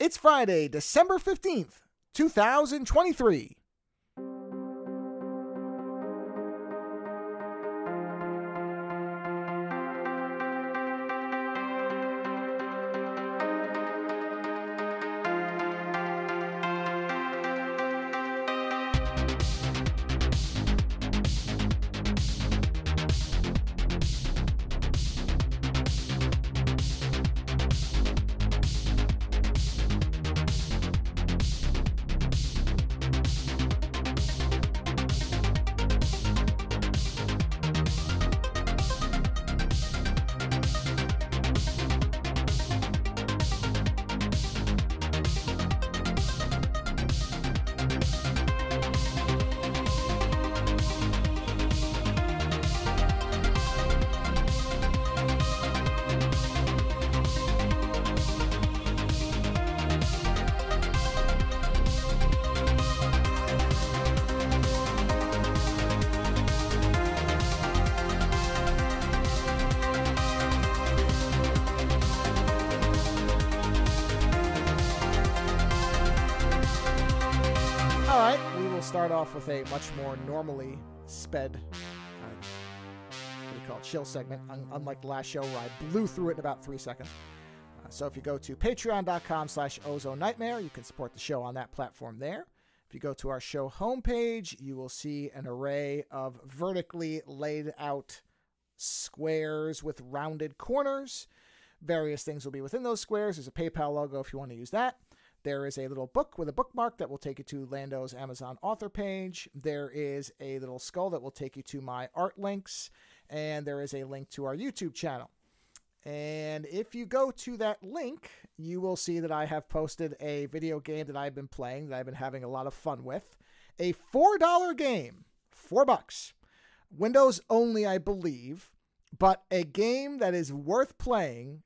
It's Friday, December 15th, 2023. Start off with a much more normally sped, chill segment, unlike the last show where I blew through it in about 3 seconds. So if you go to patreon.com/Ozone Nightmare, you can support the show on that platform there. If you go to our show homepage, you will see an array of vertically laid out squares with rounded corners. Various things will be within those squares. There's a PayPal logo if you want to use that. There is a little book with a bookmark that will take you to Lando's Amazon author page. There is a little skull that will take you to my art links. And there is a link to our YouTube channel. And if you go to that link, you will see that I have posted a video game that I've been playing, that I've been having a lot of fun with. A $4 game, $4. Windows only, I believe, but a game that is worth playing.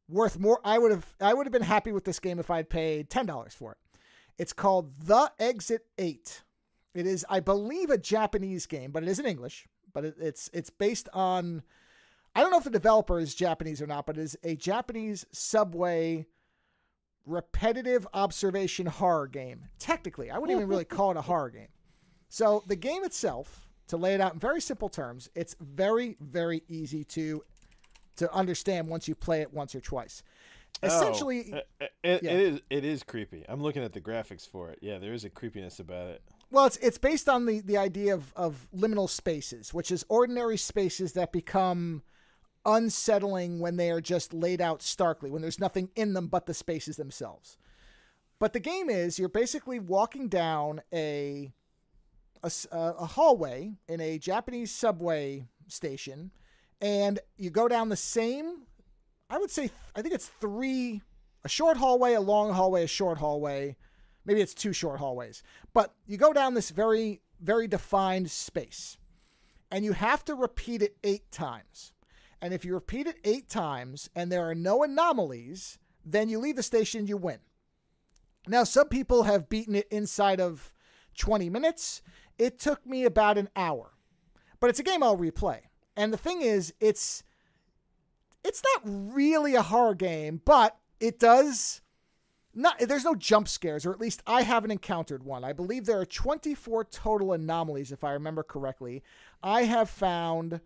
Worth more. I would have been happy with this game if I'd paid $10 for it. It's called The Exit 8. It is, I believe, a Japanese game, but it is in English. But it's based on, I don't know if the developer is Japanese or not, but it is a Japanese subway repetitive observation horror game. Technically, I wouldn't even really call it a horror game. So the game itself, to lay it out in very simple terms, it's very, very easy to understand once you play it once or twice. Essentially, it is creepy. I'm looking at the graphics for it. Yeah, there is a creepiness about it. Well, it's based on the idea of liminal spaces, which is ordinary spaces that become unsettling when they are just laid out starkly, when there's nothing in them but the spaces themselves. But the game is, you're basically walking down a hallway in a Japanese subway station. And you go down the same, I think it's a short hallway, a long hallway, a short hallway. Maybe it's 2 short hallways. But you go down this very, very defined space. And you have to repeat it 8 times. And if you repeat it 8 times and there are no anomalies, then you leave the station, you win. Now, some people have beaten it inside of 20 minutes. It took me about an hour. But it's a game I'll replay. And the thing is, it's not really a horror game, but there's no jump scares, or at least I haven't encountered one. I believe there are 24 total anomalies, if I remember correctly. I have found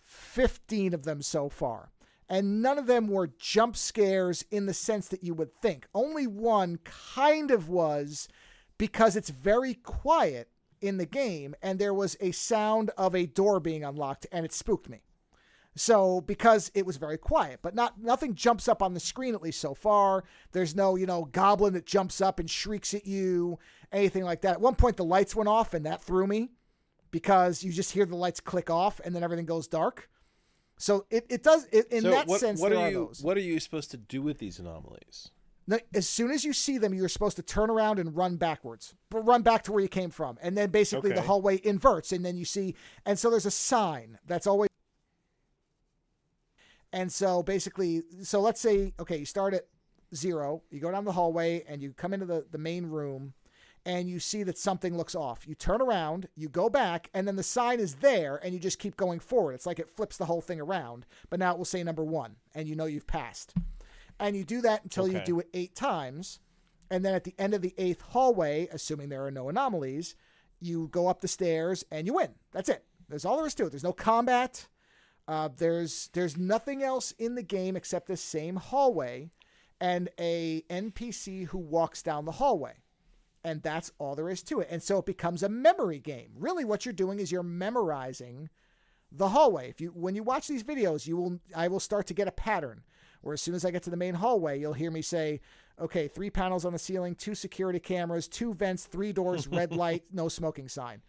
15 of them so far, and none of them were jump scares in the sense that you would think. Only one kind of was, because it's very quiet in the game, and there was a sound of a door being unlocked, and it spooked me. So, because it was very quiet, but nothing jumps up on the screen, at least so far. There's no, goblin that jumps up and shrieks at you, anything like that. At one point, the lights went off, and that threw me, because you just hear the lights click off, and then everything goes dark. So, it does, in that sense, there are those. What are you supposed to do with these anomalies? As soon as you see them, you're supposed to turn around and run backwards, but run back to where you came from. And then basically the hallway inverts, and then you see, and so there's a sign that's always, and so basically, so let's say, okay, you start at 0, you go down the hallway and you come into the main room and you see that something looks off. You turn around, you go back, and then the sign is there and you just keep going forward. It's like it flips the whole thing around, but now it will say number 1 and you've passed. And you do that until you do it 8 times. And then at the end of the 8th hallway, assuming there are no anomalies, you go up the stairs and you win. That's it. That's all there is to it. There's no combat. There's nothing else in the game except this same hallway and a NPC who walks down the hallway. And that's all there is to it. And so it becomes a memory game. Really what you're doing is you're memorizing the hallway. When you watch these videos, I will start to get a pattern where as soon as I get to the main hallway, you'll hear me say, okay, 3 panels on the ceiling, 2 security cameras, 2 vents, 3 doors, red light, no smoking sign.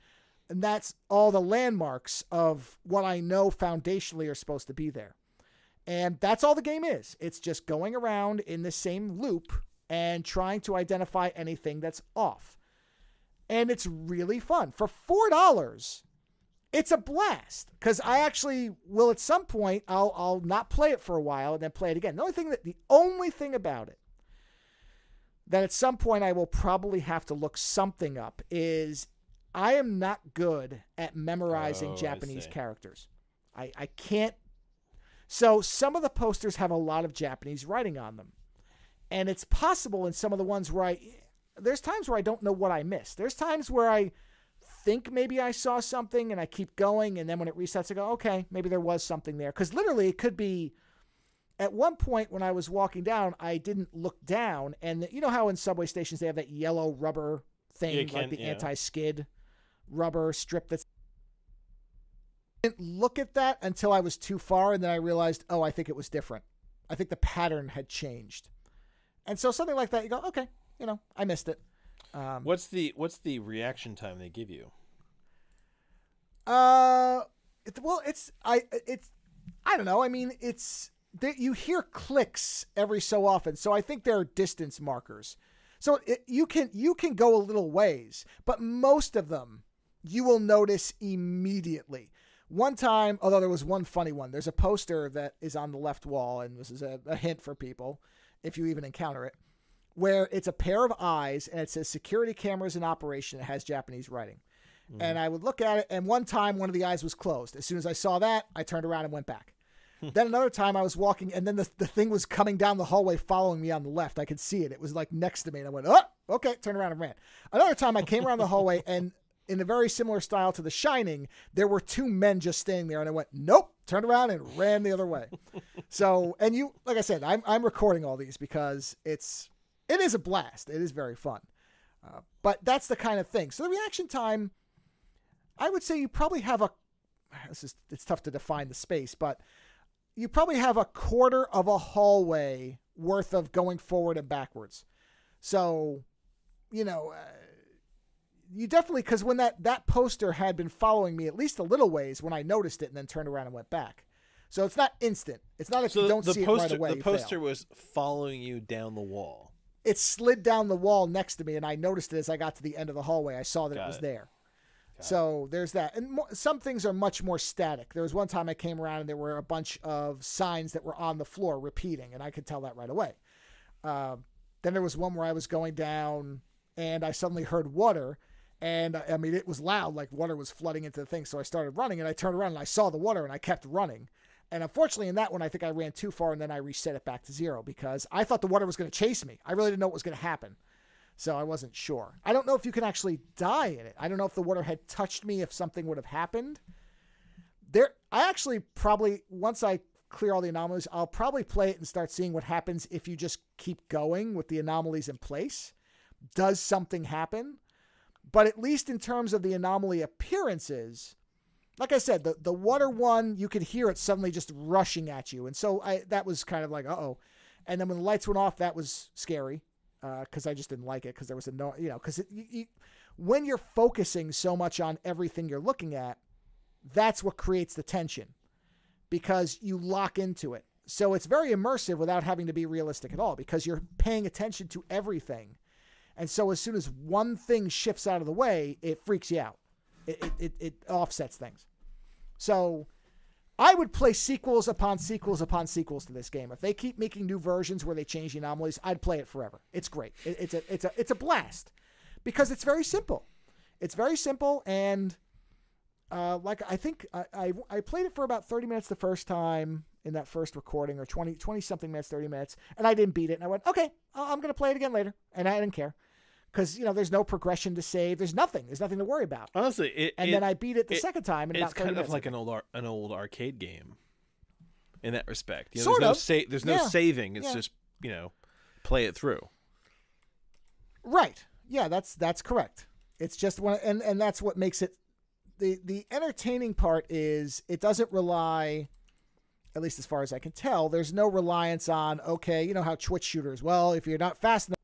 And that's all the landmarks of what I know foundationally are supposed to be there. And that's all the game is. It's just going around in the same loop and trying to identify anything that's off. And it's really fun. For $4, it's a blast. Because I actually will at some point, I'll not play it for a while and then play it again. The only thing about it that at some point I will probably have to look something up is I am not good at memorizing Japanese characters. I can't. So some of the posters have a lot of Japanese writing on them. And it's possible in some of the ones where there's times where I don't know what I missed. There's times where I think maybe I saw something and I keep going. And then when it resets, I go, okay, maybe there was something there. Because literally it could be, at one point when I was walking down, I didn't look down. And you know how in subway stations they have that yellow rubber thing, like the anti-skid rubber strip that's... I didn't look at that until I was too far. And then I realized, I think it was different. I think the pattern had changed. And so something like that, you go, okay, I missed it. What's the reaction time they give you? I don't know. I mean, you hear clicks every so often, so I think there are distance markers. So you can go a little ways, but most of them you will notice immediately. One time, although there was one funny one, there's a poster that is on the left wall, and this is a hint for people, if you even encounter it, where it's a pair of eyes, and it says security cameras in operation. It has Japanese writing. Mm. And I would look at it, and one time, one of the eyes was closed. As soon as I saw that, I turned around and went back. Then another time, I was walking, and then the thing was coming down the hallway following me on the left. I could see it. It was like next to me, and I went, oh, okay, turned around and ran. Another time, I came around the hallway, and in a very similar style to The Shining, there were 2 men just standing there, and I went, nope, turned around and ran the other way. So, and like I said, I'm recording all these because it is a blast. It is very fun. But that's the kind of thing. So the reaction time, I would say you probably have it's tough to define the space, but you probably have a quarter of a hallway worth of going forward and backwards. So, you definitely, because when that poster had been following me at least a little ways when I noticed it and then turned around and went back. So it's not instant. It's not if you don't see it right away. The poster was following you down the wall. It slid down the wall next to me, and I noticed it as I got to the end of the hallway. I saw that it was there. So there's that. And some things are much more static. There was one time I came around, and there were a bunch of signs that were on the floor repeating, and I could tell that right away. Then there was one where I was going down, and I suddenly heard water. And I mean, it was loud, like water was flooding into the thing. So I started running, and I turned around and I saw the water, and I kept running. And unfortunately in that one, I think I ran too far, and then I reset it back to 0 because I thought the water was going to chase me. I really didn't know what was going to happen. So I wasn't sure. I don't know if you can actually die in it. I don't know if the water had touched me, if something would have happened. I actually probably, once I clear all the anomalies, I'll probably play it and start seeing what happens if you just keep going with the anomalies in place. Does something happen? But at least in terms of the anomaly appearances, like I said, the water one, you could hear it suddenly just rushing at you. And so that was kind of like, uh-oh. And then when the lights went off, that was scary because I just didn't like it because there was because when you're focusing so much on everything you're looking at, that's what creates the tension because you lock into it. So it's very immersive without having to be realistic at all because you're paying attention to everything. And so as soon as one thing shifts out of the way, it freaks you out. It offsets things. So I would play sequels upon sequels upon sequels to this game. If they keep making new versions where they change the anomalies, I'd play it forever. It's great. It's a blast because it's very simple. It's very simple. And I think I played it for about 30 minutes the first time. in that first recording, or 20 something minutes, 30 minutes, and I didn't beat it. And I went, okay, I'm going to play it again later. And I didn't care. Because, there's no progression to save. There's nothing to worry about. Honestly, then I beat it the second time. In it's about 30 kind of minutes like an old arcade game in that respect. Sort of. There's no saving. It's just, play it through. Right. Yeah, that's correct. It's just one, and that's what makes it the entertaining part is it doesn't rely, at least as far as I can tell, there's no reliance on, okay, how Twitch shooters, well, if you're not fast enough,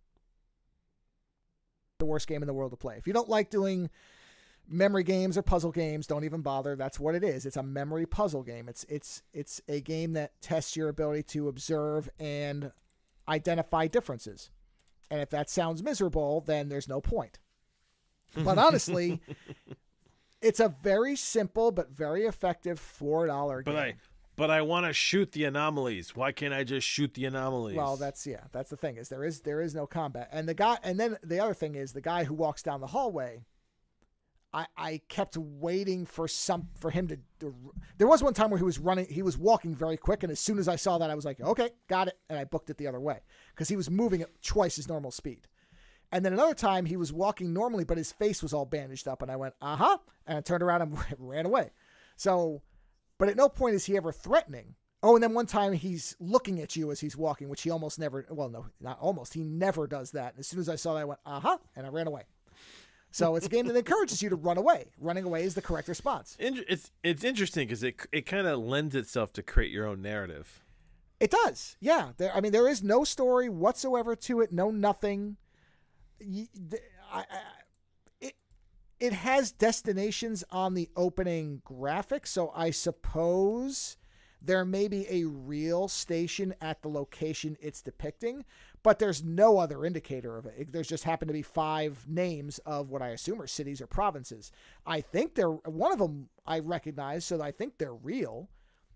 the worst game in the world to play. If you don't like doing memory games or puzzle games, don't even bother. That's what it is. It's a memory puzzle game. It's a game that tests your ability to observe and identify differences. And if that sounds miserable, then there's no point. But honestly, it's a very simple but very effective $4 game. But I want to shoot the anomalies. Why can't I just shoot the anomalies? Well, that's the thing is there is no combat. And then the other thing is the guy who walks down the hallway, I kept waiting for him to. There was one time where he was walking very quick, and as soon as I saw that, I was like, okay, got it, and I booked it the other way because he was moving at twice his normal speed. And then another time he was walking normally, but his face was all bandaged up, and I went, and I turned around and ran away. So, but at no point is he ever threatening. Oh, and then one time he's looking at you as he's walking, which he almost never. Well, no, not almost. He never does that. And as soon as I saw that, I went, and I ran away. So it's a game that encourages you to run away. Running away is the correct response. It's interesting because it kind of lends itself to create your own narrative. It does, yeah. There is no story whatsoever to it. No nothing. It has destinations on the opening graphics, so I suppose there may be a real station at the location it's depicting, but there's no other indicator of it. There's just happened to be 5 names of what I assume are cities or provinces. I think one of them I recognize, so I think they're real.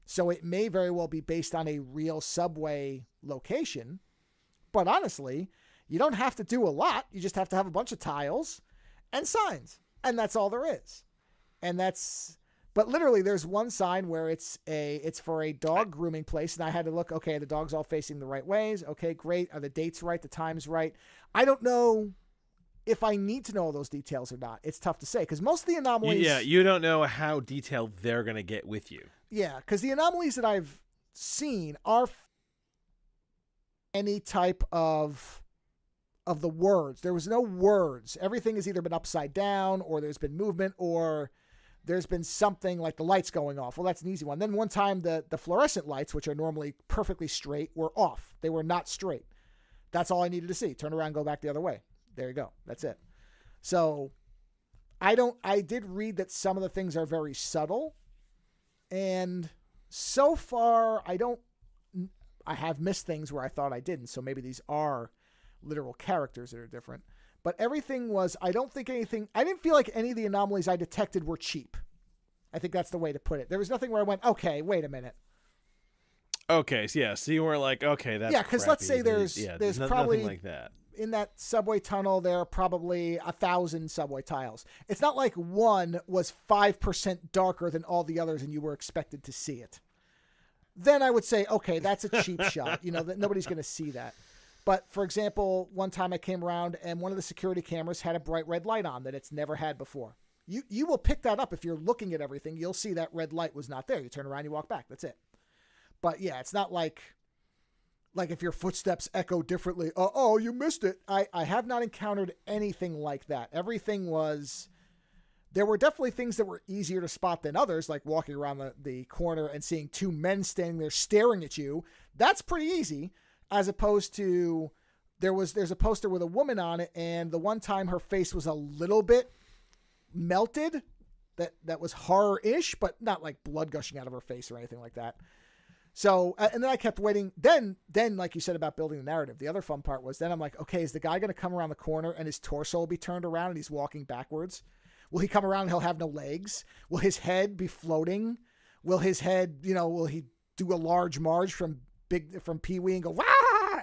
So it may very well be based on a real subway location. But honestly, you don't have to do a lot. You just have to have a bunch of tiles and signs. And that's all there is. But literally there's one sign where it's for a dog grooming place. And I had to look, okay, the dog's all facing the right ways. Okay, great. Are the dates right? The time's right? I don't know if I need to know all those details or not. It's tough to say because most of the anomalies. Yeah, you don't know how detailed they're going to get with you. Yeah, because the anomalies that I've seen are any type of the words. There was no words. Everything has either been upside down or there's been movement or there's been something like the lights going off. Well, that's an easy one. Then one time the fluorescent lights, which are normally perfectly straight, were off. They were not straight. That's all I needed to see. Turn around, go back the other way. There you go. That's it. So I did read that some of the things are very subtle. And so far, I have missed things where I thought I didn't. So maybe these are literal characters that are different. But everything was, I didn't feel like any of the anomalies I detected were cheap. I think that's the way to put it. There was nothing where I went, okay, wait a minute. Okay, so yeah, so you were like, okay, that's because let's say there's probably nothing like that. In that subway tunnel, there are probably 1,000 subway tiles. It's not like one was 5% darker than all the others and you were expected to see it. Then I would say, okay, that's a cheap shot. That nobody's going to see that. But for example, one time I came around and one of the security cameras had a bright red light on that it's never had before. You will pick that up if you're looking at everything. You'll see that red light was not there. You turn around, you walk back. That's it. But yeah, it's not like if your footsteps echo differently. Oh, you missed it. I have not encountered anything like that. There were definitely things that were easier to spot than others, like walking around the corner and seeing 2 men standing there staring at you. That's pretty easy, as opposed to there's a poster with a woman on it, and the one time her face was a little bit melted, that was horror-ish, but not like blood gushing out of her face or anything like that. So, and then I kept waiting. Then, like you said about building the narrative, the other fun part was then I'm like, okay, is the guy going to come around the corner and his torso will be turned around and he's walking backwards? Will he come around and he'll have no legs? Will his head be floating? Will his head, will he do a large march from Pee-wee and go, wah,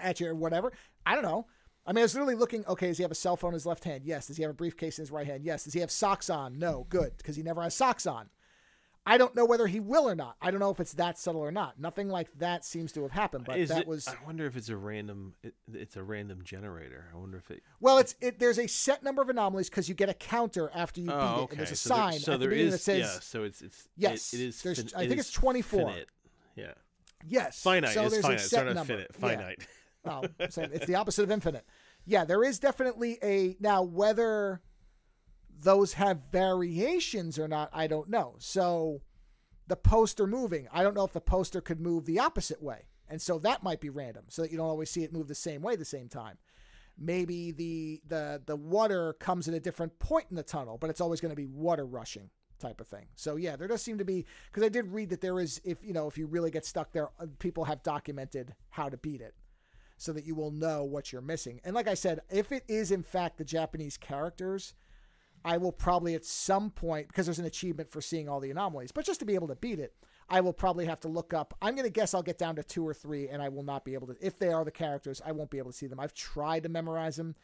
at you or whatever? I don't know. I mean, I was literally looking, okay, does he have a cell phone in his left hand? Yes. Does he have a briefcase in his right hand? Yes. Does he have socks on? No. Good. Because he never has socks on. I don't know whether he will or not. I don't know if it's that subtle or not. Nothing like that seems to have happened. But I wonder if it's a random. It's a random generator. I wonder if it. Well, there's a set number of anomalies because you get a counter after you beat it. Okay. And there's a sign at the beginning that says. Yeah. So it's. Yes. It is. I think it's 24. Finite. Yeah. Yes. Finite. So it's there's finite. a It's set not number. infinite. Finite. Yeah. Well, it's the opposite of infinite. Yeah, there is definitely now whether those have variations or not, I don't know. So the poster moving, I don't know if the poster could move the opposite way. And so that might be random so that you don't always see it move the same way at the same time. Maybe the water comes at a different point in the tunnel, but it's always going to be water rushing type of thing. So yeah, there does seem to be, because I did read that there is, if you really get stuck there, people have documented how to beat it, so that you will know what you're missing. And like I said, if it is in fact the Japanese characters, I will probably at some point, because there's an achievement for seeing all the anomalies, but just to be able to beat it, I will probably have to look up. I'm going to guess I'll get down to 2 or 3 and I will not be able to, if they are the characters, I won't be able to see them. I've tried to memorize them.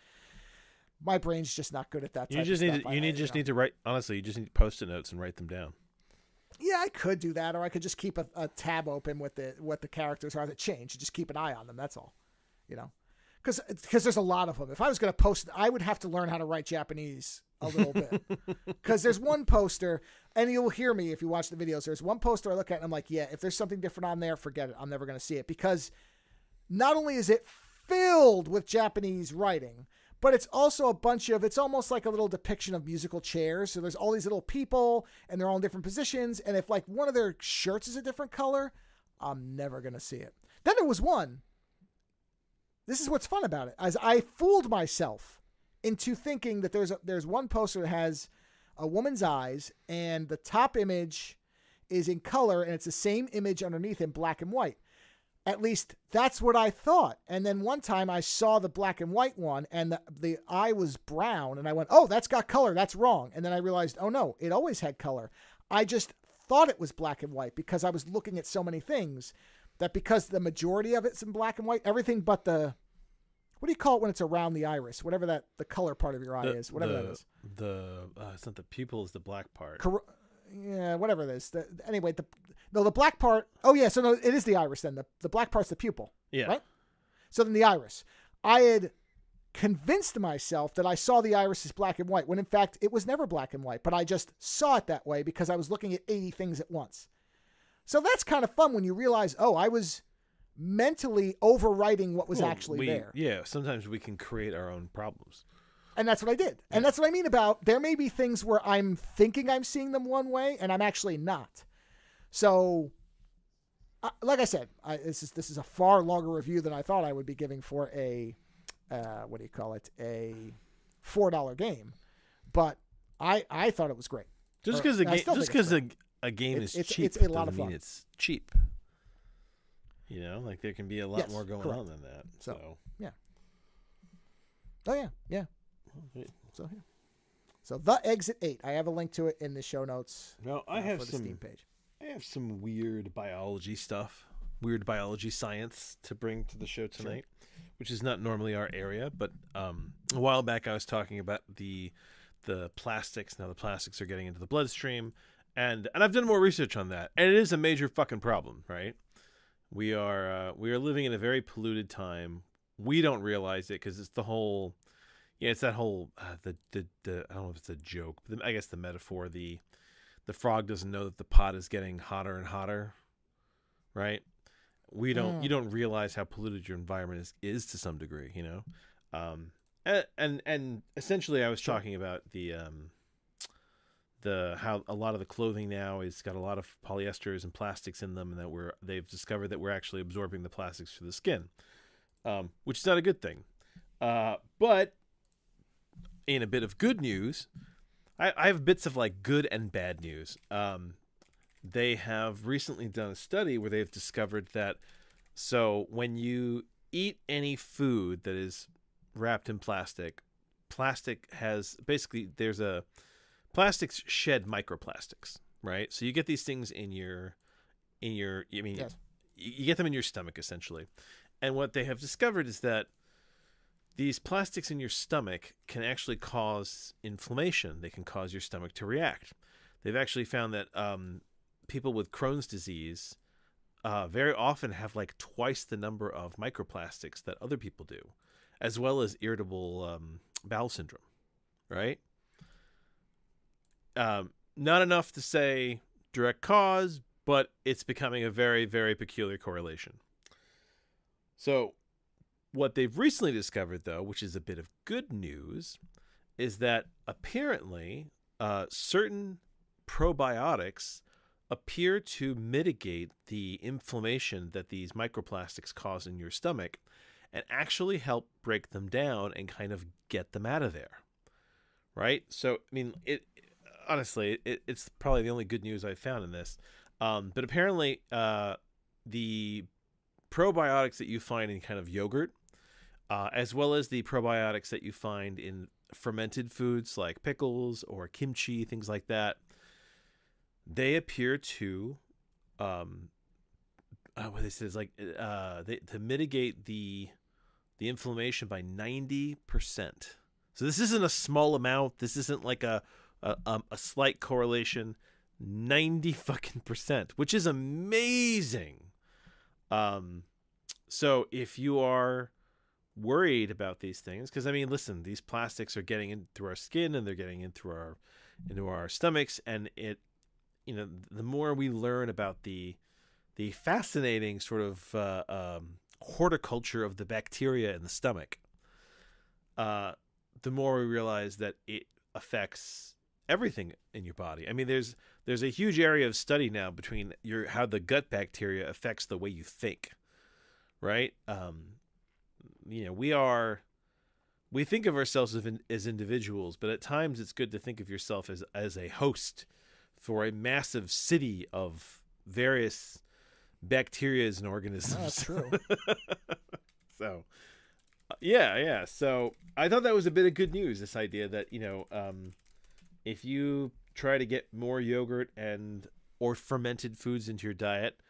My brain's just not good at that type of stuff. You need to write, honestly, you just need Post-it notes and write them down. Yeah, I could do that, or I could just keep a tab open with what the characters are that change and just keep an eye on them. That's all. Because there's a lot of them. If I was going to post, I would have to learn how to write Japanese a little bit. Because there's one poster, and you'll hear me if you watch the videos. There's one poster I look at, and I'm like, yeah, if there's something different on there, forget it. I'm never going to see it. Because not only is it filled with Japanese writing, but it's also it's almost like a little depiction of musical chairs. So there's all these little people, and they're all in different positions. And if like one of their shirts is a different color, I'm never going to see it. Then there was one. This is what's fun about it. As I fooled myself into thinking that there's one poster that has a woman's eyes and the top image is in color and it's the same image underneath in black and white. At least that's what I thought. And then one time I saw the black and white one and the eye was brown and I went, oh, that's got color. That's wrong. And then I realized, oh no, it always had color. I just thought it was black and white because I was looking at so many things. That because the majority of it's in black and white, everything but what do you call it when it's around the iris? Whatever the color part of your eye is, whatever that is. It's not the pupil, it's the black part. Yeah, whatever it is. The black part. Oh yeah, so no, it is the iris then. The black part's the pupil. Yeah. Right? So then the iris. I had convinced myself that I saw the iris as black and white, when in fact it was never black and white, but I just saw it that way because I was looking at 80 things at once. So that's kind of fun when you realize, oh, I was mentally overwriting what was actually there. Yeah, sometimes we can create our own problems. And that's what I did. And that's what I mean about there may be things where I'm thinking I'm seeing them one way and I'm actually not. So, like I said, this is a far longer review than I thought I would be giving for a $4 game. But I thought it was great. Just because a game is cheap, it's a lot of fun. It's cheap. Like there can be a lot more going on than that. So yeah. Oh yeah, yeah. So The Exit 8. I have a link to it in the show notes. No, I have for the Steam page. I have some weird biology stuff, weird biology science to bring to the show tonight, which is not normally our area. But a while back, I was talking about the plastics. Now the plastics are getting into the bloodstream, and I've done more research on that, and it is a major fucking problem, right? We are living in a very polluted time. We don't realize it because it's the whole, it's that whole the I don't know if it's a joke, but I guess the metaphor, the frog doesn't know that the pot is getting hotter and hotter, right? You don't realize how polluted your environment is to some degree, and essentially I was talking about how a lot of the clothing now is got a lot of polyesters and plastics in them, and that they've discovered that we're actually absorbing the plastics through the skin, which is not a good thing. But in a bit of good news, I have bits of like good and bad news. They have recently done a study where they've discovered that when you eat any food that is wrapped in plastic has basically plastics shed microplastics, right? So you get these things you get them in your stomach essentially. And what they have discovered is that these plastics in your stomach can actually cause inflammation. They can cause your stomach to react. They've actually found that people with Crohn's disease very often have like twice the number of microplastics that other people do, as well as irritable bowel syndrome, right? Not enough to say direct cause, but it's becoming a very, very peculiar correlation. So what they've recently discovered, though, which is a bit of good news, is that apparently certain probiotics appear to mitigate the inflammation that these microplastics cause in your stomach and actually help break them down and kind of get them out of there. Right? So, I mean, honestly, it's probably the only good news I've found in this. But apparently, the probiotics that you find in kind of yogurt, as well as the probiotics that you find in fermented foods like pickles or kimchi, things like that, they appear to, what they said is like, to mitigate the inflammation by 90%. So this isn't a small amount. This isn't like a slight correlation. 90% which is amazing. So if you are worried about these things, because I mean, listen, these plastics are getting in through our skin and they're getting in through into our stomachs, and it, you know, the more we learn about the fascinating sort of horticulture of the bacteria in the stomach, the more we realize that it affects everything in your body. I mean, there's a huge area of study now between how the gut bacteria affects the way you think, right? You know, we think of ourselves as individuals, but at times it's good to think of yourself as a host for a massive city of various bacterias and organisms. Oh, that's true. So, yeah. So I thought that was a bit of good news, this idea that, you know, if you try to get more yogurt or fermented foods into your diet,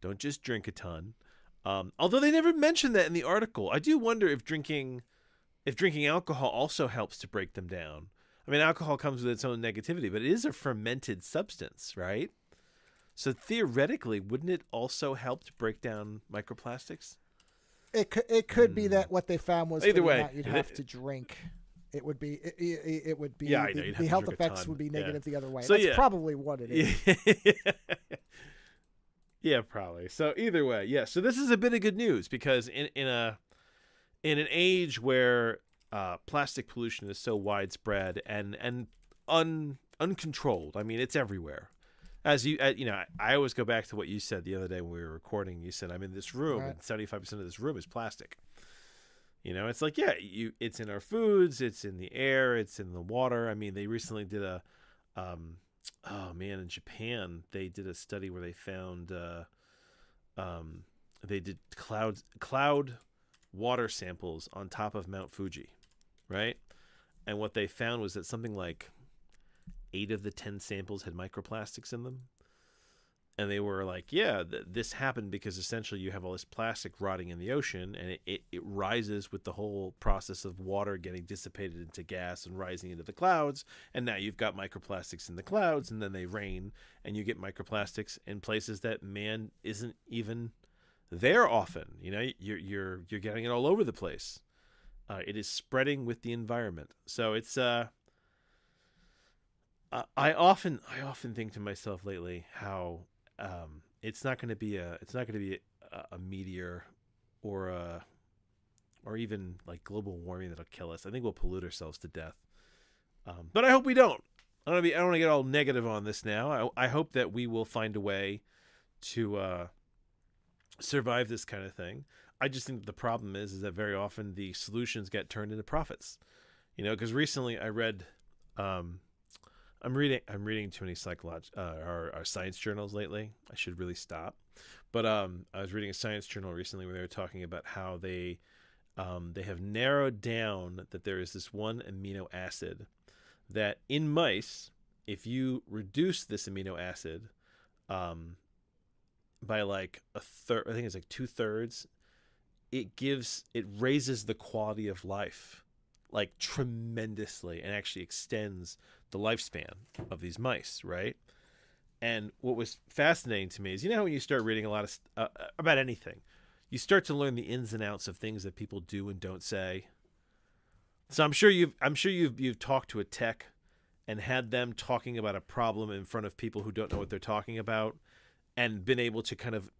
don't just drink a ton. Although they never mentioned that in the article. I do wonder if drinking alcohol also helps to break them down. I mean, alcohol comes with its own negativity, but it is a fermented substance, right? So theoretically, wouldn't it also help to break down microplastics? It could be that what they found was either way you'd have to drink. It would be yeah, I know, the health effects would be negative the other way. So, that's probably what it is. Yeah, probably. So either way, yeah. So this is a bit of good news, because in an age where plastic pollution is so widespread and uncontrolled, I mean, it's everywhere. As you know, I always go back to what you said the other day when we were recording. You said, I'm in this room, right, and 75% of this room is plastic. You know, it's like, yeah, it's in our foods, it's in the air, it's in the water. I mean, they recently did in Japan, they did a study where they found, they did cloud water samples on top of Mount Fuji, right? And what they found was that something like 8 of the 10 samples had microplastics in them. And they were like, yeah, this happened because essentially you have all this plastic rotting in the ocean, and it rises with the whole process of water getting dissipated into gas and rising into the clouds. And now you've got microplastics in the clouds, and then they rain, and you get microplastics in places that man isn't even there often. You know, you're getting it all over the place. It is spreading with the environment. So it's I often think to myself lately how it's not going to be a meteor or even like global warming that'll kill us. I think we'll pollute ourselves to death. But I hope we don't. I don't want to get all negative on this now. I hope that we will find a way to survive this kind of thing. I just think the problem is that very often the solutions get turned into profits. You know, because recently I read, I'm reading too many our science journals lately. I should really stop. But I was reading a science journal recently where they were talking about how they have narrowed down that there is this one amino acid that in mice, if you reduce this amino acid by like a third, I think it's like 2/3, it raises the quality of life like tremendously and actually extends the lifespan of these mice, right? And what was fascinating to me is, when you start reading a lot of about anything, you start to learn the ins and outs of things that people do and don't say. So I'm sure you've talked to a tech and had them talking about a problem in front of people who don't know what they're talking about, and been able to kind of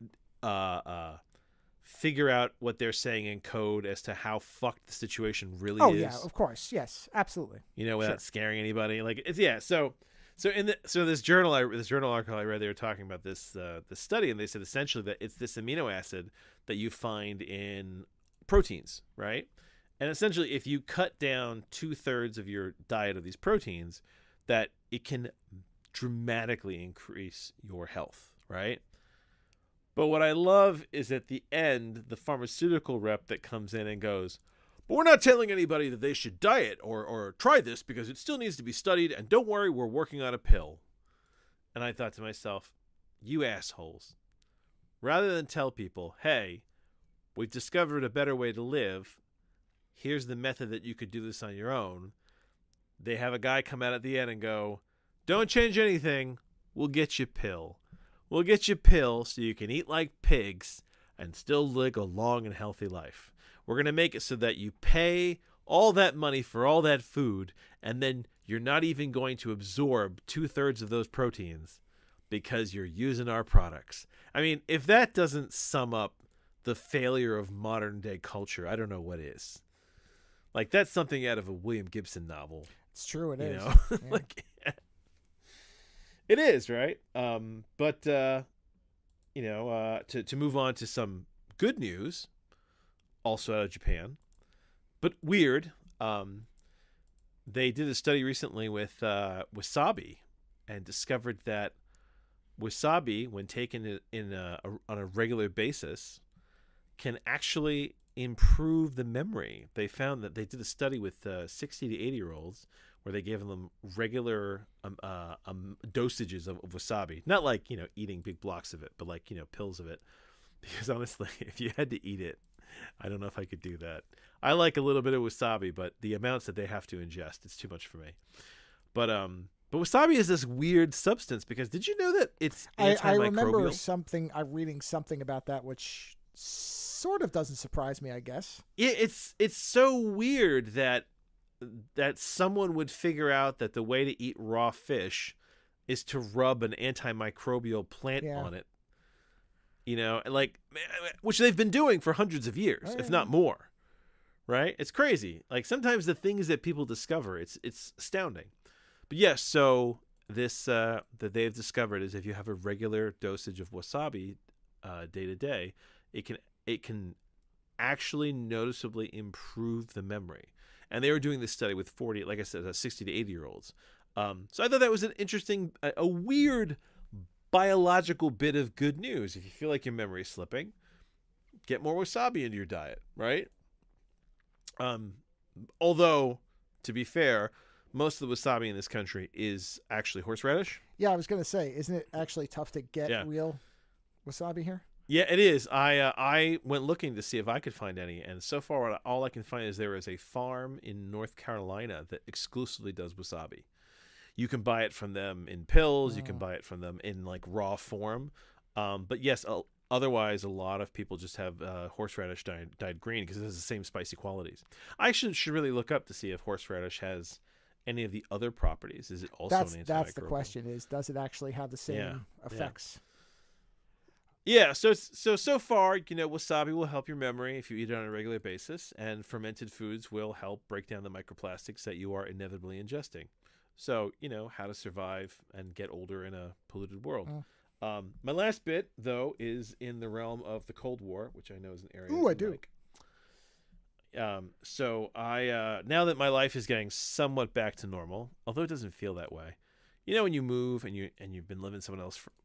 figure out what they're saying in code as to how fucked the situation really is. Oh yeah, of course, yes, absolutely. Without scaring anybody. Like So this journal article I read, they were talking about this study, and they said essentially that it's this amino acid that you find in proteins, right? And essentially, if you cut down 2/3 of your diet of these proteins, that it can dramatically increase your health, right? But what I love is at the end, the pharmaceutical rep that comes in and goes, "But we're not telling anybody that they should diet or try this because it still needs to be studied. And don't worry, we're working on a pill." And I thought to myself, you assholes. Rather than tell people, hey, we've discovered a better way to live. Here's the method that you could do this on your own. They have a guy come out at the end and go, "Don't change anything. We'll get you a pill. We'll get you a pill so you can eat like pigs and still live a long and healthy life. We're going to make it so that you pay all that money for all that food, and then you're not even going to absorb 2/3 of those proteins because you're using our products." I mean, if that doesn't sum up the failure of modern day culture, I don't know what is. Like, that's something out of a William Gibson novel. It's true. It is. Yeah. Like, it is, right? To move on to some good news, also out of Japan, but weird. They did a study recently with wasabi, and discovered that wasabi, when taken on a regular basis, can actually improve the memory. They found that they did a study with 60 to 80-year-olds where they gave them regular dosages of wasabi. Not like, eating big blocks of it, but like, pills of it. Because honestly, if you had to eat it, I don't know if I could do that. I like a little bit of wasabi, but the amounts that they have to ingest, it's too much for me. But wasabi is this weird substance, because did you know that it's antimicrobial? I remember reading something about that, which sort of doesn't surprise me, I guess. Yeah, it's so weird that someone would figure out that the way to eat raw fish is to rub an antimicrobial plant on it. Which they've been doing for hundreds of years, if not more. Right? It's crazy. Like, sometimes the things that people discover, it's astounding. But yes, so this that they've discovered is if you have a regular dosage of wasabi day to day, it can actually noticeably improve the memory. And they were doing this study with 40, like I said, 60 to 80-year-olds. So I thought that was an interesting, a weird biological bit of good news. If you feel like your memory is slipping, get more wasabi into your diet, right? Although, to be fair, most of the wasabi in this country is actually horseradish. Yeah, I was going to say, isn't it actually tough to get real wasabi here? Yeah, it is. I went looking to see if I could find any, and so far all I can find is there is a farm in North Carolina that exclusively does wasabi. You can buy it from them in pills. You can buy it from them in like raw form. But yes, otherwise a lot of people just have horseradish dyed green because it has the same spicy qualities. I should really look up to see if horseradish has any of the other properties. Is it also an antimicrobial? That's the question: is does it actually have the same effects? Yeah, so far, wasabi will help your memory if you eat it on a regular basis, and fermented foods will help break down the microplastics that you are inevitably ingesting. So, how to survive and get older in a polluted world. My last bit, though, is in the realm of the Cold War, which I know is an area. Ooh, I do. Like. So I now that my life is getting somewhat back to normal, although it doesn't feel that way. When you move and you've been living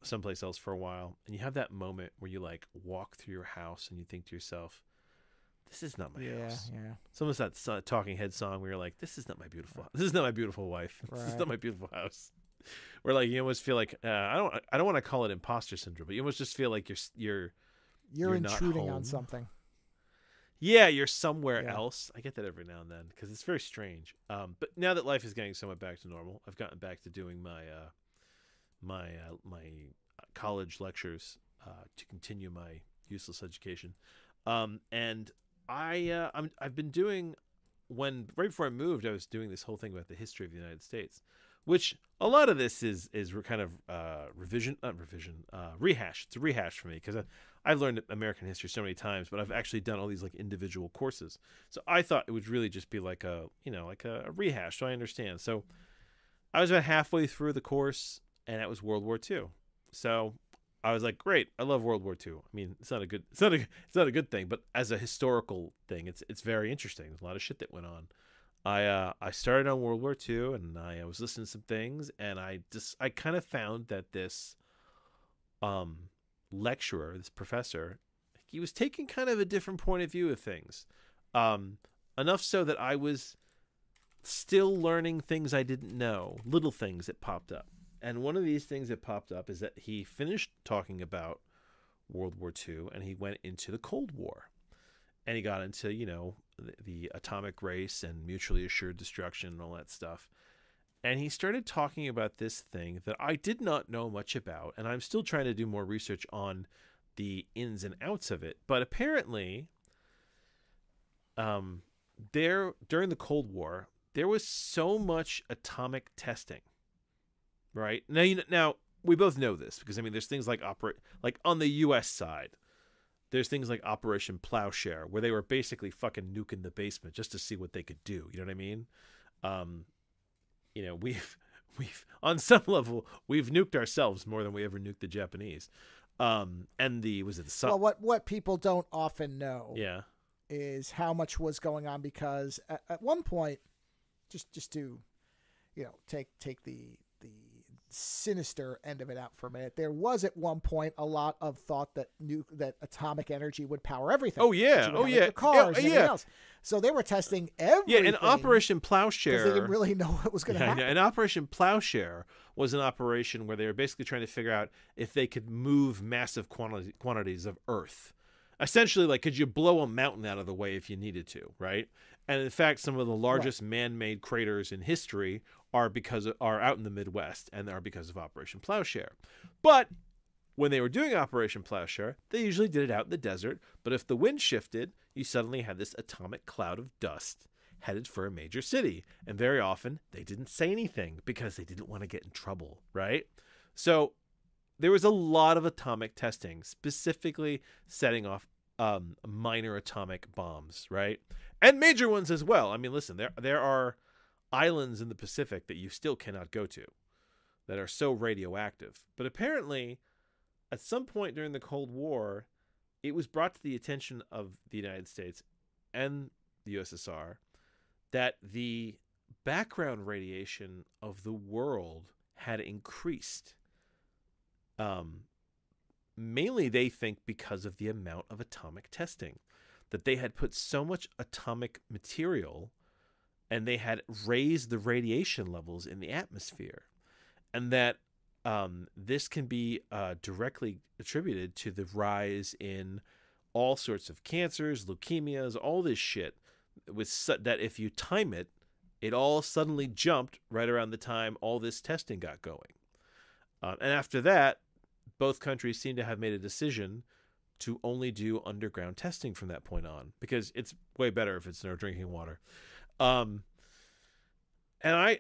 someplace else for a while, and you have that moment where you like walk through your house and you think to yourself, "This is not my house." Yeah. It's almost that Talking Head song where you're like, "This is not my beautiful wife. This is not my beautiful house." Where like you almost feel like I don't want to call it imposter syndrome, but you almost just feel like you're intruding on something. Yeah, you're somewhere else. I get that every now and then because it's very strange. But now that life is getting somewhat back to normal, I've gotten back to doing my college lectures to continue my useless education. And I've been doing right before I moved, I was doing this whole thing about the history of the United States, which a lot of this is kind of rehash. It's a rehash for me because I've learned American history so many times, but I've actually done all these like individual courses. So I thought it would really just be like a rehash. So I understand. So I was about halfway through the course, and that was World War II. So I was like, great, I love World War II. I mean, it's not a good thing, but as a historical thing, it's very interesting. There's a lot of shit that went on. I started on World War II, and I was listening to some things, and I kind of found that this lecturer, this professor, he was taking kind of a different point of view of things, enough so that I was still learning things I didn't know, little things that popped up. And one of these things that popped up is that he finished talking about World War II, and he went into the Cold War, and he got into the atomic race and mutually assured destruction and all that stuff. And he started talking about this thing that I did not know much about, and I'm still trying to do more research on the ins and outs of it. But apparently, during the Cold War, there was so much atomic testing. Right? Now we both know this because I mean, there's things like on the U.S. side, there's things like Operation Plowshare, where they were basically fucking nuking the basement just to see what they could do. You know what I mean? We've on some level we've nuked ourselves more than we ever nuked the Japanese. And well, what people don't often know, is how much was going on, because at one point, just to, take the sinister end of it out for a minute, there was at one point a lot of thought that atomic energy would power everything. Oh yeah, cars, and everything else. So they were testing everything. Yeah, and Operation Plowshare, they didn't really know what was going to happen. And Operation Plowshare was an operation where they were basically trying to figure out if they could move massive quantities of earth. Essentially, like, could you blow a mountain out of the way if you needed to, right? And in fact, some of the largest man-made craters in history are out in the Midwest, and are because of Operation Plowshare. But when they were doing Operation Plowshare, they usually did it out in the desert. But if the wind shifted, you suddenly had this atomic cloud of dust headed for a major city. And very often, they didn't say anything because they didn't want to get in trouble, right? So there was a lot of atomic testing, specifically setting off minor atomic bombs, right? And major ones as well. I mean, listen, there are islands in the Pacific that you still cannot go to that are so radioactive. But apparently, at some point during the Cold War, it was brought to the attention of the United States and the USSR that the background radiation of the world had increased. Mainly, they think because of the amount of atomic testing, that they had put so much atomic material and they had raised the radiation levels in the atmosphere, and that this can be directly attributed to the rise in all sorts of cancers, leukemias, all this shit, that if you time it, it all suddenly jumped right around the time all this testing got going. And after that, both countries seem to have made a decision to only do underground testing from that point on, because it's way better if it's in our drinking water. And I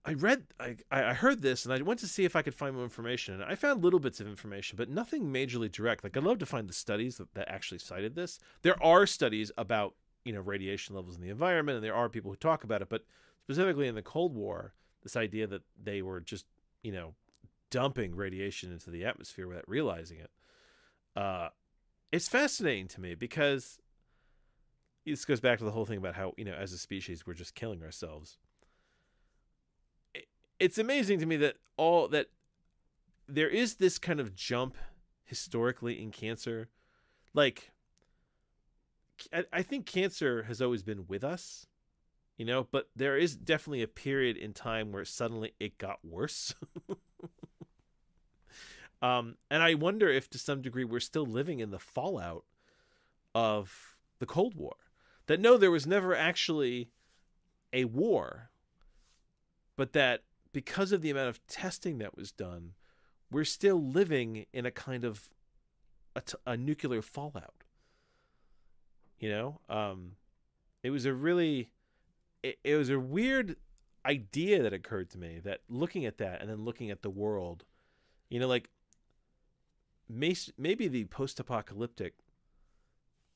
heard this, and I went to see if I could find more information, and I found little bits of information, but nothing majorly direct. Like, I'd love to find the studies that actually cited this. There are studies about, radiation levels in the environment, and there are people who talk about it, but specifically in the Cold War, this idea that they were just, dumping radiation into the atmosphere without realizing it. It's fascinating to me, because this goes back to the whole thing about how, as a species, we're just killing ourselves. It's amazing to me that there is this kind of jump historically in cancer. Like, I think cancer has always been with us, but there is definitely a period in time where suddenly it got worse. And I wonder if to some degree we're still living in the fallout of the Cold War. That no, there was never actually a war, but that because of the amount of testing that was done, we're still living in a kind of a nuclear fallout. You know, it was a really, it was a weird idea that occurred to me, that looking at that and then looking at the world, you know, like maybe the post-apocalyptic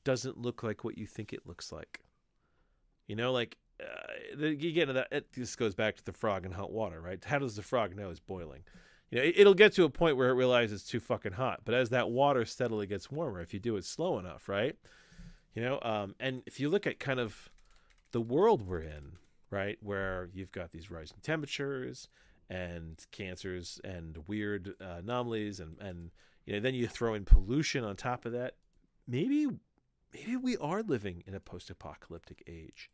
doesn't look like what you think it looks like. You know, like you get into that. This goes back to the frog in hot water, right? How does the frog know it's boiling? You know, it'll get to a point where it realizes it's too fucking hot. But as that water steadily gets warmer, if you do it slow enough, right? You know, and if you look at kind of the world we're in, right, where you've got these rising temperatures and cancers and weird anomalies, and you know, then you throw in pollution on top of that. Maybe we are living in a post-apocalyptic age.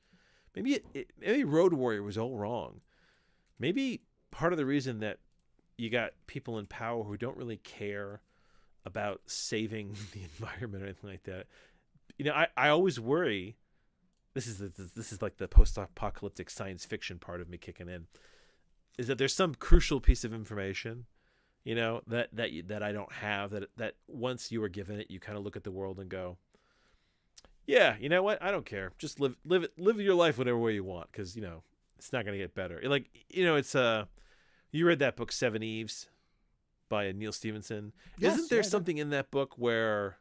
Maybe Road Warrior was all wrong. Maybe part of the reason that you got people in power who don't really care about saving the environment or anything like that. You know, I always worry. This is like the post-apocalyptic science fiction part of me kicking in. Is that there's some crucial piece of information, you know, that I don't have, that once you were given it, you kind of look at the world and go, yeah, you know what? I don't care. Just live your life whatever way you want, because, you know, it's not going to get better. Like, you know, it's you read that book Seven Eves by Neil Stephenson. Yes, Isn't there something in that book where,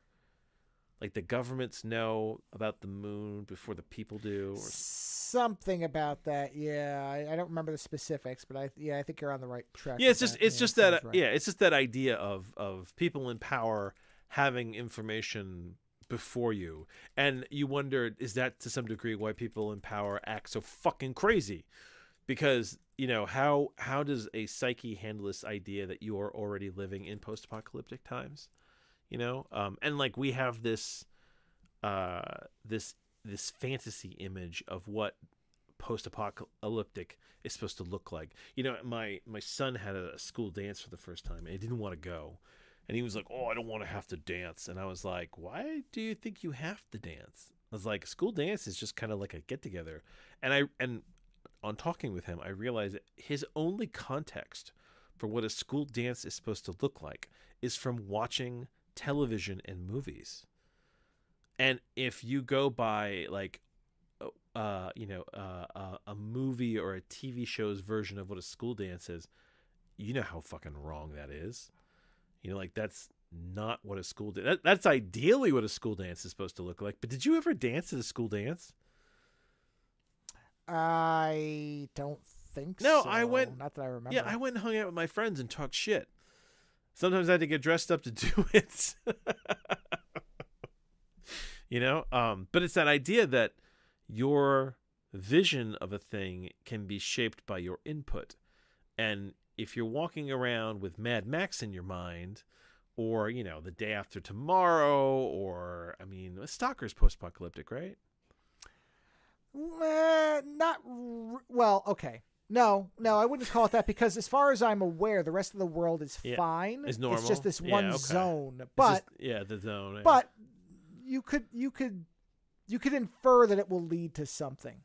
like, the governments know about the moon before the people do, or something about that? Yeah, I don't remember the specifics, but I think you're on the right track. Yeah, it's just that right. yeah, it's just that idea of people in power having information before you, and you wonder, is that to some degree why people in power act so fucking crazy? Because, you know, how does a psyche handle this idea that you are already living in post-apocalyptic times? You know, and like we have this this fantasy image of what post-apocalyptic is supposed to look like. You know, my son had a school dance for the first time, and he didn't want to go. And he was like, oh, I don't want to have to dance. And I was like, why do you think you have to dance? I was like, school dance is just kind of like a get-together. And on talking with him, I realized that his only context for what a school dance is supposed to look like is from watching television and movies. And if you go by, like, a movie or a TV show's version of what a school dance is, you know how fucking wrong that is. You know, like, that's not what a school dance. That's ideally what a school dance is supposed to look like. But did you ever dance at a school dance? I don't think no, so. I went. Not that I remember. Yeah, I went and hung out with my friends and talked shit. Sometimes I had to get dressed up to do it. You know, but it's that idea that your vision of a thing can be shaped by your input. And if you're walking around with Mad Max in your mind, or, you know, The Day After Tomorrow, or, I mean, Stalker's post-apocalyptic, right? Well, okay. No, I wouldn't call it that, because as far as I'm aware, the rest of the world is fine. It's normal. It's just this one zone. But the zone. Yeah. But you could infer that it will lead to something.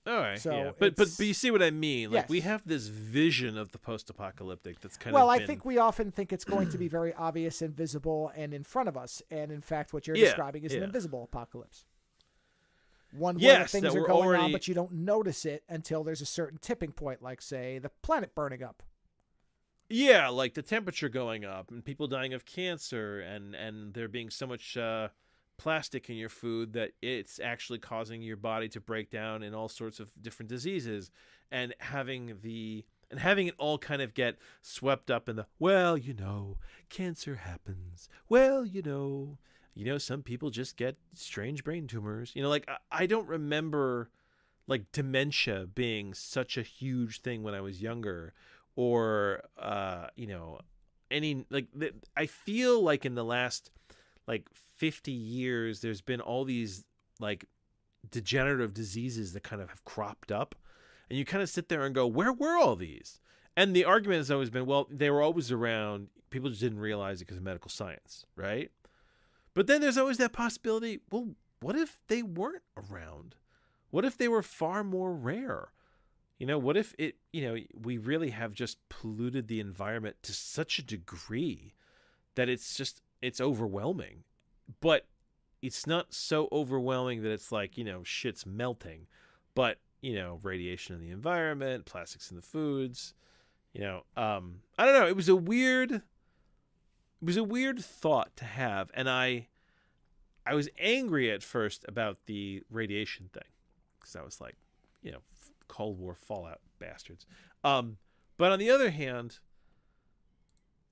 All right. So yeah. But you see what I mean? Like, yes. we have this vision of the post-apocalyptic that's kind of Well, I think we often think it's going to be very obvious and visible and in front of us. And in fact, what you're describing is an invisible apocalypse. One where things are going on, but you don't notice it until there's a certain tipping point, like, say, the planet burning up. Yeah, like the temperature going up and people dying of cancer, and there being so much plastic in your food that it's actually causing your body to break down in all sorts of different diseases, and having it all kind of get swept up in the, well, you know, cancer happens. Well, you know, some people just get strange brain tumors. You know, like, I don't remember, like, dementia being such a huge thing when I was younger, or, you know, I feel like in the last, like, 50 years, there's been all these, like, degenerative diseases that kind of have cropped up, and you kind of sit there and go, where were all these? And the argument has always been, well, they were always around. People just didn't realize it because of medical science, right? But then there's always that possibility, well, what if they weren't around? What if they were far more rare? What if we really have just polluted the environment to such a degree that it's overwhelming, but it's not so overwhelming that it's like, shit's melting, but, radiation in the environment, plastics in the foods, I don't know. It was a weird thought to have. And I was angry at first about the radiation thing, because I was like, Cold War fallout bastards. But on the other hand,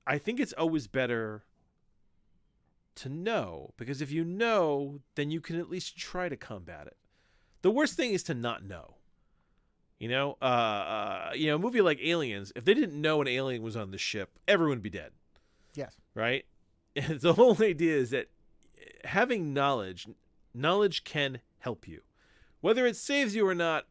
I think it's always better to know, because if you know, then you can at least try to combat it. The worst thing is to not know. A movie like Aliens, if they didn't know an alien was on the ship, everyone would be dead. Yes. Right? And the whole idea is that having knowledge can help you. Whether it saves you or not,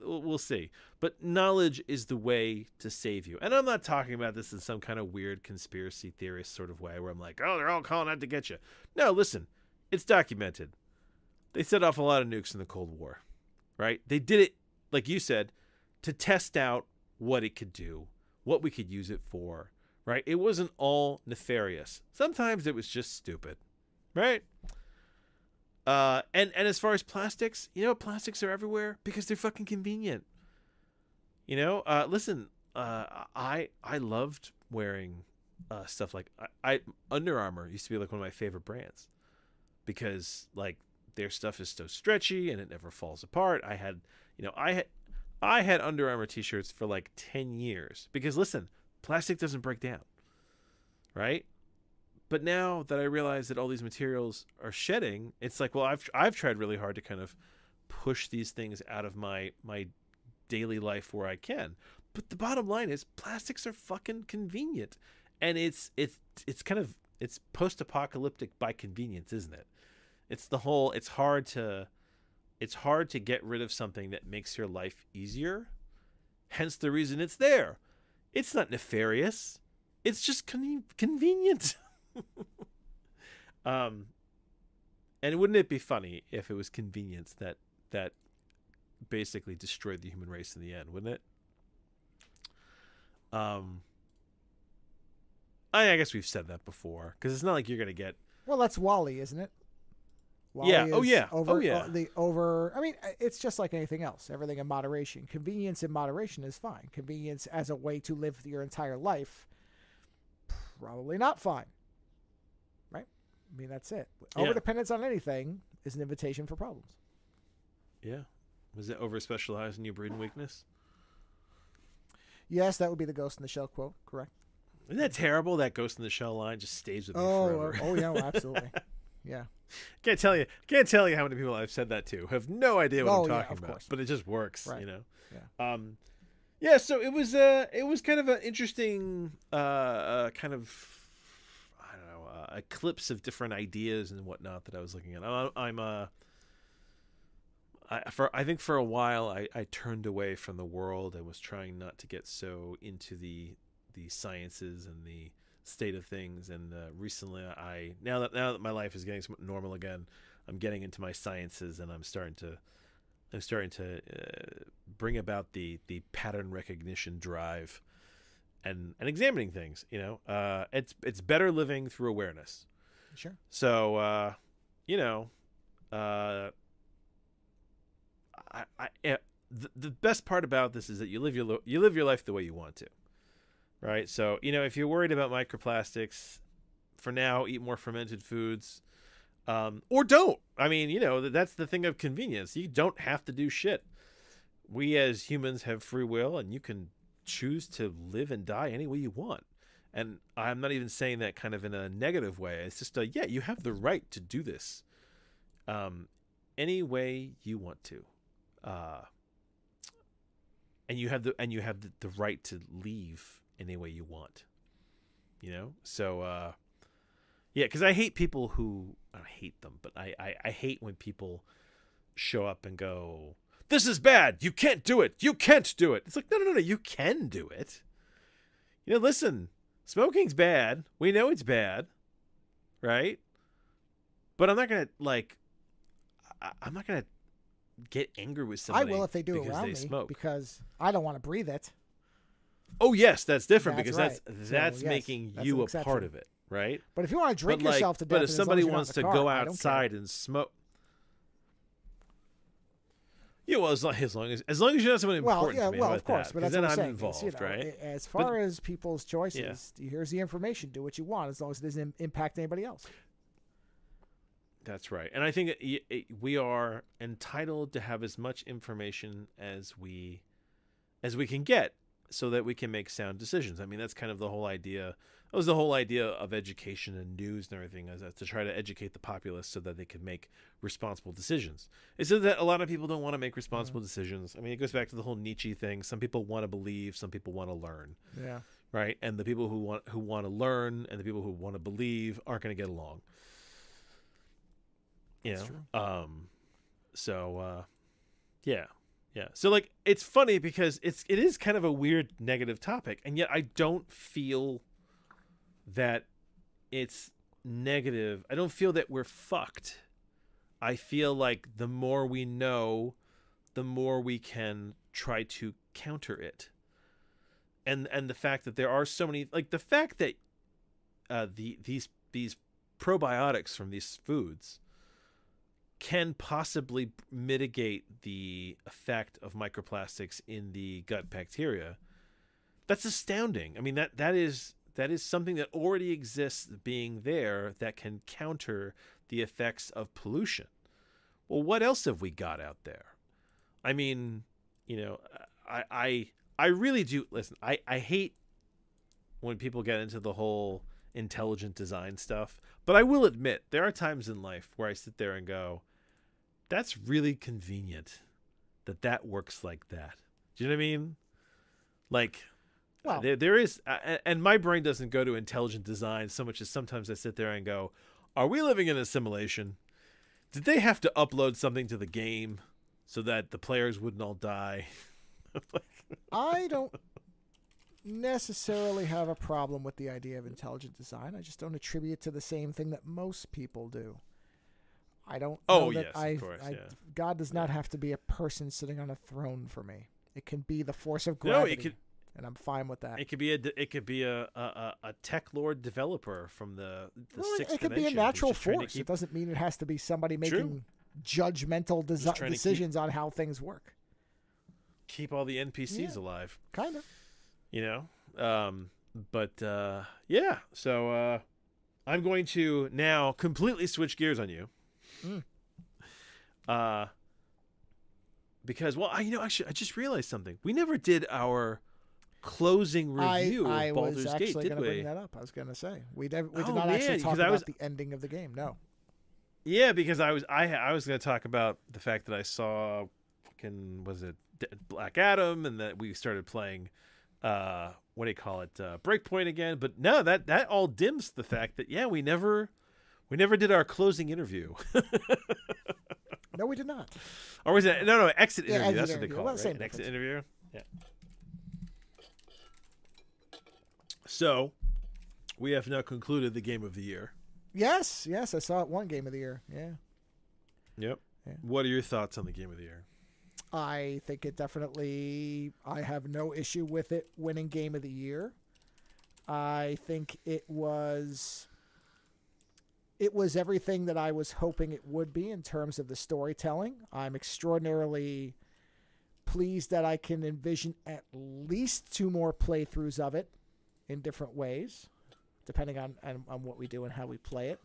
we'll see. But knowledge is the way to save you. And I'm not talking about this in some kind of weird conspiracy theorist sort of way where I'm like, oh, they're all calling out to get you. No, listen, it's documented. They set off a lot of nukes in the Cold War, right? They did it, like you said, to test out what it could do, what we could use it for, right? It wasn't all nefarious. Sometimes it was just stupid, right? And as far as plastics, plastics are everywhere because they're fucking convenient. Listen, I loved wearing stuff like Under Armour used to be like one of my favorite brands because like their stuff is so stretchy and it never falls apart. I had Under Armour t-shirts for like 10 years because listen, plastic doesn't break down, right? But now that I realize that all these materials are shedding, it's like, well, I've tried really hard to kind of push these things out of my daily life where I can. But the bottom line is plastics are fucking convenient. And it's post-apocalyptic by convenience, isn't it? It's hard to get rid of something that makes your life easier. Hence the reason it's there. It's not nefarious. It's just convenient. And wouldn't it be funny if it was convenience that basically destroyed the human race in the end, wouldn't it? I guess we've said that before because it's not like you're gonna get. Well, that's WALL-E, isn't it? WALL-E yeah. Oh is yeah. Over, oh yeah. I mean, it's just like anything else. Everything in moderation. Convenience in moderation is fine. Convenience as a way to live your entire life, probably not fine. I mean, that's it. Overdependence on anything is an invitation for problems. Yeah. Was it over-specializing your breeding weakness? Yes, that would be the Ghost in the Shell quote. Correct. Isn't that terrible? That Ghost in the Shell line just stays with me forever. Oh, yeah, absolutely. Yeah. Can't tell you how many people I've said that to. Have no idea what I'm talking about. Course. But it just works, right. Yeah. Yeah, so it was kind of an interesting kind of eclipse of different ideas and whatnot that I was looking at. I think for a while I turned away from the world and was trying not to get so into the sciences and the state of things. And recently, now that my life is getting somewhat normal again, I'm getting into my sciences and I'm starting to bring about the pattern recognition drive. And examining things, it's better living through awareness. Sure. So, the best part about this is that you live your life the way you want to, right? So, if you're worried about microplastics, for now, eat more fermented foods, or don't. I mean, that's the thing of convenience. You don't have to do shit. We as humans have free will, and you can choose to live and die any way you want. And I'm not even saying that kind of in a negative way. It's just you have the right to do this any way you want to, and you have the right to leave any way you want. So because I hate people who I don't hate them, but I hate when people show up and go, this is bad. You can't do it. You can't do it. It's like, no. You can do it. Listen, smoking's bad. We know it's bad. Right? But I'm not going to get angry with I somebody. will if they do because around they me smoke. because I don't want to breathe it. Oh yes, that's different That's because right. that's So, yes, making that's you an a exception. part of it, right? But if you want to drink But, like, yourself to death, but if as long somebody as you're not wants in to the car, go I don't care. outside and smoke, yeah, well, as long as you're not someone important to me well, about of course, that, but 'cause that's then what I'm I'm saying. involved, Is, right? As far as people's choices, here's the information. Do what you want, as long as it doesn't impact anybody else. That's right, and I think we are entitled to have as much information as we can get, so that we can make sound decisions. I mean, that's kind of the whole idea. That was the whole idea of education and news and everything, is to try to educate the populace so that they can make responsible decisions. It's so that a lot of people don't want to make responsible decisions. I mean, it goes back to the whole Nietzsche thing. Some people want to believe, some people want to learn. Yeah. Right, and the people who want to learn and the people who want to believe aren't going to get along. That's true. Yeah. So like, it's funny because it is kind of a weird negative topic, and yet I don't feel that it's negative. I don't feel that we're fucked. I feel like the more we know, the more we can try to counter it. And the fact that there are so many, like the fact that these probiotics from these foods can possibly mitigate the effect of microplastics in the gut bacteria, that's astounding. I mean, that is something that already exists being there that can counter the effects of pollution. Well, what else have we got out there? I mean, I really do. Listen, I hate when people get into the whole intelligent design stuff, but I will admit there are times in life where I sit there and go, that's really convenient that works like that. Do you know what I mean? Like, Well, there is, and my brain doesn't go to intelligent design so much as sometimes I sit there and go, are we living in a simulation? Did they have to upload something to the game so that the players wouldn't all die? I don't necessarily have a problem with the idea of intelligent design. I just don't attribute it to the same thing that most people do. I don't know that of course, God does not have to be a person sitting on a throne for me. It can be the force of gravity, and I'm fine with that. It could be a tech lord developer from the sixth it could dimension. be a natural force. It doesn't mean it has to be somebody making judgmental decisions on how things work. Keep all the NPCs alive. Kind of. So I'm going to now completely switch gears on you. Because, well, actually, I just realized something. We never did our closing review of Baldur's Gate, did we? I was actually going to bring that up. I was going to say we did not actually talk about the ending of the game. No. Yeah, because I was going to talk about the fact that I saw Black Adam, and that we started playing Breakpoint again. But no, that all dims the fact that we never did our closing interview. No, we did not. Or was it exit interview? That's what they call it, right? An exit interview. Yeah. So, we have now concluded the game of the year. Yes, I saw it one game of the year. Yeah. Yep. Yeah. What are your thoughts on the game of the year? I think it definitely, I have no issue with it winning game of the year. I think it was everything that I was hoping it would be in terms of the storytelling. I'm extraordinarily pleased that I can envision at least 2 more playthroughs of it in different ways, depending on what we do and how we play it.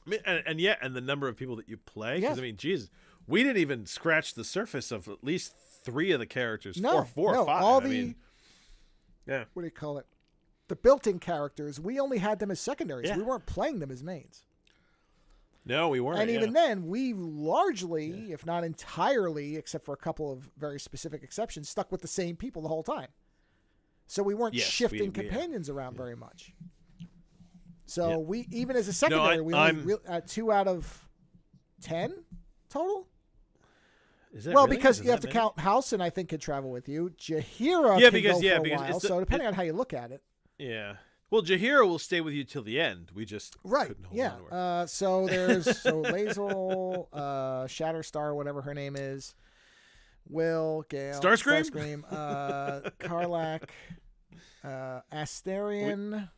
I mean, and the number of people that you play. Yes. Because, I mean, Jesus, we didn't even scratch the surface of at least 3 of the characters. No, four or 5. All What do you call it? The built-in characters, we only had them as secondaries. Yeah. We weren't playing them as mains. No, we weren't. And even then, we largely, if not entirely, except for a couple of very specific exceptions, stuck with the same people the whole time. So we weren't shifting companions around very much. So we, even as a secondary, we only at 2 out of 10 total. Is that well, really? because you have to count House, and I think could travel with you. Jahira can go for a while. So depending on how you look at it. Yeah. Well, Jahira will stay with you till the end. We just Right. couldn't hold Yeah. on to her. So there's Lazel, Shatterstar, whatever her name is, Will, Gale, Starscream, Karlak, Asterion.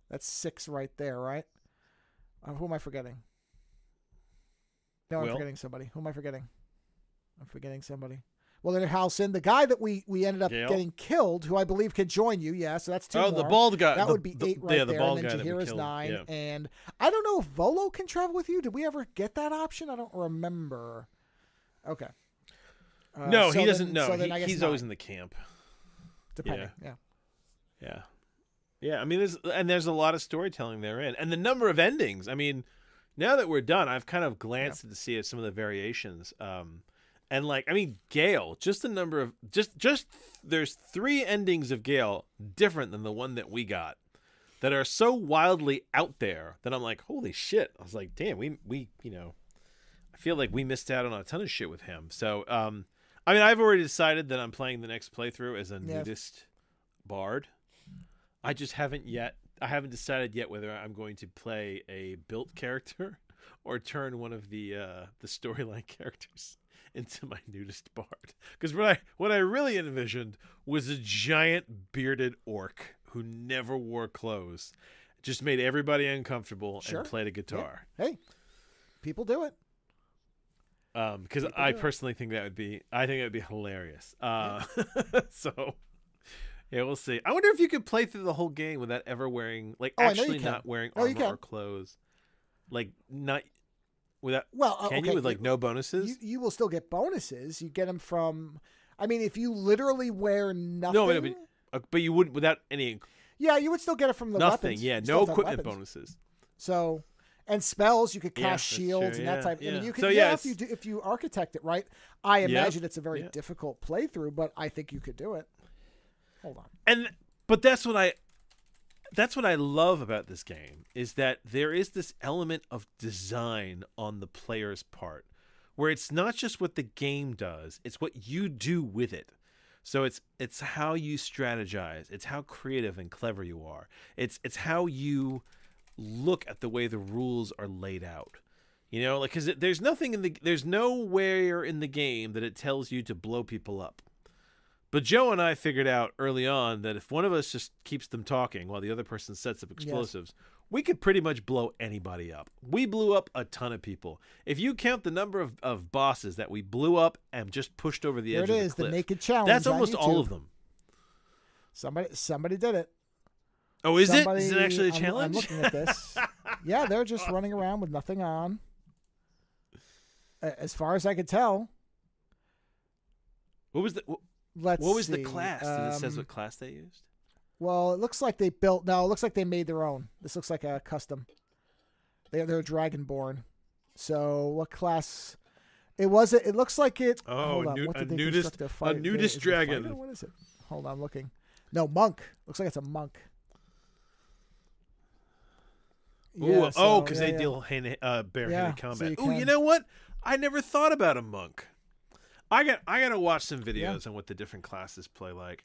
That's 6 right there, right? Who am I forgetting? No, I'm forgetting somebody. Who am I forgetting? I'm forgetting somebody. Well, then Halcyon, the guy that we ended up getting killed, who I believe could join you. Yeah, so that's 2 more. The bald guy. That would be 8 right the there. bald And then guy Jahira's 9. Yeah. And I don't know if Volo can travel with you. Did we ever get that option? I don't remember. Okay. No, so he doesn't then, know. So then I guess he's 9, always in the camp. depending. Yeah. I mean, there's a lot of storytelling therein, and the number of endings. I mean, now that we're done, I've kind of glanced to see some of the variations. And like, I mean, Gale, just the number of just there's 3 endings of Gale different than the one that we got that are so wildly out there that I'm like, holy shit. I was like, damn, we I feel like we missed out on a ton of shit with him. So, I mean, I've already decided that I'm playing the next playthrough as a nudist bard. I just haven't yet. I haven't decided yet whether I'm going to play a built character or turn one of the storyline characters into my nudist bard. Because what I really envisioned was a giant bearded orc who never wore clothes, just made everybody uncomfortable and played a guitar. Yeah. Hey, people do it. Because I personally think that would be hilarious. So yeah, we'll see. I wonder if you could play through the whole game without ever wearing not wearing armor or clothes, like not without. Well, can you with like no bonuses? You will still get bonuses. You get them from. I mean, if you literally wear nothing. No, but you wouldn't without any. Yeah, you would still get it from the nothing. weapons. Yeah, no equipment bonuses. So. And spells, you could cast shields and that type. I mean, you could. If you architect it right, I imagine it's a very difficult playthrough, but I think you could do it. Hold on. But that's what I love about this game is that there is this element of design on the player's part, where it's not just what the game does; it's what you do with it. So it's how you strategize. It's how creative and clever you are. It's how you look at the way the rules are laid out, like, because there's nowhere in the game that it tells you to blow people up. But Joe and I figured out early on that if one of us just keeps them talking while the other person sets up explosives, we could pretty much blow anybody up. We blew up a ton of people. If you count the number of bosses that we blew up and just pushed over the edge of the cliff, the naked challenge. That's almost all of them. Somebody did it. Oh, is it? Is it actually a challenge? I'm looking at this. Yeah, they're just running around with nothing on. As far as I could tell. What was the class? Did it says what class they used? Well, it looks like it looks like they made their own. This looks like a custom. They're Dragonborn. So what class? It looks like it. Oh, a nudist dragon. What is it? Hold on, I'm looking. No, monk. Looks like it's a monk. Because they deal barehanded combat. So you know what? I never thought about a monk. I gotta watch some videos on what the different classes play like.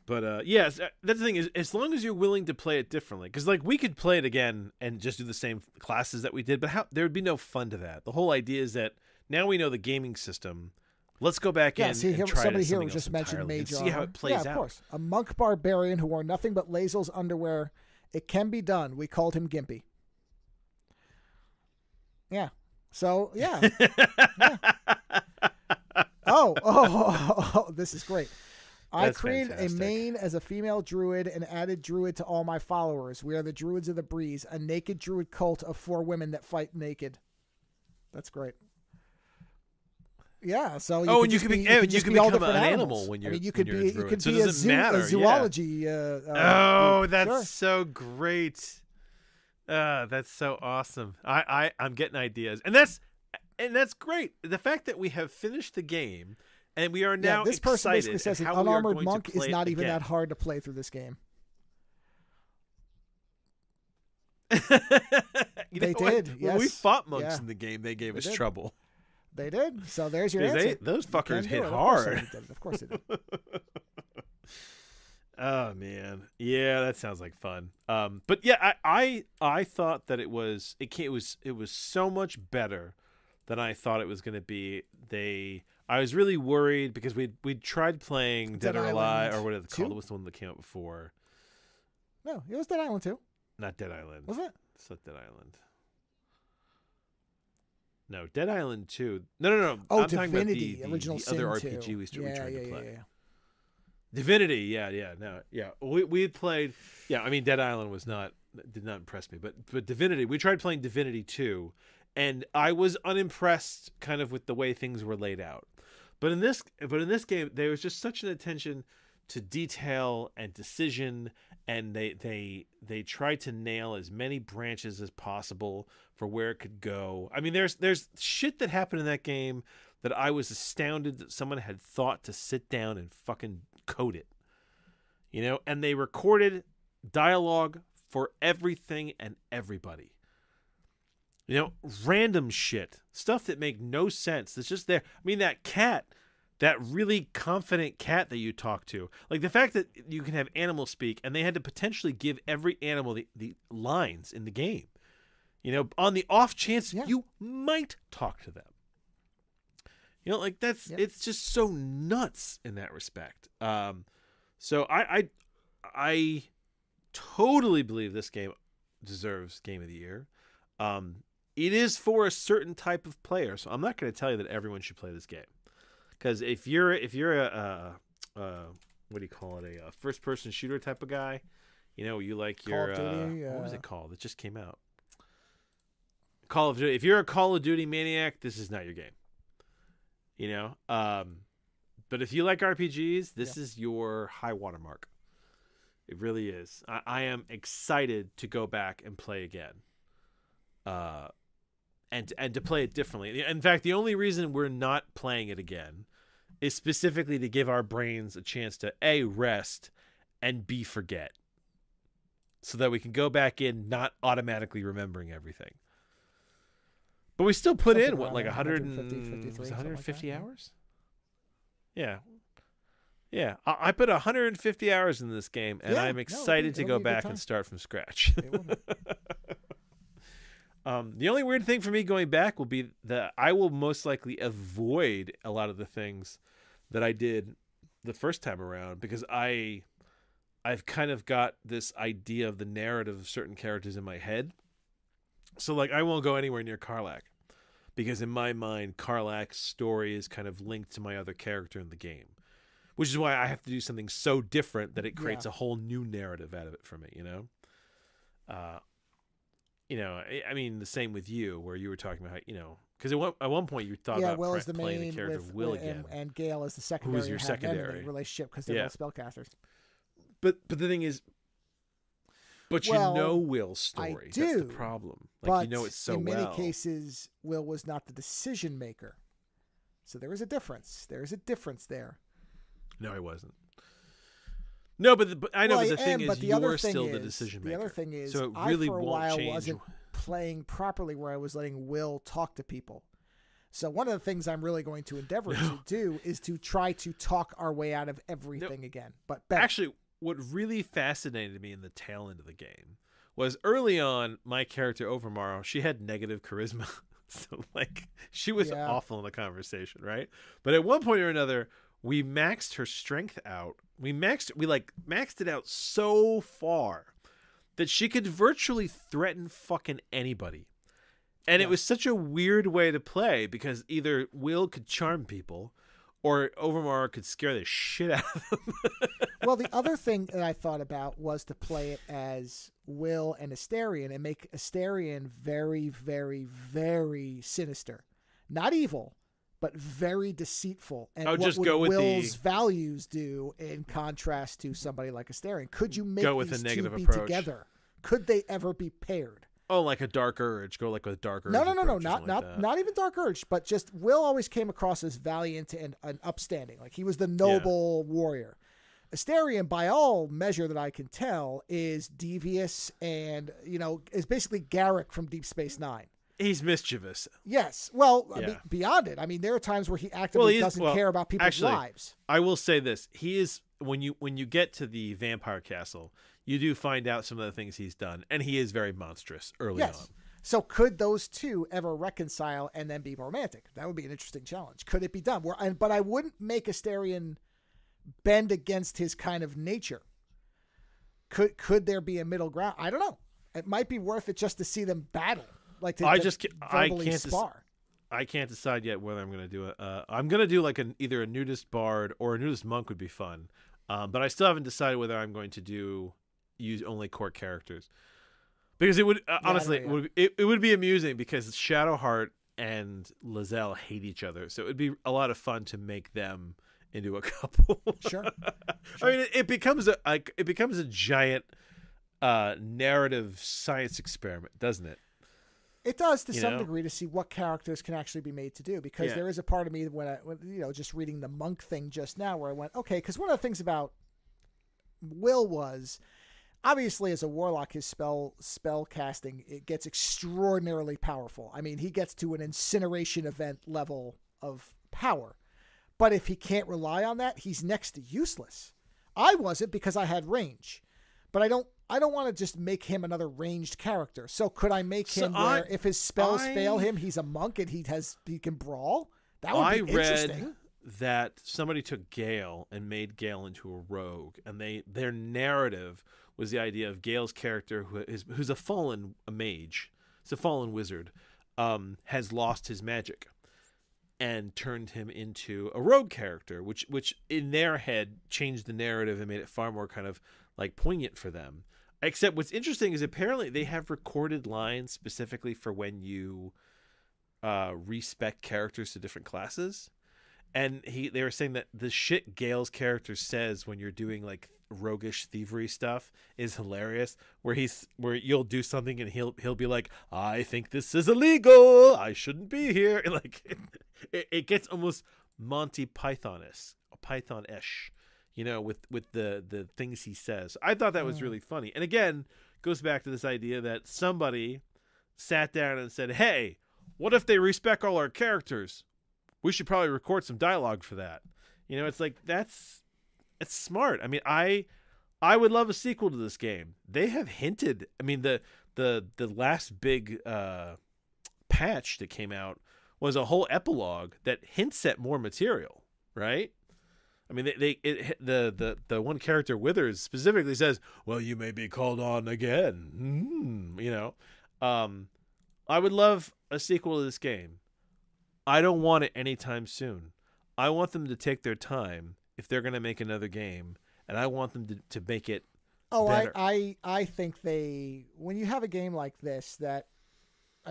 But that's the thing is, as long as you're willing to play it differently, because like we could play it again and just do the same classes that we did, but there would be no fun to that. The whole idea is that now we know the gaming system. Let's go back in and try somebody it here just mentioned mage see how it plays out. Yeah, of course. A monk barbarian who wore nothing but Lazel's underwear. It can be done. We called him Gimpy. Yeah. So, yeah. Oh, this is great. I created a main as a female druid and added druid to all my followers. We are the Druids of the Breeze, a naked druid cult of 4 women that fight naked. That's great. Yeah, so you could become an animal when you're. You could be a zoology. That's so great. That's so awesome. I'm getting ideas, and that's great. The fact that we have finished the game and we are now this person excited basically says an how unarmored monk is not even again. that hard to play through this game. They did. Yes. When we fought monks in the game, they gave us trouble. They did. So there's your answer. Those fuckers hit hard. Of course they did. Oh man, yeah, that sounds like fun. But yeah, I thought that it was so much better than I thought it was going to be. I was really worried because we'd tried playing Dead or Alive, or what it's called. It was the one that came out before. No, it was Dead Island 2. Not Dead Island. Was it? It's not Dead Island. No, Dead Island 2. No. Oh, I'm Divinity, talking about original the Sin other 2. RPG we tried to play. Yeah. Divinity, yeah. We had played. Yeah, I mean, Dead Island did not impress me, but Divinity. We tried playing Divinity 2, and I was unimpressed, kind of with the way things were laid out. But in this game, there was just such an attention to detail and decision, and they tried to nail as many branches as possible for where it could go. I mean, there's shit that happened in that game that I was astounded that someone had thought to sit down and fucking code it. You know, and they recorded dialogue for everything and everybody. You know, random shit, stuff that make no sense. That's just there. I mean, that cat, that really confident cat that you talk to, like the fact that you can have animal speak, and they had to potentially give every animal the lines in the game. You know, on the off chance you might talk to them. You know, like it's just so nuts in that respect. So I totally believe this game deserves Game of the Year. It is for a certain type of player, so I'm not going to tell you that everyone should play this game. Because if you're a what do you call it, a first person shooter type of guy, you know, you like Call your of Duty, what was it called? It just came out. Call of Duty. If you're a Call of Duty maniac, this is not your game. You know, but if you like RPGs, this is your high watermark. It really is. I am excited to go back and play again, and to play it differently. In fact, the only reason we're not playing it again is specifically to give our brains a chance to A, rest, and B, forget, so that we can go back in not automatically remembering everything. But we still put in, what, like 150 hours? Yeah. Yeah. I put 150 hours in this game, and I'm excited to go back and start from scratch. The only weird thing for me going back will be that I will most likely avoid a lot of the things that I did the first time around, because I've kind of got this idea of the narrative of certain characters in my head. So, like, I won't go anywhere near Karlach, because in my mind, Karlach's story is kind of linked to my other character in the game, which is why I have to do something so different that it creates a whole new narrative out of it for me, you know? You know, I mean, the same with you, where you were talking about how, you know, because at one point you thought about Will is the playing main the character of Will again. And Gale is the secondary. Who was your secondary relationship, because they're both spellcasters. But the thing is, you know Will's story. I do. That's the problem. Like, but you know it so in many well. cases, Will was not the decision maker. So there is a difference. There is a difference there. No, he wasn't. No, but I know. But the thing is, you're still the decision maker. The other thing is, so it really I for a won't while change. Wasn't playing properly, where I was letting Will talk to people. So one of the things I'm really going to endeavor to do is to try to talk our way out of everything again. But better. Actually, what really fascinated me in the tail end of the game was early on, my character Overmorrow, she had negative charisma. So, like, she was awful in the conversation, right? But at one point or another, we maxed her strength out. We maxed it out so far that she could virtually threaten fucking anybody. And it was such a weird way to play, because either Will could charm people or Overmorrow could scare the shit out of them. Well, the other thing that I thought about was to play it as Will and Astarion, and make Astarion very, very, very sinister. Not evil, but very deceitful. And what just would go with Will's values do in contrast to somebody like Astarion? Could you make these two be approach together? Could they ever be paired? Oh, like a Dark Urge. Go like with Dark Urge. No, not even Dark Urge, but just Will always came across as valiant and upstanding. Like, he was the noble warrior. Astarion, by all measure that I can tell, is devious and, you know, is basically Garrick from Deep Space Nine. He's mischievous. Yes. Well, I mean, beyond it. I mean, there are times where he actively doesn't care about people's lives. I will say this. He is when you get to the vampire castle, you do find out some of the things he's done, and he is very monstrous early on. So could those two ever reconcile and then be romantic? That would be an interesting challenge. Could it be done? But I wouldn't make Asterion bend against his kind of nature. Could there be a middle ground? I don't know. It might be worth it just to see them battle, like to verbally spar. I can't decide yet whether I'm going to do it. I'm going to do like either a nudist bard or a nudist monk would be fun, but I still haven't decided whether I'm going to use only court characters. Because it would honestly, it would be amusing because Shadowheart and Lizelle hate each other, so it would be a lot of fun to make them into a couple. Sure. I mean, it becomes a giant narrative science experiment, doesn't it? It does to some degree to see what characters can actually be made to do. Because there is a part of me when just reading the monk thing just now, where I went, okay, because one of the things about Will was, obviously, as a warlock, his spell casting, it gets extraordinarily powerful. I mean, he gets to an incineration event level of power. But if he can't rely on that, he's next to useless. I wasn't because I had range. But I don't want to just make him another ranged character. So could I make him where if his spells fail him, he's a monk and he can brawl? That would be interesting. Read that somebody took Gale and made Gale into a rogue, and their narrative was the idea of Gale's character, who's a fallen mage, it's a fallen wizard, has lost his magic and turned him into a rogue character, which in their head changed the narrative and made it far more kind of like poignant for them. Except what's interesting is apparently they have recorded lines specifically for when you respec characters to different classes. And they were saying that the shit Gale's character says when you're doing like roguish thievery stuff is hilarious. Where you'll do something and he'll be like, "I think this is illegal. I shouldn't be here." And like it gets almost Monty Python-ish, with the things he says. I thought that was really funny. And again, goes back to this idea that somebody sat down and said, "Hey, what if they respec all our characters? We should probably record some dialogue for that." It's like it's smart. I mean, I would love a sequel to this game. They have hinted. I mean, the last big patch that came out was a whole epilogue that hints at more material, right? I mean, the one character Withers specifically says, "Well, you may be called on again." I would love a sequel to this game. I don't want it anytime soon. I want them to take their time if they're going to make another game, and I want them to make it better. I think when you have a game like this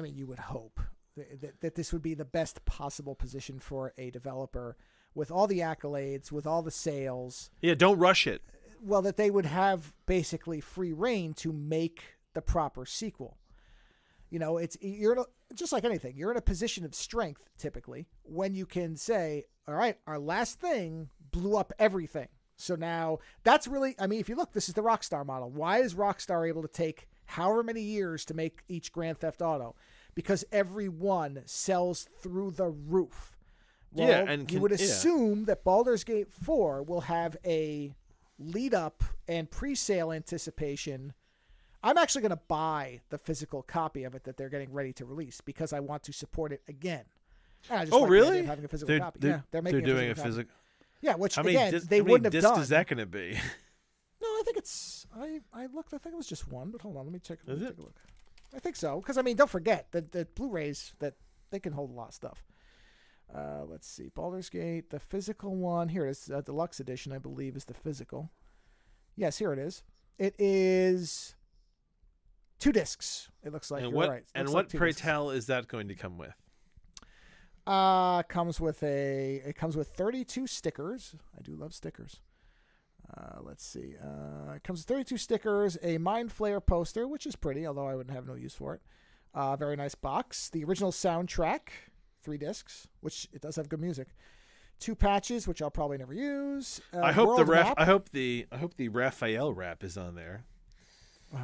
you would hope that this would be the best possible position for a developer with all the accolades, with all the sales. Yeah, don't rush it. Well, that they would have basically free reign to make the proper sequel. You're just like anything. You're in a position of strength typically when you can say, "All right, our last thing blew up everything." So now that's really, if you look, this is the Rockstar model. Why is Rockstar able to take however many years to make each Grand Theft Auto? Because every one sells through the roof. Well, you would assume that Baldur's Gate 4 will have a lead up and pre-sale anticipation. I'm actually going to buy the physical copy of it that they're getting ready to release because I want to support it again. Really? Having a physical copy. They're doing a physical. Yeah, which how again many they wouldn't have done. How many discs is that going to be? No, I think it's. I looked. I think it was just one. But hold on, let me take a look. I think so because don't forget that the Blu-rays that they can hold a lot of stuff. Let's see, Baldur's Gate, the physical one. Here it is, deluxe edition, I believe, is the physical. Yes, here it is. It is 2 discs. It looks like. And you're right. And what, pray tell, is that going to come with? Comes with 32 stickers. I do love stickers. Let's see. It comes with 32 stickers, a Mind Flayer poster, which is pretty, although I wouldn't have no use for it. Very nice box. The original soundtrack, 3 discs, which it does have good music. 2 patches, which I'll probably never use. I hope the Raphael rap is on there. You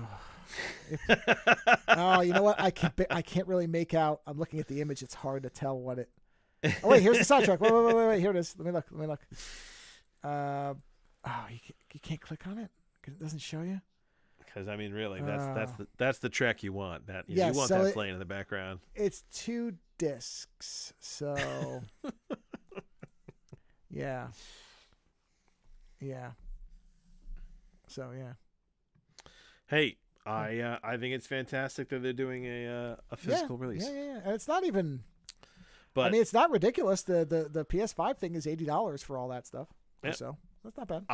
know what? I can't really make out. I'm looking at the image. It's hard to tell what it. Oh wait, here's the soundtrack. Wait. Here it is. Let me look. you can't click on it because it doesn't show you. Because I mean, really, that's the track you want. That you want so that playing in the background. It's 2 discs, so yeah. So yeah. Hey, I think it's fantastic that they're doing a physical release. Yeah. And it's not even. But I mean, it's not ridiculous. The PS5 thing is $80 for all that stuff. Yeah. So that's not bad.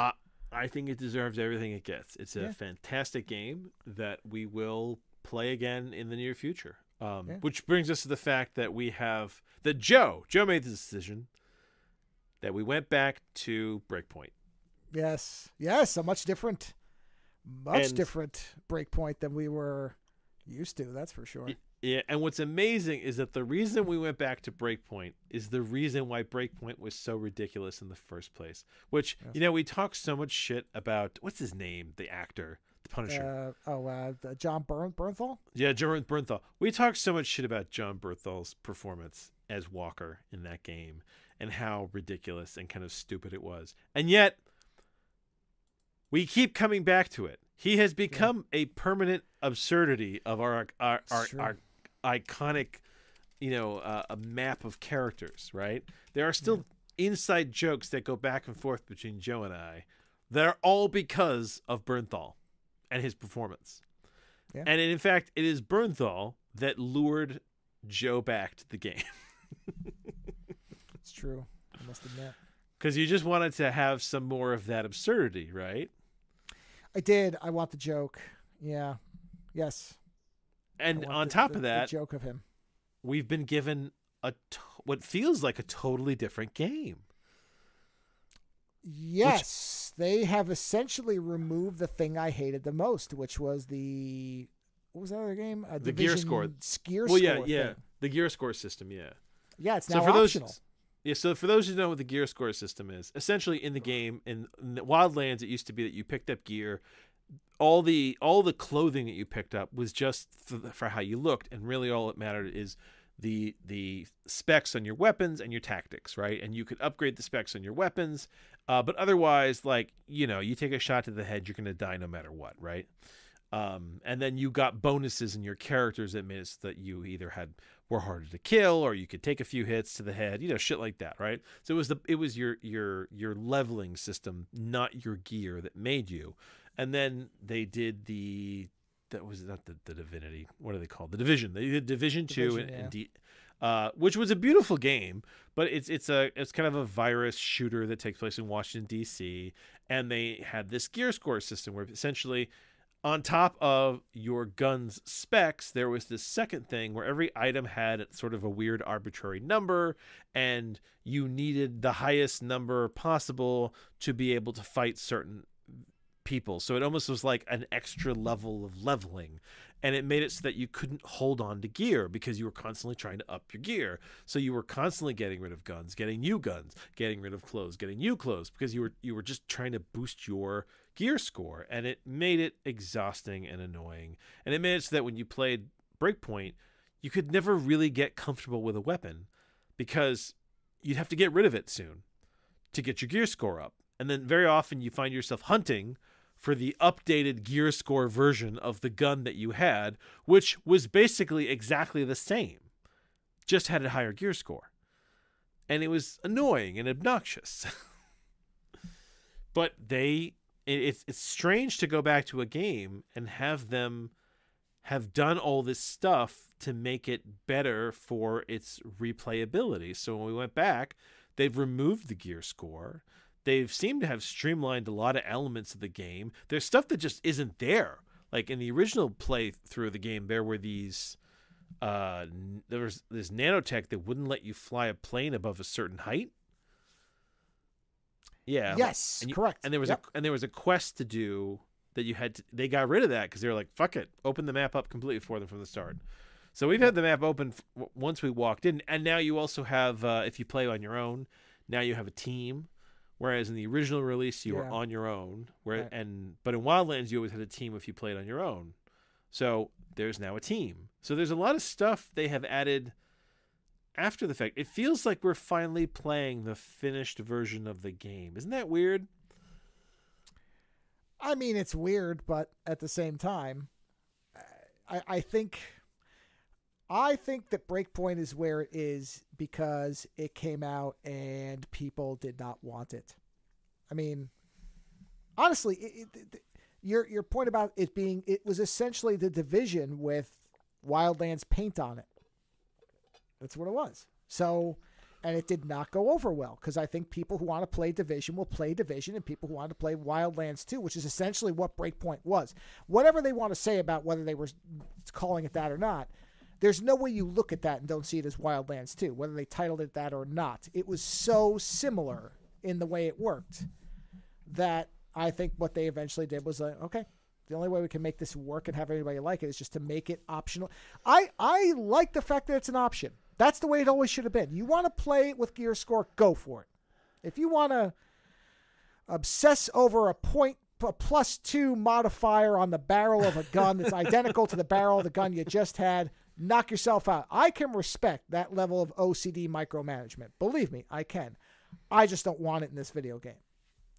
I think it deserves everything it gets. It's a fantastic game that we will play again in the near future. Which brings us to the fact that Joe made the decision that we went back to Breakpoint. Yes, a much different Breakpoint than we were used to. That's for sure. Yeah, and what's amazing is that the reason we went back to Breakpoint is the reason why Breakpoint was so ridiculous in the first place. Which, we talk so much shit about, what's his name, the actor, the Punisher. John Bernthal? Yeah, John Bernthal. We talk so much shit about John Bernthal's performance as Walker in that game and how ridiculous and kind of stupid it was. And yet, we keep coming back to it. He has become a permanent absurdity of our iconic, a map of characters, right? There are still inside jokes that go back and forth between Joe and I that are all because of Bernthal and his performance. Yeah. And in fact, it is Bernthal that lured Joe back to the game. It's true. I must admit. Because you just wanted to have some more of that absurdity, right? I did. I want the joke. Yeah. Yes. And on top of that, the joke of him, we've been given what feels like a totally different game. Yes, they have essentially removed the thing I hated the most, which was what was that other game? The gear score. Thing. The gear score system. Yeah. Yeah, it's now optional. So for those who know what the gear score system is, essentially in the game, in Wildlands, it used to be that you picked up gear. All the clothing that you picked up was just for how you looked, and really all that mattered is the specs on your weapons and your tactics, right? And you could upgrade the specs on your weapons, but otherwise, you take a shot to the head, you're going to die no matter what, right? And then you got bonuses in your characters that made it so that you either were harder to kill, or you could take a few hits to the head, shit like that, right? So it was your leveling system, not your gear, that made you. And then they did that was not the Divinity. What are they called? The Division. They did Division 2 which was a beautiful game, but it's kind of a virus shooter that takes place in Washington D.C. And they had this gear score system where essentially, on top of your gun's specs, there was this second thing where every item had sort of a weird arbitrary number, and you needed the highest number possible to be able to fight certain people. So it almost was like an extra level of leveling, and it made it so that you couldn't hold on to gear because you were constantly trying to up your gear. So you were constantly getting rid of guns, getting new guns, getting rid of clothes, getting new clothes, because you were just trying to boost your gear score, and it made it exhausting and annoying. And it made it so that when you played Breakpoint, you could never really get comfortable with a weapon because you'd have to get rid of it soon to get your gear score up. And then very often you find yourself hunting for the updated gear score version of the gun that you had, which was basically exactly the same, just had a higher gear score. And it was annoying and obnoxious. But it's strange to go back to a game and have them have done all this stuff to make it better for its replayability. So when we went back, they've removed the gear score. They've seemed to have streamlined a lot of elements of the game. There's stuff that just isn't there. Like in the original playthrough of the game, there were these there was this nanotech that wouldn't let you fly a plane above a certain height. Yeah. Yes, correct. And there was a quest to do that you had to, they got rid of that because they were like, fuck it, open the map up completely for them from the start. So we've had the map open once we walked in, and now you also have, if you play on your own, now you have a team. Whereas in the original release, you were on your own. But in Wildlands, you always had a team if you played on your own. So there's now a team. So there's a lot of stuff they have added after the fact. It feels like we're finally playing the finished version of the game. Isn't that weird? I mean, it's weird, but at the same time, I think that Breakpoint is where it is because it came out and people did not want it. I mean, honestly, your point about it was essentially the Division with Wildlands paint on it. That's what it was. So, and it did not go over well because I think people who want to play Division will play Division, and people who want to play Wildlands 2, which is essentially what Breakpoint was. Whatever they want to say about whether they were calling it that or not, there's no way you look at that and don't see it as Wildlands 2, whether they titled it that or not. It was so similar in the way it worked that I think what they eventually did was like, okay, the only way we can make this work and have everybody like it is just to make it optional. I like the fact that it's an option. That's the way it always should have been. You want to play with gear score, go for it. If you want to obsess over a +2 modifier on the barrel of a gun that's identical to the barrel of the gun you just had, knock yourself out. I can respect that level of OCD micromanagement. Believe me, I can. I just don't want it in this video game.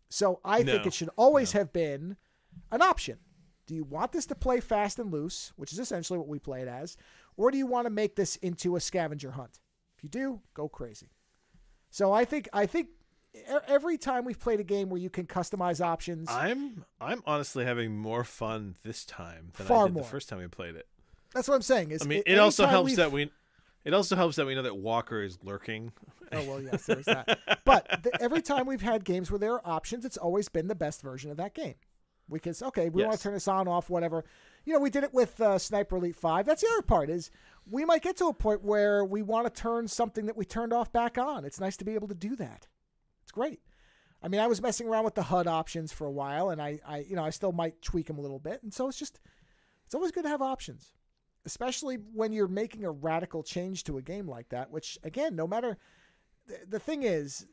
So I think it should always have been an option. Do you want this to play fast and loose, which is essentially what we play it as, or do you want to make this into a scavenger hunt? If you do, go crazy. So I think every time we've played a game where you can customize options, I'm honestly having more fun this time than far I did more. The first time we played it. That's what I'm saying. It also helps that we know that Walker is lurking. Oh, well, yes, there's that. But every time we've had games where there are options, it's always been the best version of that game. We can say, okay, we want to turn this on, off, whatever. You know, we did it with Sniper Elite 5. That's the other part is we might get to a point where we want to turn something that we turned off back on. It's nice to be able to do that. It's great. I mean, I was messing around with the HUD options for a while, and I still might tweak them a little bit. And so it's always good to have options, especially when you're making a radical change to a game like that, which, again, no matter the thing is,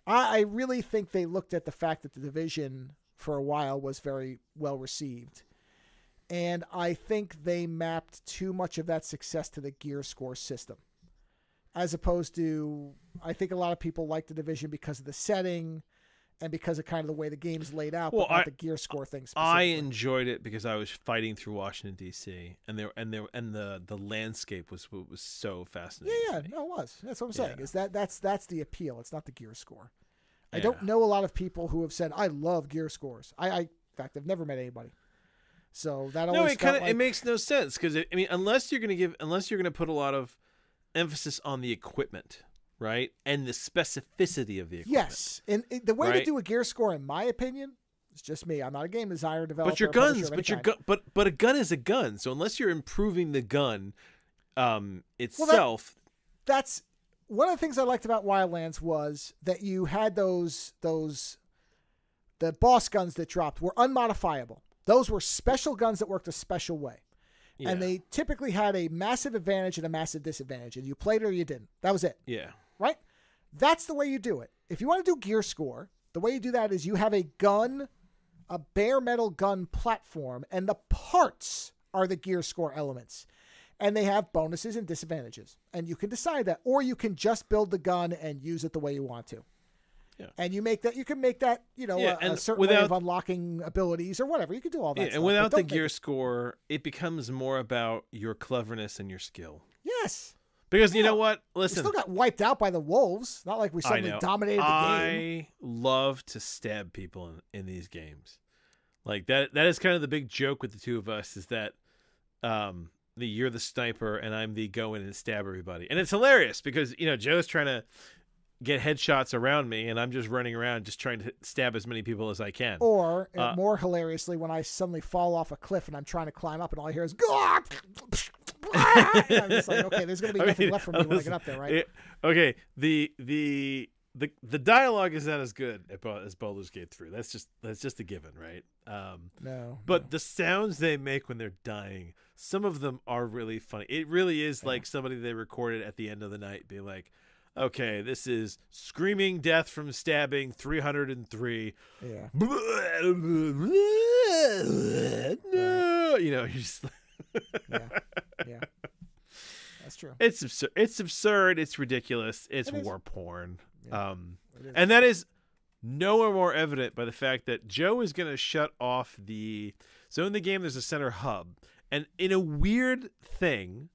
I really think they looked at the fact that the Division for a while was very well received. And I think they mapped too much of that success to the gear score system. As opposed to, I think a lot of people like the Division because of the setting and because of kind of the way the game's laid out, but not the gear score thing specifically. I enjoyed it because I was fighting through Washington D.C. and the landscape was so fascinating. Yeah, no, it was. That's what I'm saying. Is that's the appeal. It's not the gear score. Yeah. I don't know a lot of people who have said I love gear scores. In fact, I've never met anybody. So that always it makes no sense because unless you're gonna put a lot of emphasis on the equipment, right, and the specificity of the equipment. Yes, and the way to do a gear score, in my opinion, it's just me. I'm not a game designer, developer. But your guns, but a gun is a gun. So unless you're improving the gun itself, that's one of the things I liked about Wildlands was that you had the boss guns that dropped were unmodifiable. Those were special guns that worked a special way. Yeah. And they typically had a massive advantage and a massive disadvantage. And you played it or you didn't. That was it. Yeah. Right? That's the way you do it. If you want to do gear score, the way you do that is you have a gun, a bare metal gun platform, and the parts are the gear score elements. And they have bonuses and disadvantages. And you can decide that. Or you can just build the gun and use it the way you want to. Yeah. And you can make that, a certain way of unlocking abilities or whatever. You can do all that stuff. And without the gear score, it becomes more about your cleverness and your skill. Yes. Because you know what? Listen. We still got wiped out by the wolves. Not like we suddenly dominated the game. I love to stab people in these games. Like that is kind of the big joke with the two of us is that you're the sniper and I'm the go in and stab everybody. And it's hilarious because, Joe's trying to get headshots around me and I'm just running around just trying to stab as many people as I can. Or more hilariously, when I suddenly fall off a cliff and I'm trying to climb up and all I hear is God! I'm just like, okay, there's going to be nothing left for me when I get up there, right? Okay, the dialogue is not as good as Baldur's Gate 3. That's just a given, right? But the sounds they make when they're dying, some of them are really funny. It really is like somebody they recorded at the end of the night being like, okay, this is screaming death from stabbing 303. Yeah. No, you're just yeah. That's true. It's absurd. It's absurd. It's ridiculous. It's war porn. Yeah. And that is nowhere more evident by the fact that Joe is going to shut off the... So in the game, there's a center hub. And in a weird thing...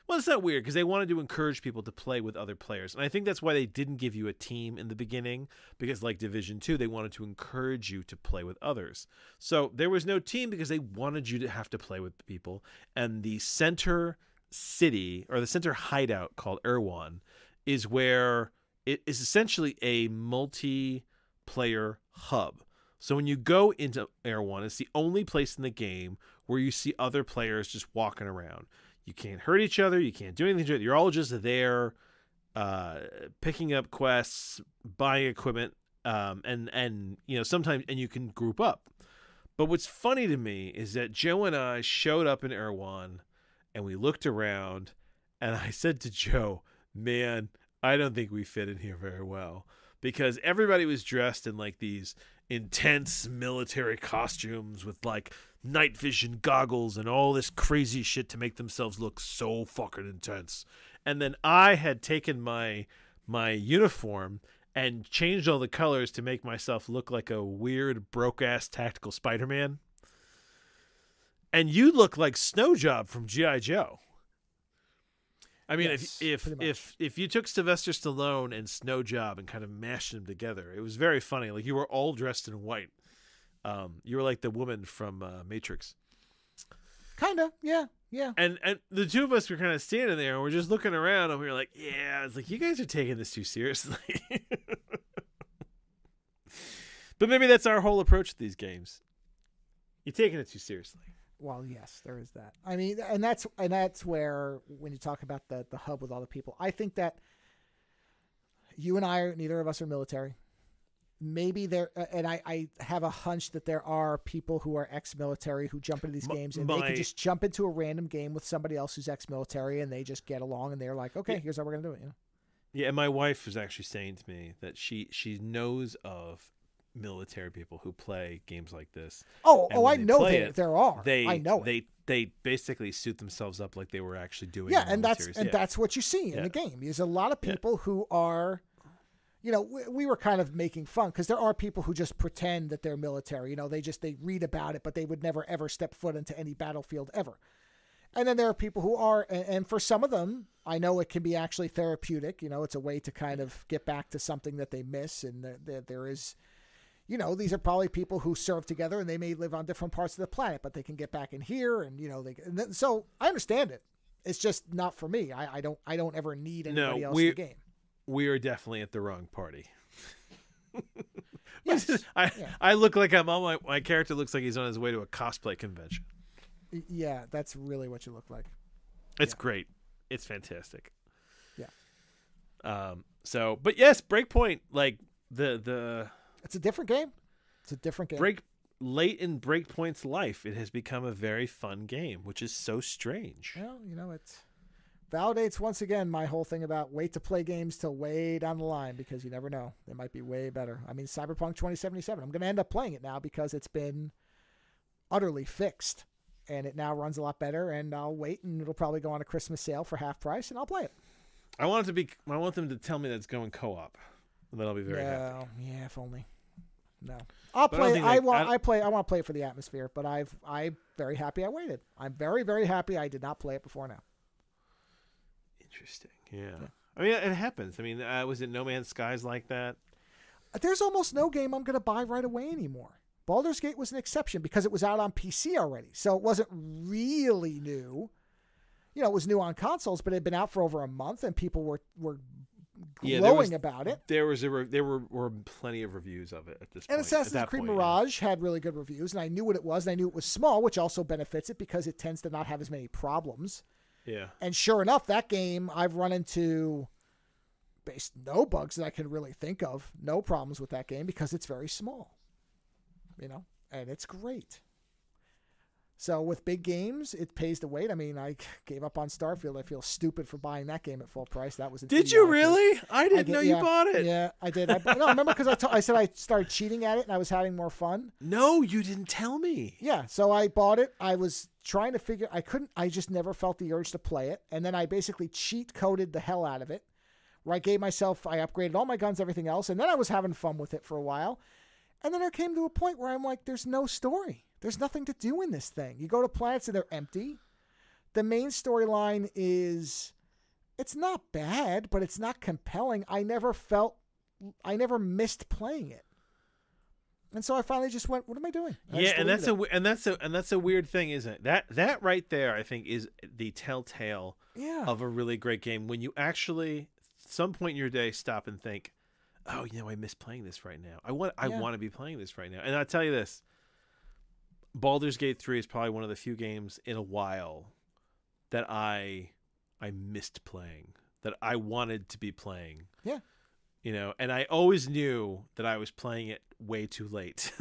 Well, it's not weird because they wanted to encourage people to play with other players. And I think that's why they didn't give you a team in the beginning, because like Division 2, they wanted to encourage you to play with others. So there was no team because they wanted you to have to play with people. And the center city, or the center hideout called Erewhon, is where it is essentially a multiplayer hub. So when you go into Erewhon, it's the only place in the game where you see other players just walking around. You can't hurt each other. You can't do anything to it. You're all just there, picking up quests, buying equipment, and sometimes you can group up. But what's funny to me is that Joe and I showed up in Erewhon, and we looked around, and I said to Joe, "Man, I don't think we fit in here very well," because everybody was dressed in like these intense military costumes with like night vision goggles and all this crazy shit to make themselves look so fucking intense. And then I had taken my uniform and changed all the colors to make myself look like a weird broke ass tactical Spider-Man. And you look like Snowjob from G.I. Joe. I mean, yes, if you took Sylvester Stallone and Snowjob and kind of mashed them together, it was very funny. Like you were all dressed in white. You were like the woman from Matrix. Kinda, yeah. And the two of us were kind of standing there, and we're just looking around, and we were like, "Yeah," it's like you guys are taking this too seriously. But maybe that's our whole approach to these games. You're taking it too seriously. Well, yes, there is that. I mean, and that's where when you talk about the hub with all the people, I think that you and I, neither of us are military. Maybe there, and I have a hunch that there are people who are ex-military who jump into these games, and they can just jump into a random game with somebody else who's ex-military, and they just get along, and they're like, okay, here's how we're gonna do it. You know? Yeah, and my wife was actually saying to me that she knows of military people who play games like this. I know there are. I know they basically suit themselves up like they were actually doing. Yeah, and that's what you see in the game. There's a lot of people who are. You know, we were kind of making fun because there are people who just pretend that they're military. You know, they read about it, but they would never, ever step foot into any battlefield ever. And then there are people who are, and for some of them, I know it can be actually therapeutic. You know, it's a way to kind of get back to something that they miss. And there is, you know, these are probably people who serve together and they may live on different parts of the planet, but they can get back in here. And, you know, so I understand it. It's just not for me. I don't ever need anybody else in the game. We are definitely at the wrong party. Yes. I look like I'm on my character looks like he's on his way to a cosplay convention. Yeah, that's really what you look like. It's great. It's fantastic. Yeah. But yes, Breakpoint, like the it's a different game. It's a different game. Late in Breakpoint's life, it has become a very fun game, which is so strange. Well, you know, it's validates once again my whole thing about wait to play games till way down the line because you never know. They might be way better. I mean, Cyberpunk 2077, I'm going to end up playing it now because it's been utterly fixed and it now runs a lot better, and I'll wait and it'll probably go on a Christmas sale for half price and I'll play it. I want them to tell me that it's going co-op. And then I'll be very happy. Yeah, if only. No. I'll play. I want to play it for the atmosphere, but I'm very happy I waited. I'm very, very happy I did not play it before now. Interesting. Yeah. I mean, it happens. I mean, was it No Man's Skies like that? There's almost no game I'm going to buy right away anymore. Baldur's Gate was an exception because it was out on PC already, so it wasn't really new. You know, it was new on consoles, but it had been out for over a month, and people were glowing about it. There were plenty of reviews of it at this point. And Assassin's Creed Mirage had really good reviews, and I knew what it was, and I knew it was small, which also benefits it because it tends to not have as many problems. Yeah. And sure enough, that game, I've run into no bugs that I can really think of. No problems with that game because it's very small. You know, and it's great. So with big games, it pays to wait. I mean, I gave up on Starfield. I feel stupid for buying that game at full price. That was Did you really? I didn't know you bought it. Yeah, I did. Remember because I said I started cheating at it and I was having more fun. No, you didn't tell me. Yeah, so I bought it. I was trying to figure. I just never felt the urge to play it, and then I basically cheat coded the hell out of it, where I upgraded all my guns, everything else, and then I was having fun with it for a while. And then I came to a point where I'm like, there's no story. There's nothing to do in this thing. You go to planets and they're empty. The main storyline is, it's not bad, but it's not compelling. I never missed playing it. And so I finally just went, what am I doing? And that's a weird thing, isn't it? That right there, I think, is the telltale of a really great game. When you actually, some point in your day, stop and think, oh, I miss playing this right now. I want to be playing this right now. And I'll tell you this, Baldur's Gate 3 is probably one of the few games in a while that I missed playing, that I wanted to be playing. Yeah. And I always knew that I was playing it way too late.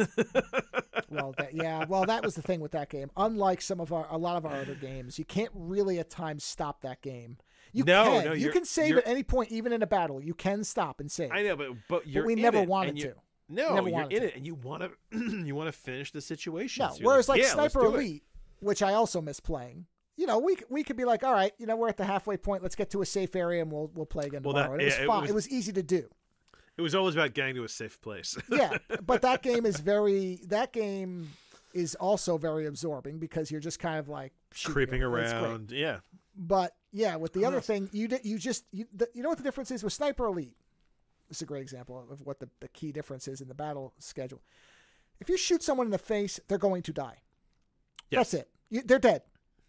Well, that was the thing with that game. Unlike a lot of our other games, you can't really at times stop that game. You can save at any point, even in a battle. You can stop and save. I know, but we never wanted to. No, you're in it, and you want to finish the situation. No, whereas like Sniper Elite, which I also miss playing. We could be like, all right, we're at the halfway point. Let's get to a safe area and we'll play again tomorrow. And it was fun. It was easy to do. It was always about getting to a safe place. Yeah, but that game is also very absorbing because you're just kind of like creeping around. Yeah. But yeah, with the other thing, you know what the difference is with Sniper Elite? This is a great example of what the key difference is in the battle schedule. If you shoot someone in the face, they're going to die. Yes. That's it. They're dead.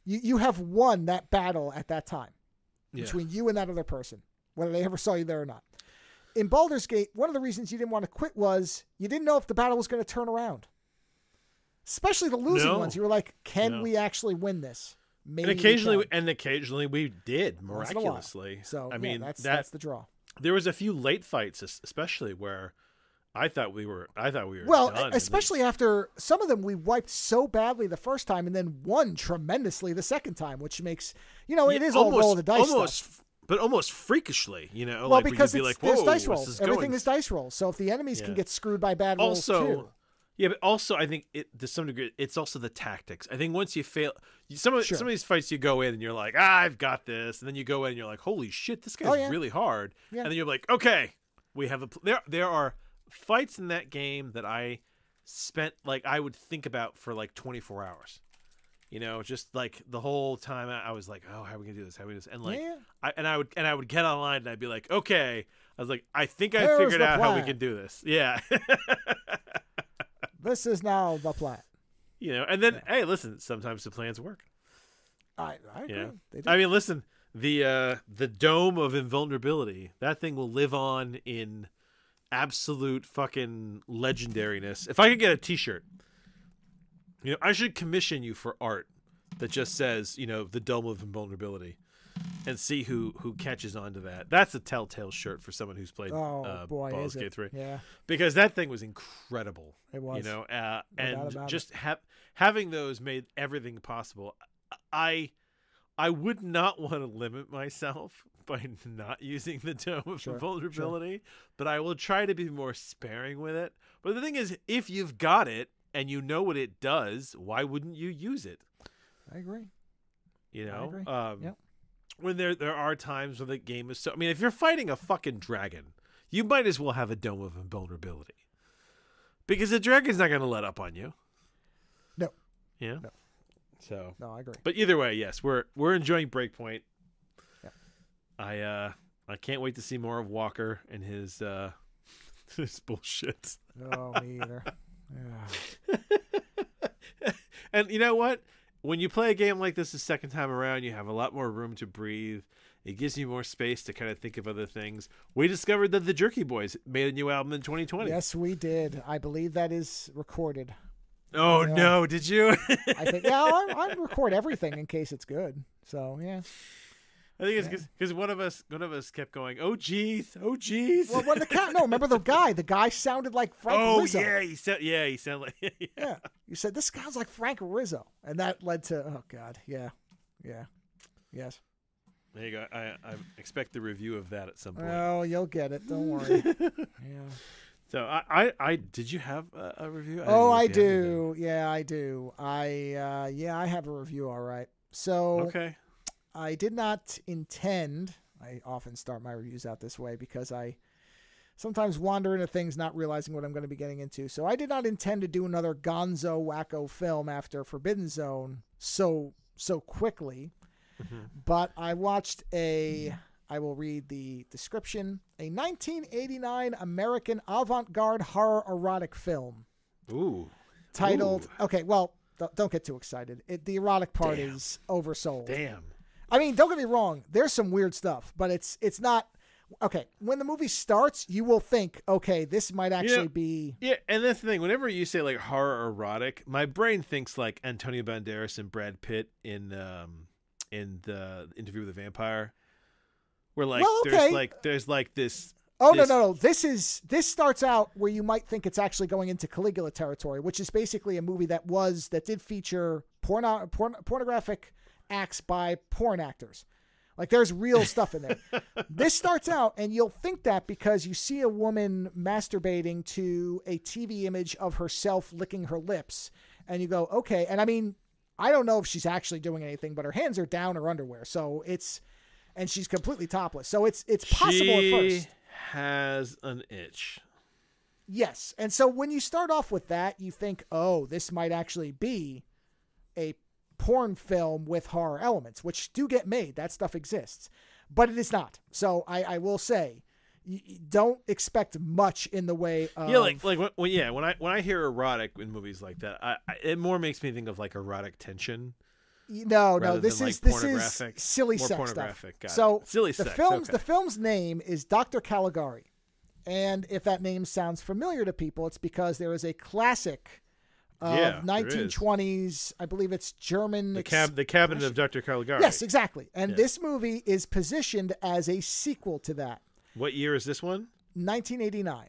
You have won that battle at that time between you and that other person, whether they ever saw you there or not. In Baldur's Gate, one of the reasons you didn't want to quit was you didn't know if the battle was going to turn around. Especially the losing ones. You were like, can we actually win this? Maybe and occasionally we did, miraculously. So, I mean, that's the draw. There was a few late fights, especially where I thought we were well, done. Especially after some of them we wiped so badly the first time and then won tremendously the second time, which makes, it is all roll of the dice stuff. But almost freakishly, Well, like because there's dice rolls. Everything is dice rolls. So if the enemies can get screwed by bad rolls too. Yeah, but also I think to some degree it's also the tactics. I think once you fail, some of these fights you go in and you're like, I've got this, and then you go in and you're like, holy shit, this guy's really hard, and then you're like, okay, we have there are fights in that game that I spent I would think about for 24 hours. Just the whole time I was like, oh, how are we gonna do this? How are we do this? And I would get online and I'd be like, okay, I was like, I think I figured out how we can do this. Yeah. This is now the plan. And then hey, listen, sometimes the plans work. I agree. Yeah. I mean, listen, the dome of invulnerability, that thing will live on in absolute fucking legendariness. If I could get a t-shirt, I should commission you for art that just says, the dome of invulnerability, and see who catches on to that. That's a telltale shirt for someone who's played Baldur's Gate 3. Yeah. Because that thing was incredible. It was. And just having those made everything possible. I would not want to limit myself by not using the dome of invulnerability, but I will try to be more sparing with it. But the thing is, if you've got it, and you know what it does, why wouldn't you use it? I agree. I agree. When there are times when the game is I mean, if you're fighting a fucking dragon, you might as well have a dome of invulnerability. Because the dragon's not going to let up on you. No. Yeah? No. So. No, I agree. But either way, yes, we're enjoying Breakpoint. Yeah. I can't wait to see more of Walker and his his bullshit. Oh, me either. Yeah. And you know what? When you play a game like this the second time around, you have a lot more room to breathe. It gives you more space to kind of think of other things. We discovered that the Jerky Boys made a new album in 2020. Yes, we did. I believe that is recorded. Oh, no. Did you? I think, I record everything in case it's good. So, yeah. I think it's because one of us kept going, oh geez. Well, remember the guy? The guy sounded like Frank Rizzo. Oh yeah, he sounded like yeah. You said this sounds like Frank Rizzo, and that led to yes. There you go. I expect the review of that at some point. Oh, you'll get it. Don't worry. Yeah. So I did you have a review? I do. Yeah, I do. I have a review. All right. So okay. I did not intend I often start my reviews out this way because I sometimes wander into things not realizing what I'm going to be getting into. So I did not intend to do another gonzo wacko film after Forbidden Zone so quickly. Mm-hmm. But I watched I will read the description, a 1989 American avant-garde horror erotic film. Ooh. Titled, okay, well, don't get too excited. The erotic part is oversold. Damn. I mean, don't get me wrong. There's some weird stuff, but it's not. Okay, when the movie starts, you will think, okay, this might actually be... Yeah, and that's the thing. Whenever you say, like, horror erotic, my brain thinks, like, Antonio Banderas and Brad Pitt in the Interview with the Vampire. Where, like, well, okay. there's this... Oh, no. This starts out where you might think it's actually going into Caligula territory, which is basically a movie that did feature pornographic acts by porn actors. Like, there's real stuff in there. This starts out, and you'll think that because you see a woman masturbating to a TV image of herself licking her lips, and you go, okay. And I mean, I don't know if she's actually doing anything, but her hands are down her underwear, and she's completely topless. So it's possible at first. She has an itch. Yes. And so when you start off with that, you think, oh, this might actually be a porn film with horror elements, which do get made. That stuff exists, but it is not. So I will say, you don't expect much in the way of when I hear erotic in movies like that, it more makes me think of like erotic tension. No, this is silly sex stuff. So silly sex. The film's name is Dr. Caligari, and if that name sounds familiar to people, it's because there is a classic. 1920s, I believe it's German. The Cabinet of Dr. Caligari. Yes, exactly. And this movie is positioned as a sequel to that. What year is this one? 1989.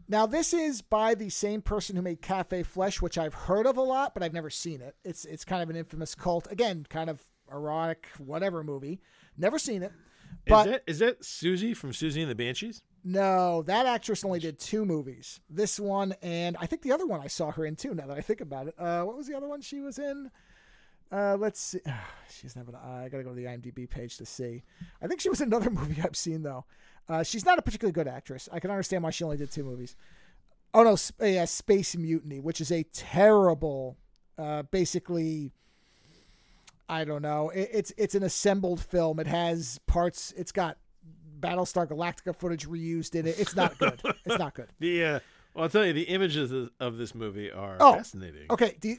Now, this is by the same person who made Cafe Flesh, which I've heard of a lot, but I've never seen it. It's kind of an infamous cult. Again, kind of erotic, whatever movie. Never seen it. But is that Susie from Susie and the Banshees? No, that actress only did 2 movies. This one, and I think the other one I saw her in too, now that I think about it. What was the other one she was in? Let's see. She's never. I got to go to the IMDb page to see. I think she was in another movie I've seen, though. She's not a particularly good actress. I can understand why she only did 2 movies. Oh, no, Space Mutiny, which is a terrible, basically... I don't know. It's an assembled film. It has parts. It's got Battlestar Galactica footage reused in it. It's not good. It's not good. Well, I'll tell you, the images of this movie are fascinating. Okay. Do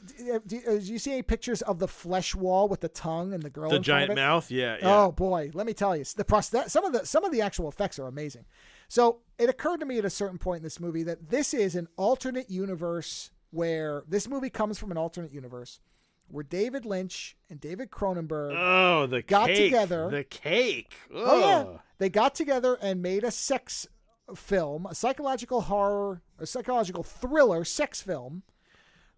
you see any pictures of the flesh wall with the tongue and the girl? The giant mouth. Yeah. Oh boy, let me tell you, some of the actual effects are amazing. So it occurred to me at a certain point in this movie that this is an alternate universe where this movie comes from an alternate universe. Where David Lynch and David Cronenberg got together. The cake. Oh, yeah. They got together and made a sex film, a psychological horror, a psychological thriller sex film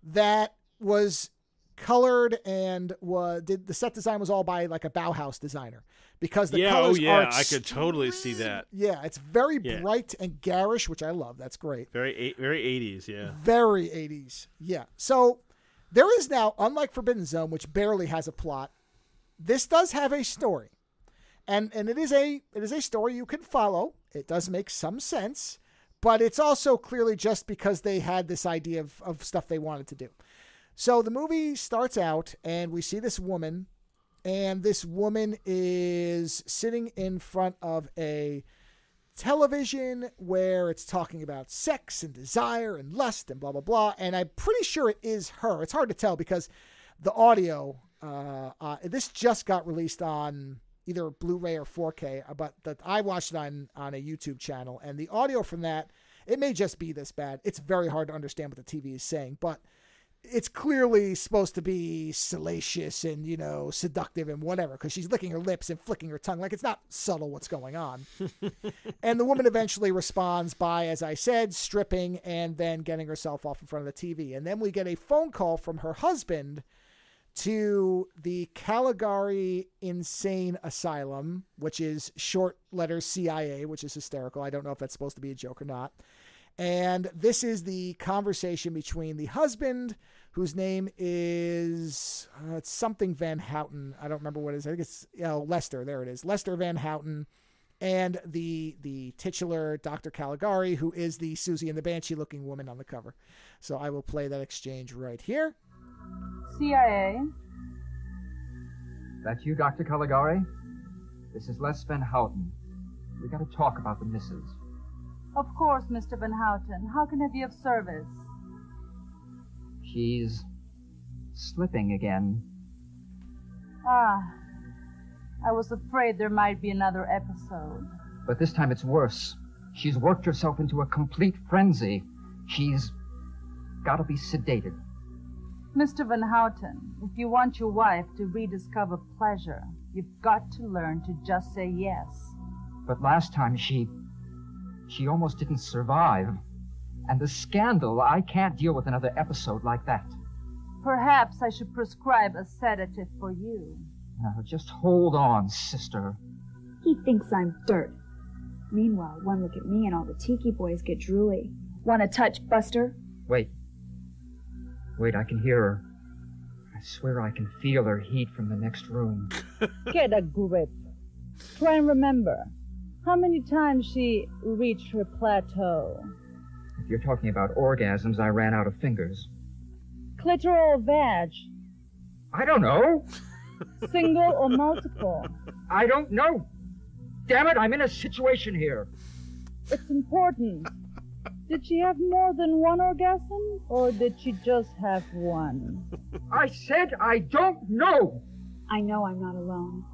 that was colored and the set design was all by like a Bauhaus designer because the colors are I could totally see that. Yeah, it's very bright and garish, which I love. That's great. Very 80s, yeah. Very 80s. Yeah. So there is now, unlike Forbidden Zone, which barely has a plot, this does have a story. And it is a story you can follow. It does make some sense, but it's also clearly just because they had this idea of stuff they wanted to do. So the movie starts out and we see this woman, and this woman is sitting in front of a television where it's talking about sex and desire and lust and blah, blah, blah. And I'm pretty sure it is her. It's hard to tell because the audio, this just got released on either Blu-ray or 4K, but I watched it on a YouTube channel, and the audio from that, it may just be this bad. It's very hard to understand what the TV is saying, but it's clearly supposed to be salacious and, seductive and whatever, because she's licking her lips and flicking her tongue. Like, it's not subtle what's going on. And the woman eventually responds by, as I said, stripping and then getting herself off in front of the TV. And then we get a phone call from her husband to the Caligari Insane Asylum, which is short letters CIA, which is hysterical. I don't know if that's supposed to be a joke or not. And this is the conversation between the husband, whose name is it's something Van Houten. I don't remember what it is. I think it's Lester. There it is. Lester Van Houten. And the titular Dr. Caligari, who is the Susie and the Banshee-looking woman on the cover. So I will play that exchange right here. CIA. That you, Dr. Caligari? This is Les Van Houten. We got to talk about the missus. Of course, Mr. Van Houten. How can I be of service? She's slipping again. Ah, I was afraid there might be another episode. But this time it's worse. She's worked herself into a complete frenzy. She's got to be sedated. Mr. Van Houten, if you want your wife to rediscover pleasure, you've got to learn to just say yes. But last time she almost didn't survive. And the scandal, I can't deal with another episode like that. Perhaps I should prescribe a sedative for you. Now, just hold on, sister. He thinks I'm dirt. Meanwhile, one look at me and all the tiki boys get drooly. Want to touch Buster? Wait, I can hear her. I swear I can feel her heat from the next room. Get a grip. Try and remember. How many times she reached her plateau? If you're talking about orgasms, I ran out of fingers. Clitoral vag. I don't know. Single or multiple? I don't know. Damn it, I'm in a situation here. It's important. Did she have more than one orgasm, or did she just have one? I said I don't know. I know I'm not alone.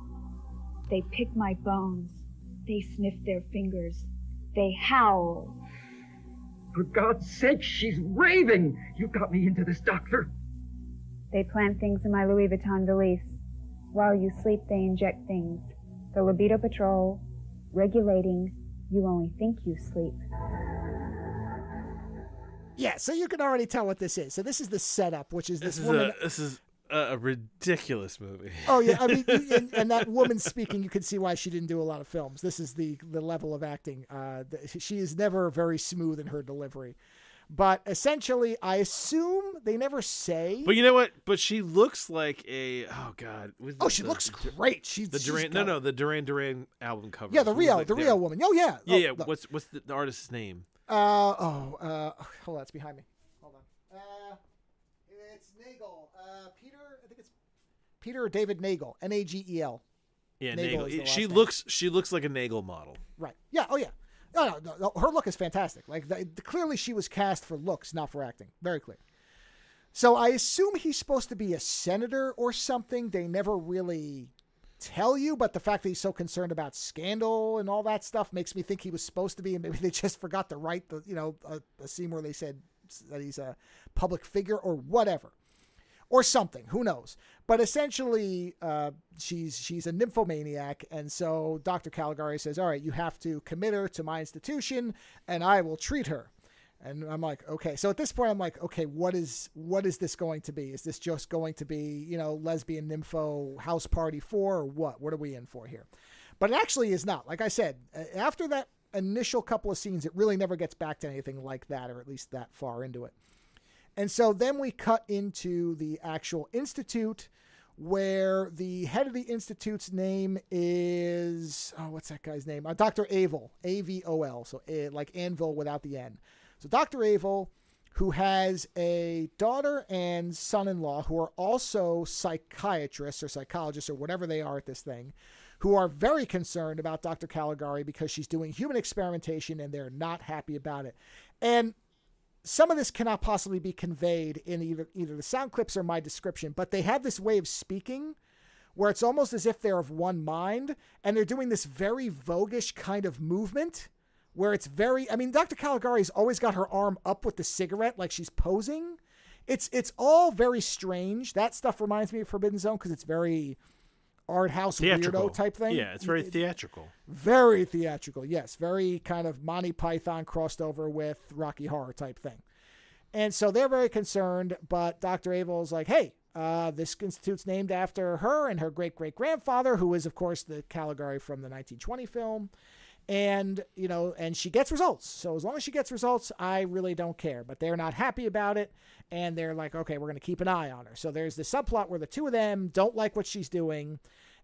They pick my bones. They sniff their fingers. They howl. For God's sake, she's raving. You got me into this, doctor. They plant things in my Louis Vuitton valise. While you sleep, they inject things. The libido patrol, regulating, you only think you sleep. Yeah, so you can already tell what this is. So this is the setup, which is this woman. This is a ridiculous movie. Oh yeah, I mean, and that woman speaking, you can see why she didn't do a lot of films. This is the level of acting. She is never very smooth in her delivery. But essentially, I assume they never say. But you know what? But she looks like a God. She looks great. She's the Duran. The Duran Duran album cover. Yeah, the Rio woman. Oh yeah. Yeah. What's the artist's name? Hold on, it's behind me. Hold on. It's Nagel. Peter. I think it's Peter or David Nagel. Nagel. Yeah, Nagel. She looks like a Nagel model. Right. Yeah. Oh yeah. No. Her look is fantastic. Like clearly, she was cast for looks, not for acting. Very clear. So I assume he's supposed to be a senator or something. They never really tell you, but the fact that he's so concerned about scandal and all that stuff makes me think he was supposed to be, and maybe they just forgot to write a scene where they said that he's a public figure or whatever. Or something, who knows? But essentially, she's a nymphomaniac, and so Dr. Caligari says, all right, you have to commit her to my institution, and I will treat her. And I'm like, okay. So at this point, I'm like, okay, what is this going to be? Is this just going to be, lesbian nympho house party 4 or what? What are we in for here? But it actually is not. Like I said, after that initial couple of scenes, it really never gets back to anything like that, or at least that far into it. And so then we cut into the actual institute, where the head of the institute's name is, what's that guy's name? Dr. Avil, A-V-O-L, so like Anvil without the N. So Dr. Avil, who has a daughter and son-in-law who are also psychiatrists or psychologists or whatever they are at this thing, who are very concerned about Dr. Caligari because she's doing human experimentation and they're not happy about it. And some of this cannot possibly be conveyed in either the sound clips or my description, but they have this way of speaking where it's almost as if they're of one mind, and they're doing this very voguish kind of movement where it's very, I mean, Dr. Caligari's always got her arm up with the cigarette like she's posing. It's all very strange. That stuff reminds me of Forbidden Zone because it's very art house weirdo type thing. Yeah, it's very theatrical. Very theatrical, yes. Very kind of Monty Python crossed over with Rocky Horror type thing. And so they're very concerned, but Dr. Avil's like, hey, this institute's named after her and her great-great-grandfather, who is, of course, the Caligari from the 1920 film. And, and she gets results. So as long as she gets results, I really don't care. But they're not happy about it. And they're like, okay, we're going to keep an eye on her. So there's the subplot where the two of them don't like what she's doing.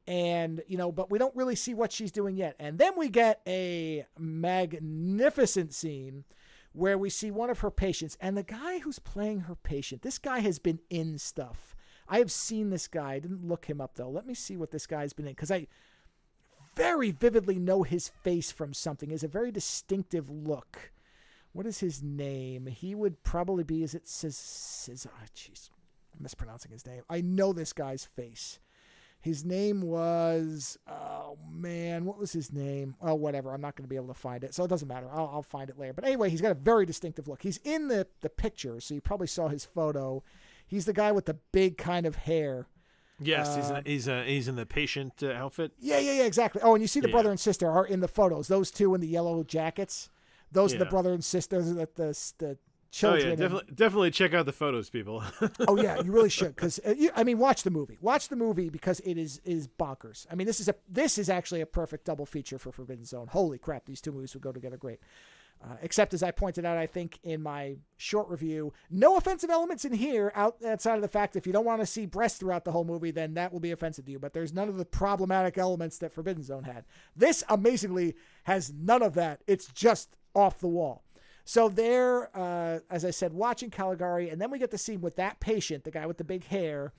And, but we don't really see what she's doing yet. And then we get a magnificent scene where we see one of her patients. And the guy who's playing her patient, this guy has been in stuff. I have seen this guy. I didn't look him up, though. Let me see what this guy's been in. Because I very vividly know his face from something. He has a very distinctive look. What is his name? He would probably be, is it Cesar? Jeez, I'm mispronouncing his name. I know this guy's face. His name was, oh man, what was his name? Oh, whatever. I'm not going to be able to find it. So it doesn't matter. I'll find it later. But anyway, he's got a very distinctive look. He's in the picture, so you probably saw his photo. He's the guy with the big kind of hair. Yes, he's in the patient outfit. Yeah, exactly. Oh, and you see the brother and sister are in the photos. Those two in the yellow jackets. Those are the brother and sister. Those are the children. Oh yeah, definitely check out the photos, people. Oh yeah, you really should, because watch the movie. Watch the movie because it is bonkers. I mean, this is actually a perfect double feature for Forbidden Zone. Holy crap, these two movies would go together great. Except, as I pointed out, I think in my short review, no offensive elements in here outside of the fact if you don't want to see breasts throughout the whole movie, then that will be offensive to you. But there's none of the problematic elements that Forbidden Zone had. This, amazingly, has none of that. It's just off the wall. So they're, as I said, watching Caligari, and then we get the scene with that patient, the guy with the big hair,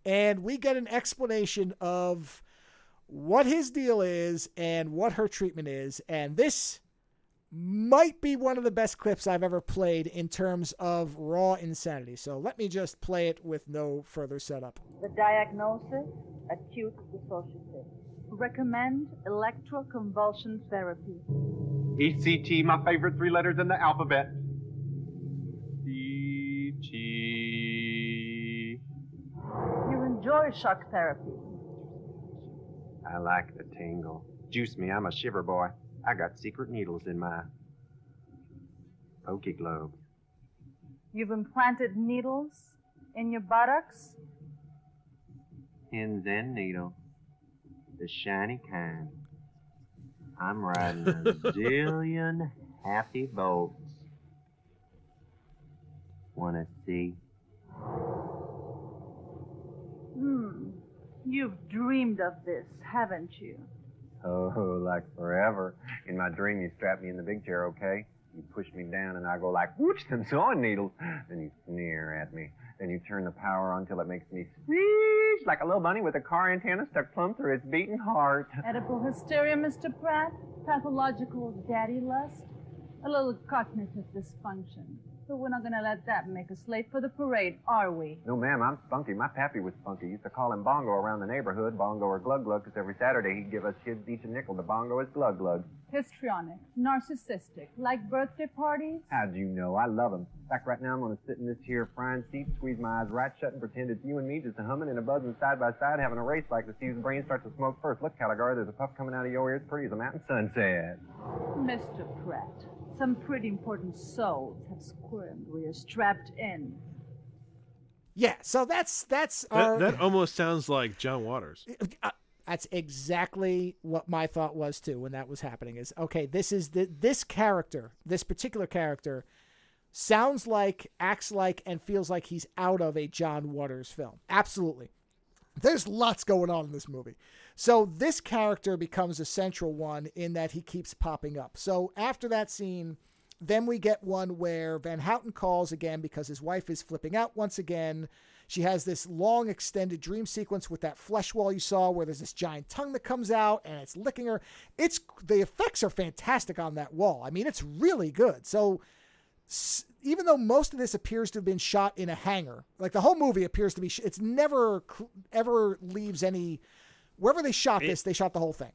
and we get an explanation of what his deal is and what her treatment is. And this might be one of the best clips I've ever played in terms of raw insanity. So let me just play it with no further setup. The diagnosis, acute dissociative. Recommend electroconvulsion therapy. ECT, my favorite 3 letters in the alphabet. E-T. You enjoy shock therapy. I like the tingle. Juice me, I'm a shiver boy. I got secret needles in my pokey globe. You've implanted needles in your buttocks? Pins and needle. The shiny kind. I'm riding a zillion happy bolts. Wanna see? You've dreamed of this, haven't you? Oh, like forever. In my dream, you strap me in the big chair, okay? You push me down, and I go like, whoosh, them sewing needles. Then you sneer at me. Then you turn the power on till it makes me squeeze like a little bunny with a car antenna stuck plumb through its beating heart. Edible hysteria, Mr. Pratt? Pathological daddy lust? A little cognitive dysfunction. But we're not going to let that make us late for the parade, are we? No, ma'am, I'm spunky. My pappy was spunky. Used to call him Bongo around the neighborhood, Bongo or Glug Glug, because every Saturday he'd give us kids each a nickel to Bongo his Glug Glug. Histrionic, narcissistic, like birthday parties? How'd you know? I love him. In fact, right now I'm going to sit in this here frying seat, squeeze my eyes right shut, and pretend it's you and me just a humming and a buzzing side by side, having a race like to see whose brain starts to smoke first. Look, Caligari, there's a puff coming out of your ears pretty as a mountain sunset. Mr. Pratt, some pretty important souls have squirmed where you're strapped in. Yeah, so that's our... That almost sounds like John Waters. That's exactly what my thought was too when that was happening. Is okay, this character, this particular character, sounds like, acts like, and feels like he's out of a John Waters film. Absolutely. There's lots going on in this movie. So this character becomes a central one in that he keeps popping up. So after that scene, then we get one where Van Houten calls again because his wife is flipping out once again. She has this long extended dream sequence with that flesh wall you saw where there's this giant tongue that comes out and it's licking her. The effects are fantastic on that wall. I mean, it's really good. So even though most of this appears to have been shot in a hangar, like the whole movie appears to be, it's never ever leaves any, wherever they shot this, they shot the whole thing.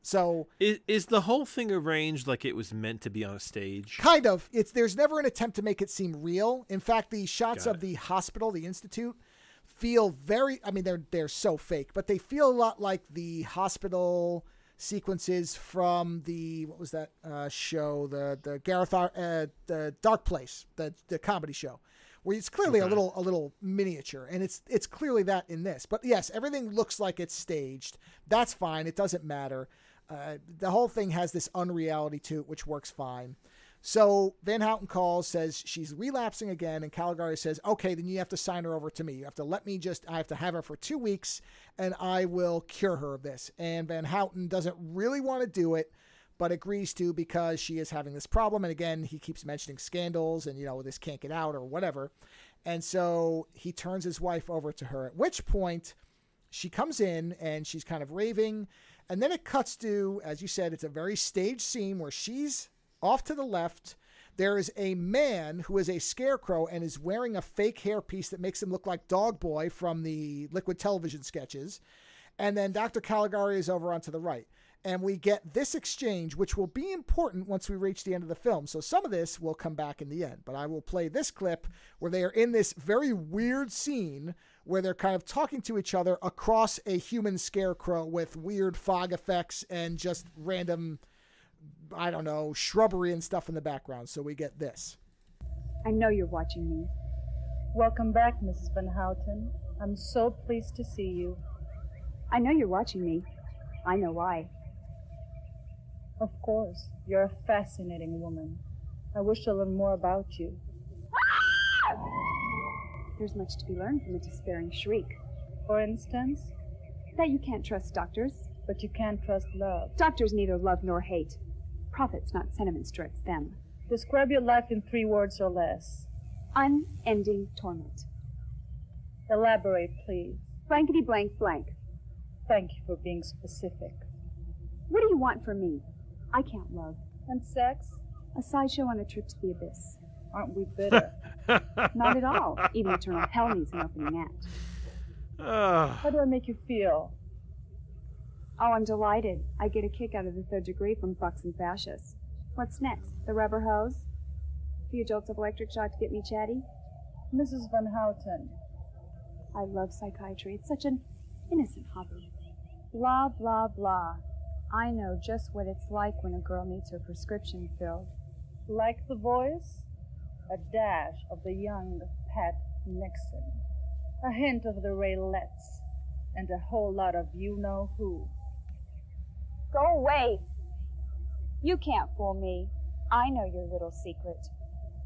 So is the whole thing arranged like it was meant to be on a stage? Kind of. There's never an attempt to make it seem real. In fact, the shots of the hospital, the institute, feel very, I mean, they're so fake, but they feel a lot like the hospital sequences from the, what was that show, the Gareth the Dark Place, the comedy show, where it's clearly a little miniature, and it's clearly that in this. But yes, everything looks like it's staged. That's fine. It doesn't matter. The whole thing has this unreality to it, which works fine. So Van Houten calls, says she's relapsing again, and Caligari says, okay, then you have to sign her over to me. You have to I have to have her for 2 weeks, and I will cure her of this. And Van Houten doesn't really want to do it, but agrees to because she is having this problem. And again, he keeps mentioning scandals and, this can't get out or whatever. And so he turns his wife over to her, at which point she comes in and she's kind of raving. And then it cuts to, as you said, it's a very staged scene where she's off to the left. There is a man who is a scarecrow and is wearing a fake hairpiece that makes him look like Dog Boy from the Liquid Television sketches. And then Dr. Caligari is over onto the right. And we get this exchange, which will be important once we reach the end of the film. So some of this will come back in the end. But I will play this clip where they are in this very weird scene where they're kind of talking to each other across a human scarecrow with weird fog effects and just random, I don't know, shrubbery and stuff in the background. So we get this. I know you're watching me. Welcome back, Mrs. Van Houten. I'm so pleased to see you. I know you're watching me. I know why. Of course. You're a fascinating woman. I wish to learn more about you. There's much to be learned from a despairing shriek. For instance? That you can't trust doctors. But you can't trust love. Doctors neither love nor hate. Profits, not sentiments, directs them. Describe your life in 3 words or less. Unending torment. Elaborate, please. Blankety blank blank. Thank you for being specific. What do you want from me? I can't love. And sex? A sideshow on a trip to the abyss. Aren't we bitter? Not at all. Even eternal hell needs an opening act. How do I make you feel? Oh, I'm delighted. I get a kick out of the 3rd degree from fucks and fascists. What's next? The rubber hose? A few jolts of electric shock to get me chatty? Mrs. Van Houten. I love psychiatry. It's such an innocent hobby. Blah, blah, blah. I know just what it's like when a girl needs her prescription filled. Like the voice? A dash of the young Pat Nixon. A hint of the Raylettes. And a whole lot of you-know-who. Go away. You can't fool me. I know your little secret.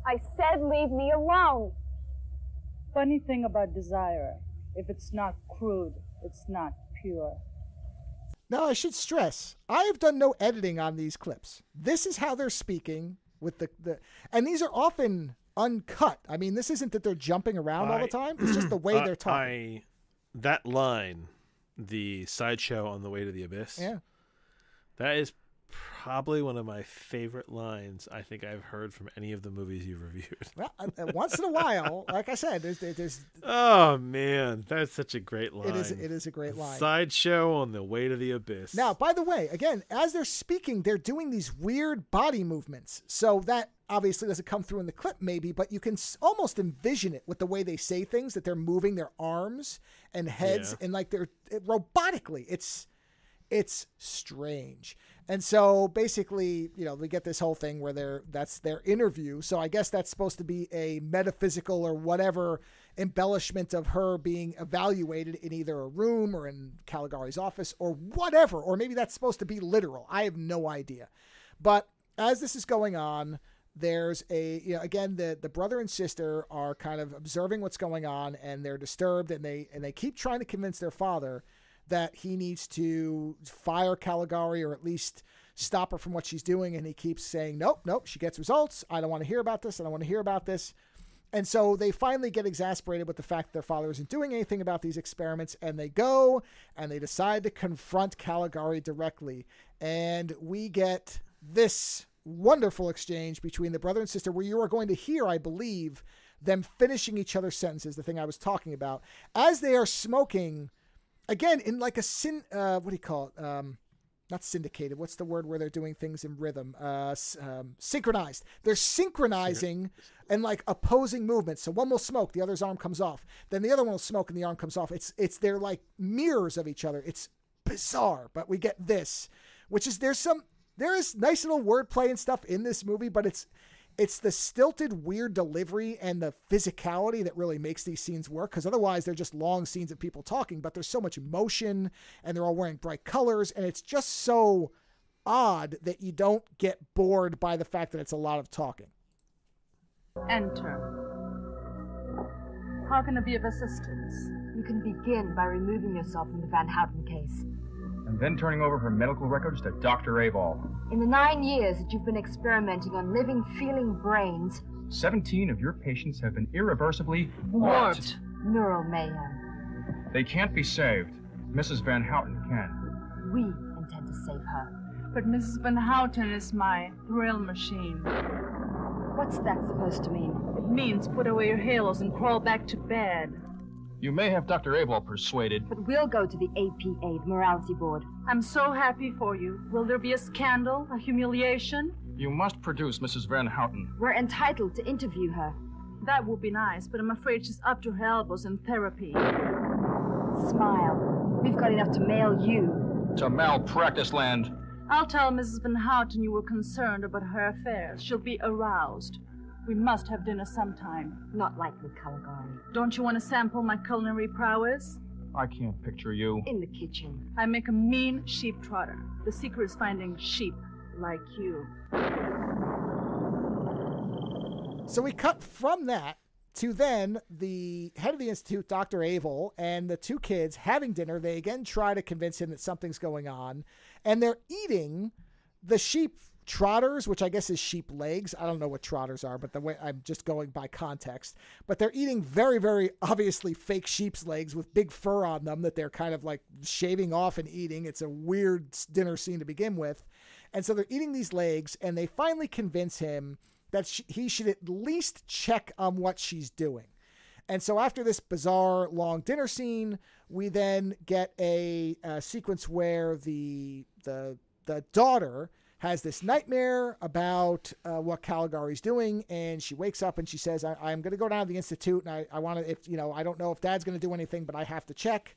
I said leave me alone. Funny thing about desire. If it's not crude, it's not pure. Now, I should stress, I have done no editing on these clips. This is how they're speaking with the and these are often uncut. I mean, this isn't that they're jumping around all the time. It's just the way they're talking. That line, the sideshow on the way to the abyss. Yeah. That is probably one of my favorite lines I think I've heard from any of the movies you've reviewed. Well, once in a while, like I said, there's oh man, that's such a great line. It is a great line. Sideshow on the way to the abyss. Now, by the way, again, as they're speaking, they're doing these weird body movements. So that obviously doesn't come through in the clip maybe, but you can almost envision it with the way they say things, that they're moving their arms and heads and like they're robotically. It's strange. And so basically, we get this whole thing where that's their interview. So I guess that's supposed to be a metaphysical or whatever embellishment of her being evaluated in either a room or in Caligari's office or whatever. Or maybe that's supposed to be literal. I have no idea. But as this is going on, there's again, the brother and sister are kind of observing what's going on, and they're disturbed, and they keep trying to convince their father that he needs to fire Caligari or at least stop her from what she's doing. And he keeps saying, nope, she gets results. I don't want to hear about this. I don't want to hear about this. And so they finally get exasperated with the fact that their father isn't doing anything about these experiments. And they go and they decide to confront Caligari directly. And we get this wonderful exchange between the brother and sister where you are going to hear, I believe, them finishing each other's sentences, the thing I was talking about, as they are smoking. Again, in like a what do you call it? Not syndicated. What's the word where they're doing things in rhythm? Synchronized. They're synchronizing and like opposing movements. So one will smoke, the other's arm comes off. Then the other one will smoke and the arm comes off. They're like mirrors of each other. It's bizarre, but we get this, which is there is nice little wordplay and stuff in this movie, but it's the stilted, weird delivery and the physicality that really makes these scenes work. Because otherwise, they're just long scenes of people talking. But there's so much emotion, and they're all wearing bright colors, and it's just so odd that you don't get bored by the fact that it's a lot of talking. Enter. How can I be of assistance? You can begin by removing yourself from the Van Houten case. And then turning over her medical records to Dr. Abel. In the 9 years that you've been experimenting on living, feeling brains, 17 of your patients have been irreversibly warped. Neural mayhem. They can't be saved. Mrs. Van Houten can. We intend to save her. But Mrs. Van Houten is my thrill machine. What's that supposed to mean? It means put away your halos and crawl back to bed. You may have Dr. Abel persuaded. But we'll go to the APA, the Morality Board. I'm so happy for you. Will there be a scandal, a humiliation? You must produce Mrs. Van Houten. We're entitled to interview her. That would be nice, but I'm afraid she's up to her elbows in therapy. Smile. We've got enough to mail you. To malpractice land. I'll tell Mrs. Van Houten you were concerned about her affairs. She'll be aroused. We must have dinner sometime. Not likely, Caligari. Don't you want to sample my culinary prowess? I can't picture you. In the kitchen. I make a mean sheep trotter. The secret is finding sheep like you. So we cut from that to then the head of the Institute, Dr. Abel, and the two kids having dinner. They again try to convince him that something's going on, and they're eating the sheep trotters, which I guess is sheep legs. I don't know what trotters are, but the way I'm just going by context. But they're eating very, very obviously fake sheep's legs with big fur on them that they're kind of like shaving off and eating. It's a weird dinner scene to begin with. And so they're eating these legs, and they finally convince him that he should at least check on what she's doing. And so after this bizarre long dinner scene, we then get a sequence where the daughter has this nightmare about what Caligari's doing, and she wakes up and she says, I'm going to go down to the Institute, and I want to, I don't know if Dad's going to do anything, but I have to check.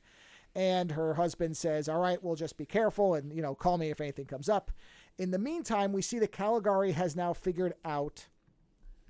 And her husband says, all right, we'll just be careful and, call me if anything comes up. In the meantime, we see that Caligari has now figured out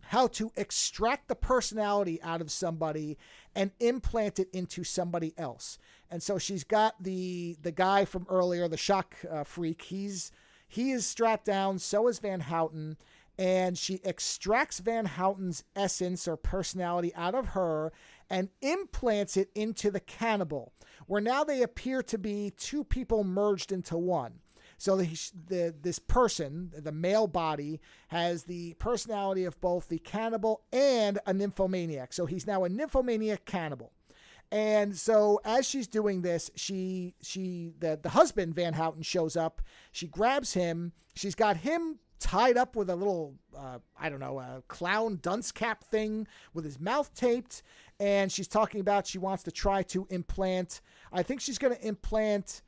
how to extract the personality out of somebody and implant it into somebody else. And so she's got the guy from earlier, the shock freak. He is strapped down. So is Van Houten. And she extracts Van Houten's essence or personality out of her and implants it into the cannibal, where now they appear to be two people merged into one. So this person, the male body, has the personality of both the cannibal and a nymphomaniac. So he's now a nymphomaniac cannibal. And so as she's doing this, the husband, Van Houten, shows up. She grabs him. She's got him tied up with a little, a clown dunce cap thing with his mouth taped. And she's talking about she wants to try to implant, I think she's going to implant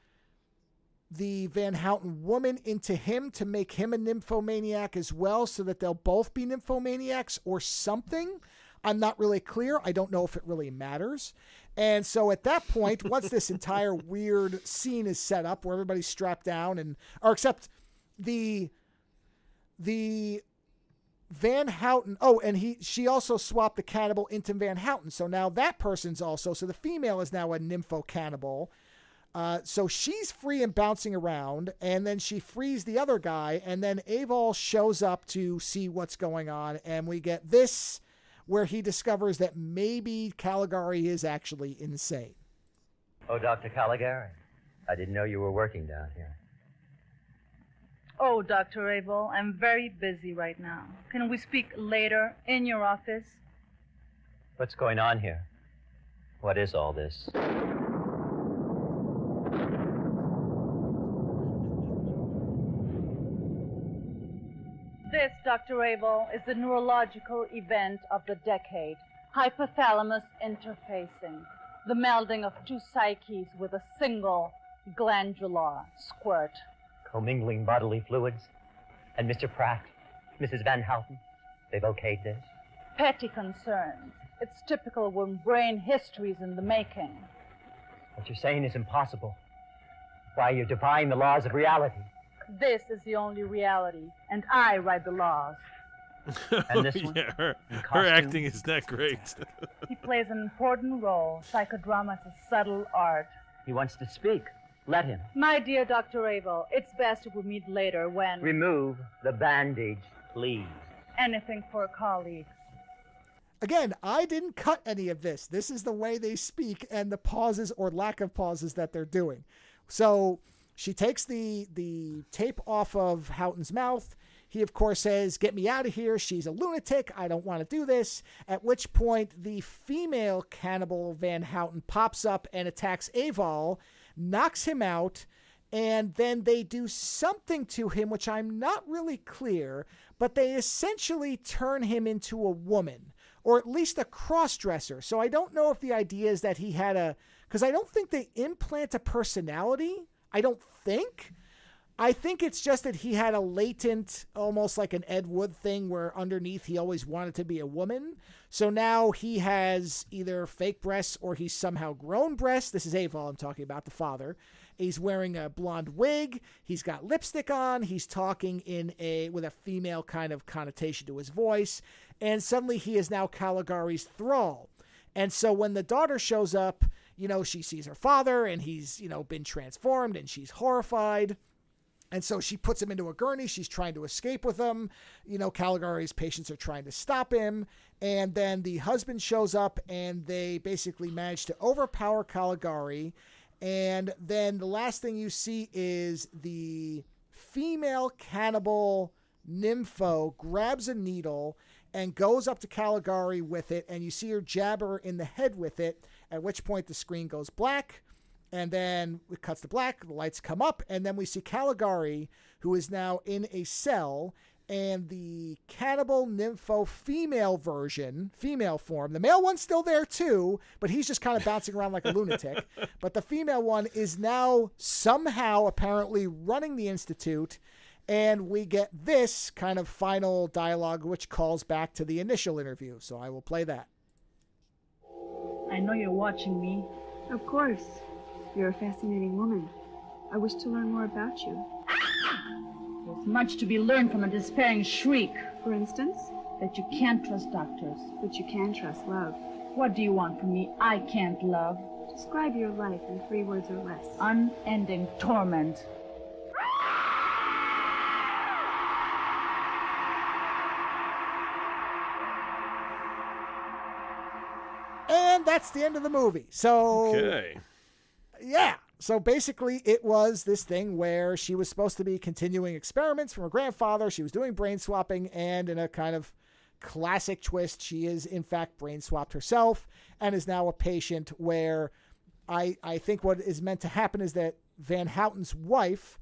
the Van Houten woman into him to make him a nymphomaniac as well, so that they'll both be nymphomaniacs or something. I'm not really clear. I don't know if it really matters. And so at that point, once this entire weird scene is set up where everybody's strapped down except the Van Houten, she also swapped the cannibal into Van Houten. So now that person's also, so the female is now a nympho cannibal. So she's free and bouncing around, and then she frees the other guy, and then Aval shows up to see what's going on, and we get this where he discovers that maybe Caligari is actually insane. Oh, Dr. Caligari, I didn't know you were working down here. Oh, Dr. Abel, I'm very busy right now. Can we speak later in your office? What's going on here? What is all this? This, Dr. Abel, is the neurological event of the decade. Hypothalamus interfacing. The melding of two psyches with a single glandular squirt. Commingling bodily fluids. And Mr. Pratt, Mrs. Van Houten, they've okayed this? Petty concerns. It's typical when brain history's in the making. What you're saying is impossible. Why, you're defying the laws of reality. This is the only reality, and I write the laws. And this one? Yeah, her acting is not great. He plays an important role. Psychodrama is a subtle art. He wants to speak. Let him. My dear Dr. Abel, it's best if we meet later when... Remove the bandage, please. Anything for a colleague. Again, I didn't cut any of this. This is the way they speak and the pauses or lack of pauses that they're doing. So she takes the tape off of Houghton's mouth. He, of course, says, "Get me out of here. She's a lunatic. I don't want to do this." At which point, the female cannibal Van Houten pops up and attacks Aval, knocks him out, and then they do something to him, which I'm not really clear, but they essentially turn him into a woman, or at least a cross-dresser. So I don't know if the idea is that he had because I don't think they implant a personality. I don't think. I think it's just that he had a latent, almost like an Ed Wood thing, where underneath he always wanted to be a woman. So now he has either fake breasts or he's somehow grown breasts. This is Aval I'm talking about, the father. He's wearing a blonde wig. He's got lipstick on. He's talking with a female kind of connotation to his voice. And suddenly he is now Caligari's thrall. And so when the daughter shows up, she sees her father and he's, been transformed and she's horrified. And so she puts him into a gurney. She's trying to escape with him. Caligari's patients are trying to stop him. And then the husband shows up and they basically manage to overpower Caligari. And then the last thing you see is the female cannibal nympho grabs a needle and goes up to Caligari with it. And you see her jab her in the head with it, at which point the screen goes black. And then it cuts to black, the lights come up, and then we see Caligari, who is now in a cell, and the cannibal nympho female form. The male one's still there too, but he's just kind of bouncing around like a lunatic. But the female one is now somehow apparently running the Institute, and we get this kind of final dialogue, which calls back to the initial interview. So I will play that. I know you're watching me. Of course. You're a fascinating woman. I wish to learn more about you. There's much to be learned from a despairing shriek. For instance? That you can't trust doctors. But you can trust love. What do you want from me? I can't love. Describe your life in 3 words or less. Unending torment. And that's the end of the movie. So... Okay. Yeah. So basically it was this thing where she was supposed to be continuing experiments from her grandfather. She was doing brain swapping, and in a kind of classic twist, she is in fact brain swapped herself and is now a patient, where I think what is meant to happen is that Van Houten's wife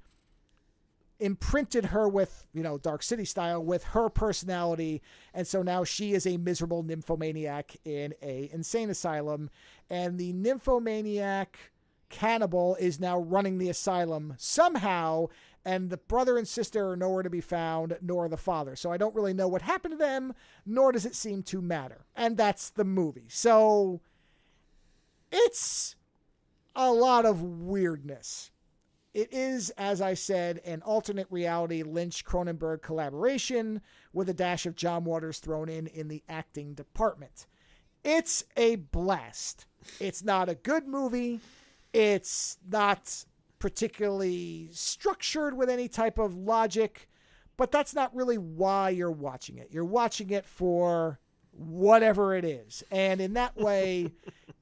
imprinted her with, Dark City style, with her personality. And so now she is a miserable nymphomaniac in a insane asylum, and the nymphomaniac cannibal is now running the asylum somehow, and the brother and sister are nowhere to be found, nor the father. So I don't really know what happened to them, nor does it seem to matter. And that's the movie. So it's a lot of weirdness. It is, as I said, an alternate reality Lynch-Cronenberg collaboration with a dash of John Waters thrown in the acting department. It's a blast. It's not a good movie. It's not particularly structured with any type of logic, but that's not really why you're watching it. You're watching it for whatever it is. And in that way,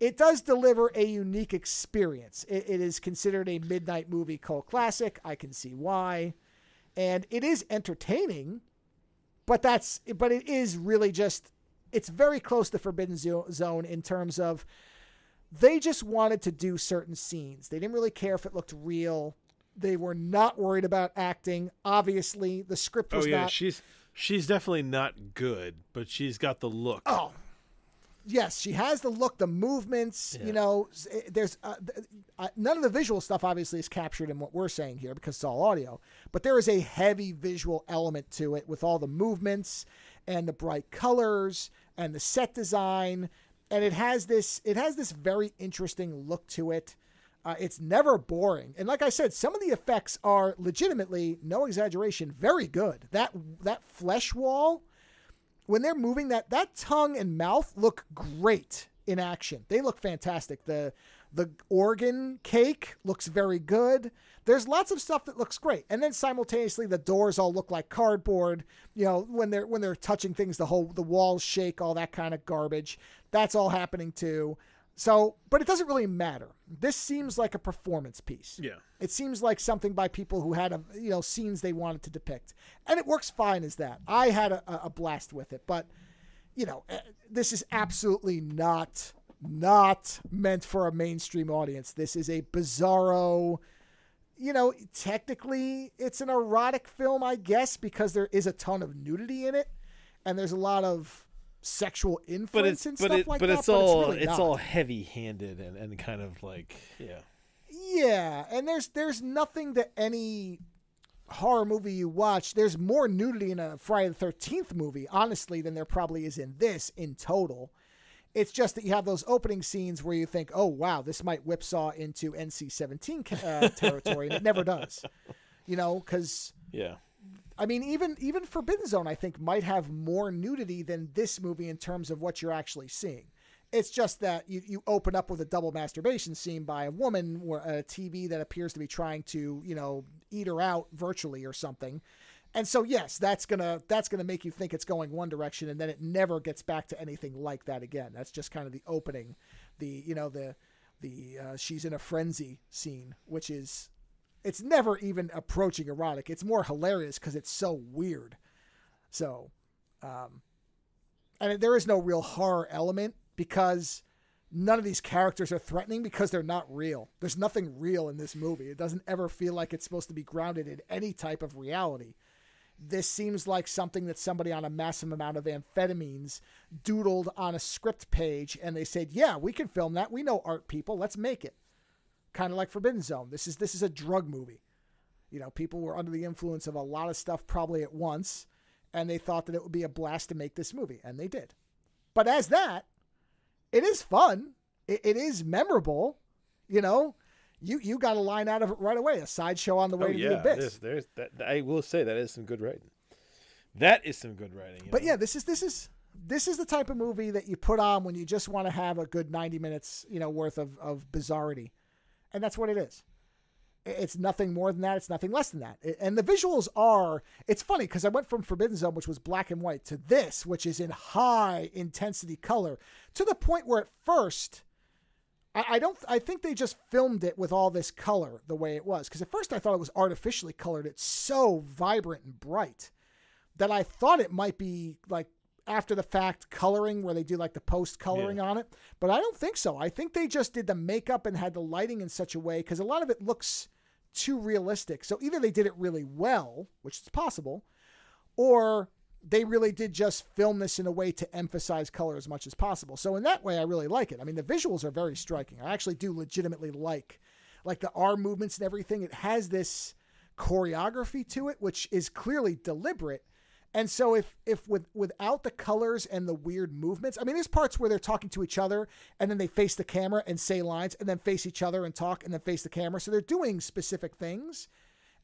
it does deliver a unique experience. It is considered a midnight movie cult classic. I can see why. And it is entertaining, but it is really just, it's very close to Forbidden Zone in terms of they just wanted to do certain scenes. They didn't really care if it looked real. They were not worried about acting. Obviously, the script was not... She's definitely not good, but she's got the look. Oh, yes, she has the look, the movements. Yeah. There's none of the visual stuff obviously is captured in what we're saying here because it's all audio. But there is a heavy visual element to it with all the movements and the bright colors and the set design. And it has this very interesting look to it. It's never boring. And like I said, some of the effects are legitimately, no exaggeration, very good. That flesh wall, when they're moving, that tongue and mouth look great in action. They look fantastic. The organ cake looks very good. There's lots of stuff that looks great. And then simultaneously the doors all look like cardboard. You know, when they're touching things, the walls shake, all that kind of garbage. That's all happening too. So, but it doesn't really matter. This seems like a performance piece. Yeah. It seems like something by people who had scenes they wanted to depict. And it works fine as that. I had a blast with it, but this is absolutely not meant for a mainstream audience. This is a bizarro, technically it's an erotic film, I guess, because there is a ton of nudity in it and there's a lot of sexual influence and stuff like that. But it's all heavy-handed and kind of like, yeah. Yeah, and there's nothing that any horror movie you watch, there's more nudity in a Friday the 13th movie, honestly, than there probably is in this in total. It's just that you have those opening scenes where you think, oh, wow, this might whipsaw into NC-17 territory, and it never does. Because... Yeah. I mean, even Forbidden Zone, I think, might have more nudity than this movie in terms of what you're actually seeing. It's just that you open up with a double masturbation scene by a woman or a TV that appears to be trying to, eat her out virtually or something. And so, yes, that's gonna make you think it's going one direction, and then it never gets back to anything like that again. That's just kind of the opening, the she's in a frenzy scene, which is, it's never even approaching erotic. It's more hilarious because it's so weird. So, and there is no real horror element because none of these characters are threatening because they're not real. There's nothing real in this movie. It doesn't ever feel like it's supposed to be grounded in any type of reality. This seems like something that somebody on a massive amount of amphetamines doodled on a script page, and they said, yeah, we can film that. We know art people. Let's make it. Kind of like Forbidden Zone. This is a drug movie. People were under the influence of a lot of stuff probably at once, and they thought that it would be a blast to make this movie, and they did. But as that, it is fun. It is memorable. You got a line out of it right away. A sideshow on the way to the abyss. There's that. I will say that is some good writing. That is some good writing. But yeah, this is the type of movie that you put on when you just want to have a good 90 minutes, worth of bizarrety. And that's what it is. It's nothing more than that. It's nothing less than that. And the visuals are, it's funny because I went from Forbidden Zone, which was black and white, to this, which is in high intensity color, to the point where at first, I think they just filmed it with all this color the way it was. Because at first I thought it was artificially colored. It's so vibrant and bright that I thought it might be like after the fact coloring where they do like the post coloring on it. But I don't think so. I think they just did the makeup and had the lighting in such a way because a lot of it looks too realistic. So either they did it really well, which is possible, or they really did just film this in a way to emphasize color as much as possible. So in that way, I really like it. I mean, the visuals are very striking. I actually do legitimately like the arm movements and everything. It has this choreography to it, which is clearly deliberate. And so if without the colors and the weird movements, I mean, there's parts where they're talking to each other and then they face the camera and say lines and then face each other and talk and then face the camera. So they're doing specific things.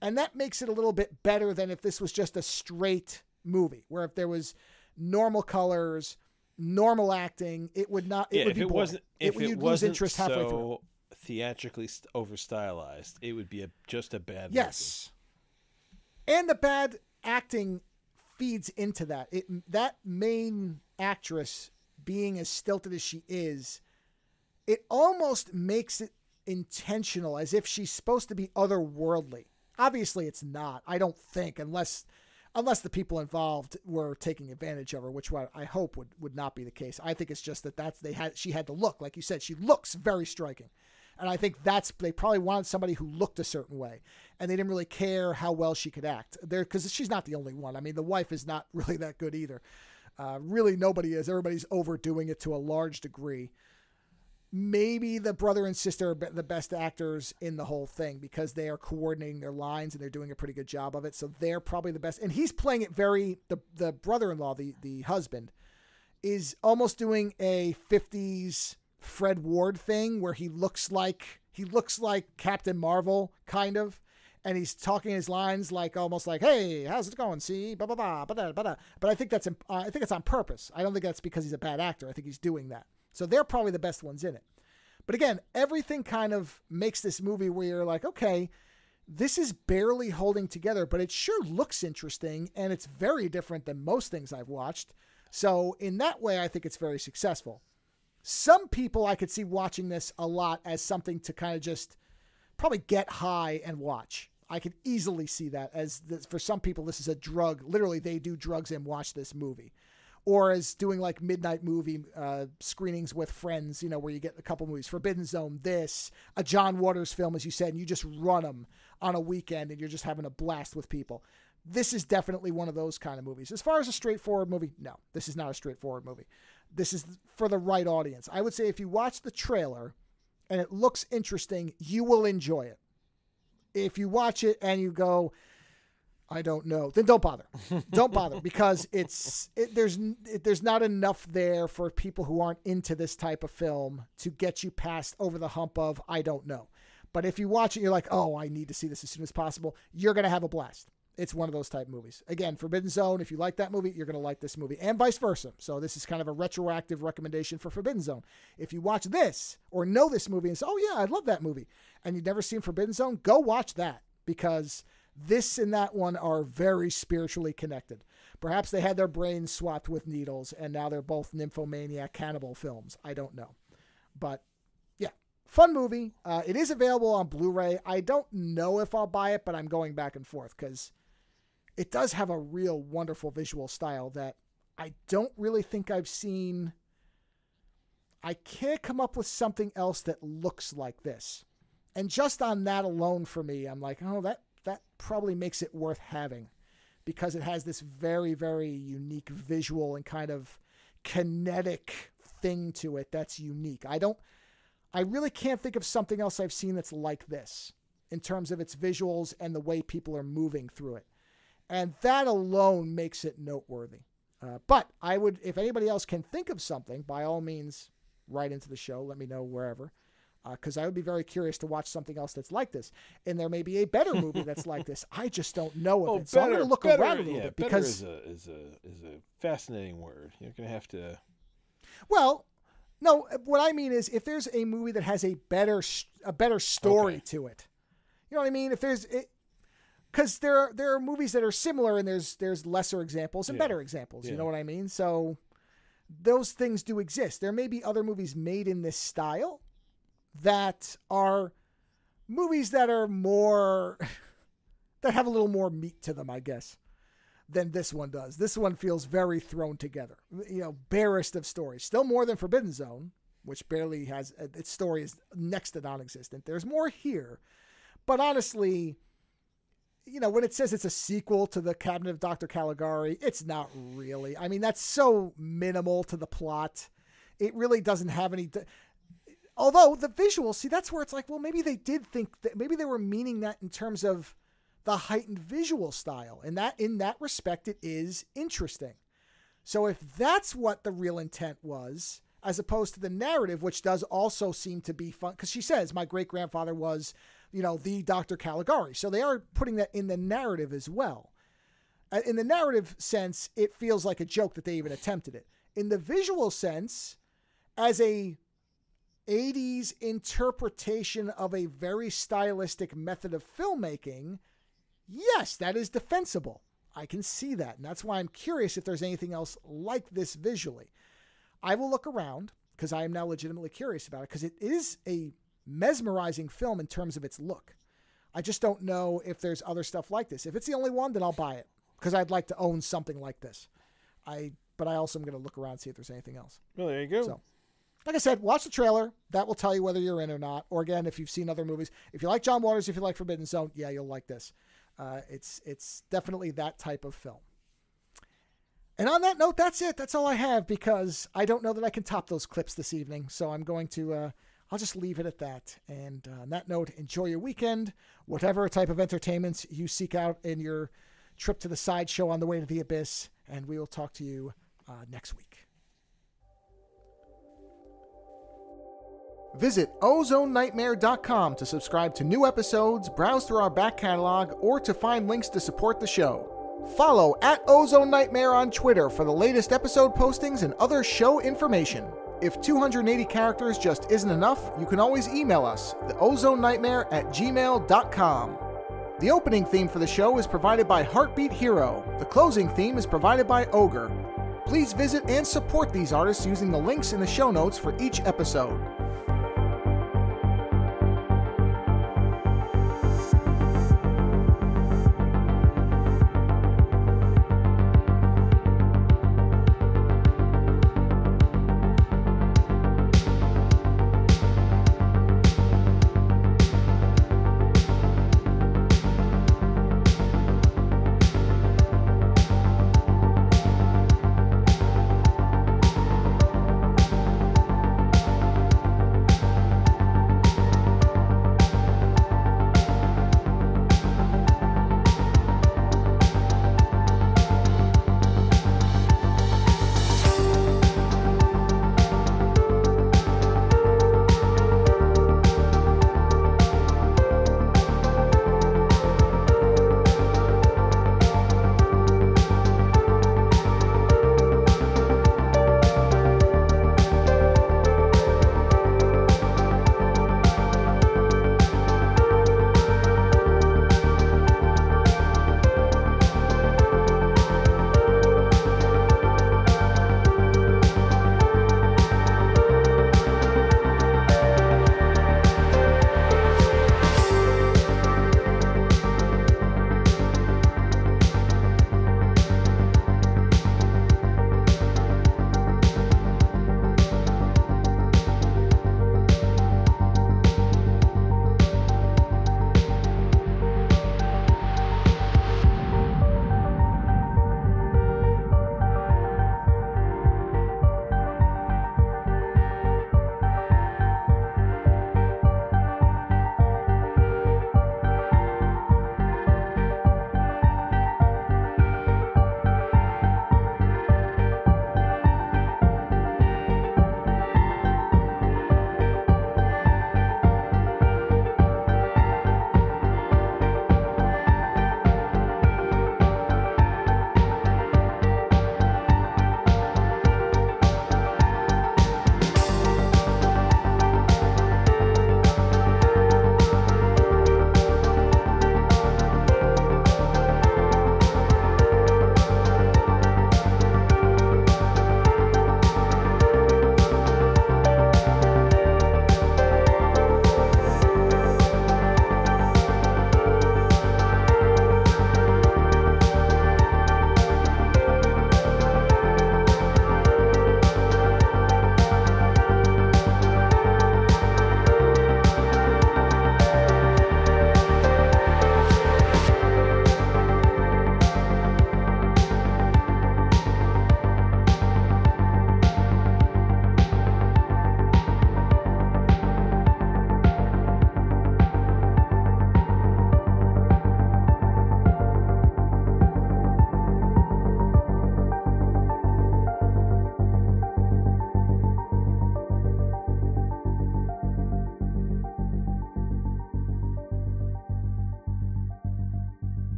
And that makes it a little bit better than if this was just a straight movie, where if there was normal colors, normal acting, it would not, it would be boring. You'd lose interest halfway through. Theatrically over stylized, it would be just a bad movie. Yes. And the bad acting feeds into that. That main actress being as stilted as she is, it almost makes it intentional, as if she's supposed to be otherworldly. Obviously it's not, I don't think, unless the people involved were taking advantage of her, which I hope would not be the case. I think it's just that she had to look, like you said, she looks very striking. And I think they probably wanted somebody who looked a certain way, and they didn't really care how well she could act there, because she's not the only one. I mean, the wife is not really that good either. Really, nobody is. Everybody's overdoing it to a large degree. Maybe the brother and sister are the best actors in the whole thing because they are coordinating their lines and they're doing a pretty good job of it. So they're probably the best. And he's playing it the brother-in-law, the husband, is almost doing a 50s Fred Ward thing where he looks like Captain Marvel kind of, and he's talking his lines like almost like, "Hey, how's it going? See, blah blah blah, blah blah blah." But I think it's on purpose. I don't think that's because he's a bad actor. I think he's doing that. So they're probably the best ones in it. But again, everything kind of makes this movie where you're like, okay, this is barely holding together, but it sure looks interesting, and it's very different than most things I've watched. So in that way, I think it's very successful. Some people I could see watching this a lot as something to kind of just probably get high and watch. I could easily see that as for some people, this is a drug. Literally, they do drugs and watch this movie. Or as doing like midnight movie screenings with friends, you know, where you get a couple movies. Forbidden Zone, this, a John Waters film, as you said, and you just run them on a weekend and you're just having a blast with people. This is definitely one of those kind of movies. As far as a straightforward movie, no, this is not a straightforward movie. This is for the right audience. I would say if you watch the trailer and it looks interesting, you will enjoy it. If you watch it and you go, I don't know, then don't bother. Don't bother, because there's not enough there for people who aren't into this type of film to get you past over the hump of I don't know. But if you watch it, you're like, oh, I need to see this as soon as possible. You're going to have a blast. It's one of those type movies. Again, Forbidden Zone, if you like that movie, you're going to like this movie, and vice versa. So this is kind of a retroactive recommendation for Forbidden Zone. If you watch this or know this movie and say, oh yeah, I love that movie, and you've never seen Forbidden Zone, go watch that, because this and that one are very spiritually connected. Perhaps they had their brains swapped with needles, and now they're both nymphomaniac cannibal films. I don't know. But yeah, fun movie. It is available on Blu-ray. I don't know if I'll buy it, but I'm going back and forth because it does have a real wonderful visual style that I don't really think I've seen. I can't come up with something else that looks like this. And just on that alone for me, I'm like, oh, that probably makes it worth having, because it has this very, very unique visual and kind of kinetic thing to it that's unique. I really can't think of something else I've seen that's like this in terms of its visuals and the way people are moving through it. And that alone makes it noteworthy. But I would, if anybody else can think of something, by all means, write into the show. Let me know wherever. Because I would be very curious to watch something else that's like this. And there may be a better movie that's like this. I just don't know of it. So I'm going to look around a little bit. Because is a fascinating word. You're going to have to... Well, no, what I mean is if there's a movie that has a better story to it. You know what I mean? If there's... Because there are movies that are similar, and there's lesser examples and better examples. You know what I mean? So those things do exist. There may be other movies made in this style that are movies that are more, that have a little more meat to them, I guess, than this one does. This one feels very thrown together, you know, barest of stories. Still more than Forbidden Zone, which barely has, its story is next to non-existent. There's more here, but honestly, you know, when it says it's a sequel to The Cabinet of Dr. Caligari, it's not really. I mean, that's so minimal to the plot. It really doesn't have any... Although the visuals, see, that's where it's like, well, maybe they did think that, maybe they were meaning that in terms of the heightened visual style. And that, in that respect, it is interesting. So if that's what the real intent was, as opposed to the narrative, which does also seem to be fun, because she says, my great-grandfather was, you know, the Dr. Caligari. So they are putting that in the narrative as well. In the narrative sense, it feels like a joke that they even attempted it. In the visual sense, as a 80s interpretation of a very stylistic method of filmmaking, yes, that is defensible. I can see that. And that's why I'm curious if there's anything else like this visually. I will look around because I am now legitimately curious about it, because it is a mesmerizing film in terms of its look. I just don't know if there's other stuff like this. If it's the only one, then I'll buy it because I'd like to own something like this. But I also am going to look around and see if there's anything else. Well, there you go. So, like I said, watch the trailer. That will tell you whether you're in or not. Or again, if you've seen other movies. If you like John Waters, if you like Forbidden Zone, yeah, you'll like this. It's definitely that type of film. And on that note, that's it. That's all I have, because I don't know that I can top those clips this evening. So I'm going to, I'll just leave it at that. And on that note, enjoy your weekend, whatever type of entertainment you seek out in your trip to the sideshow on the way to the abyss. And we will talk to you next week. Visit OzoneNightmare.com to subscribe to new episodes, browse through our back catalog, or to find links to support the show. Follow @Ozone Nightmare on Twitter for the latest episode postings and other show information. If 280 characters just isn't enough, you can always email us, theozonenightmare@gmail.com. The opening theme for the show is provided by Heartbeat Hero. The closing theme is provided by Ogre. Please visit and support these artists using the links in the show notes for each episode.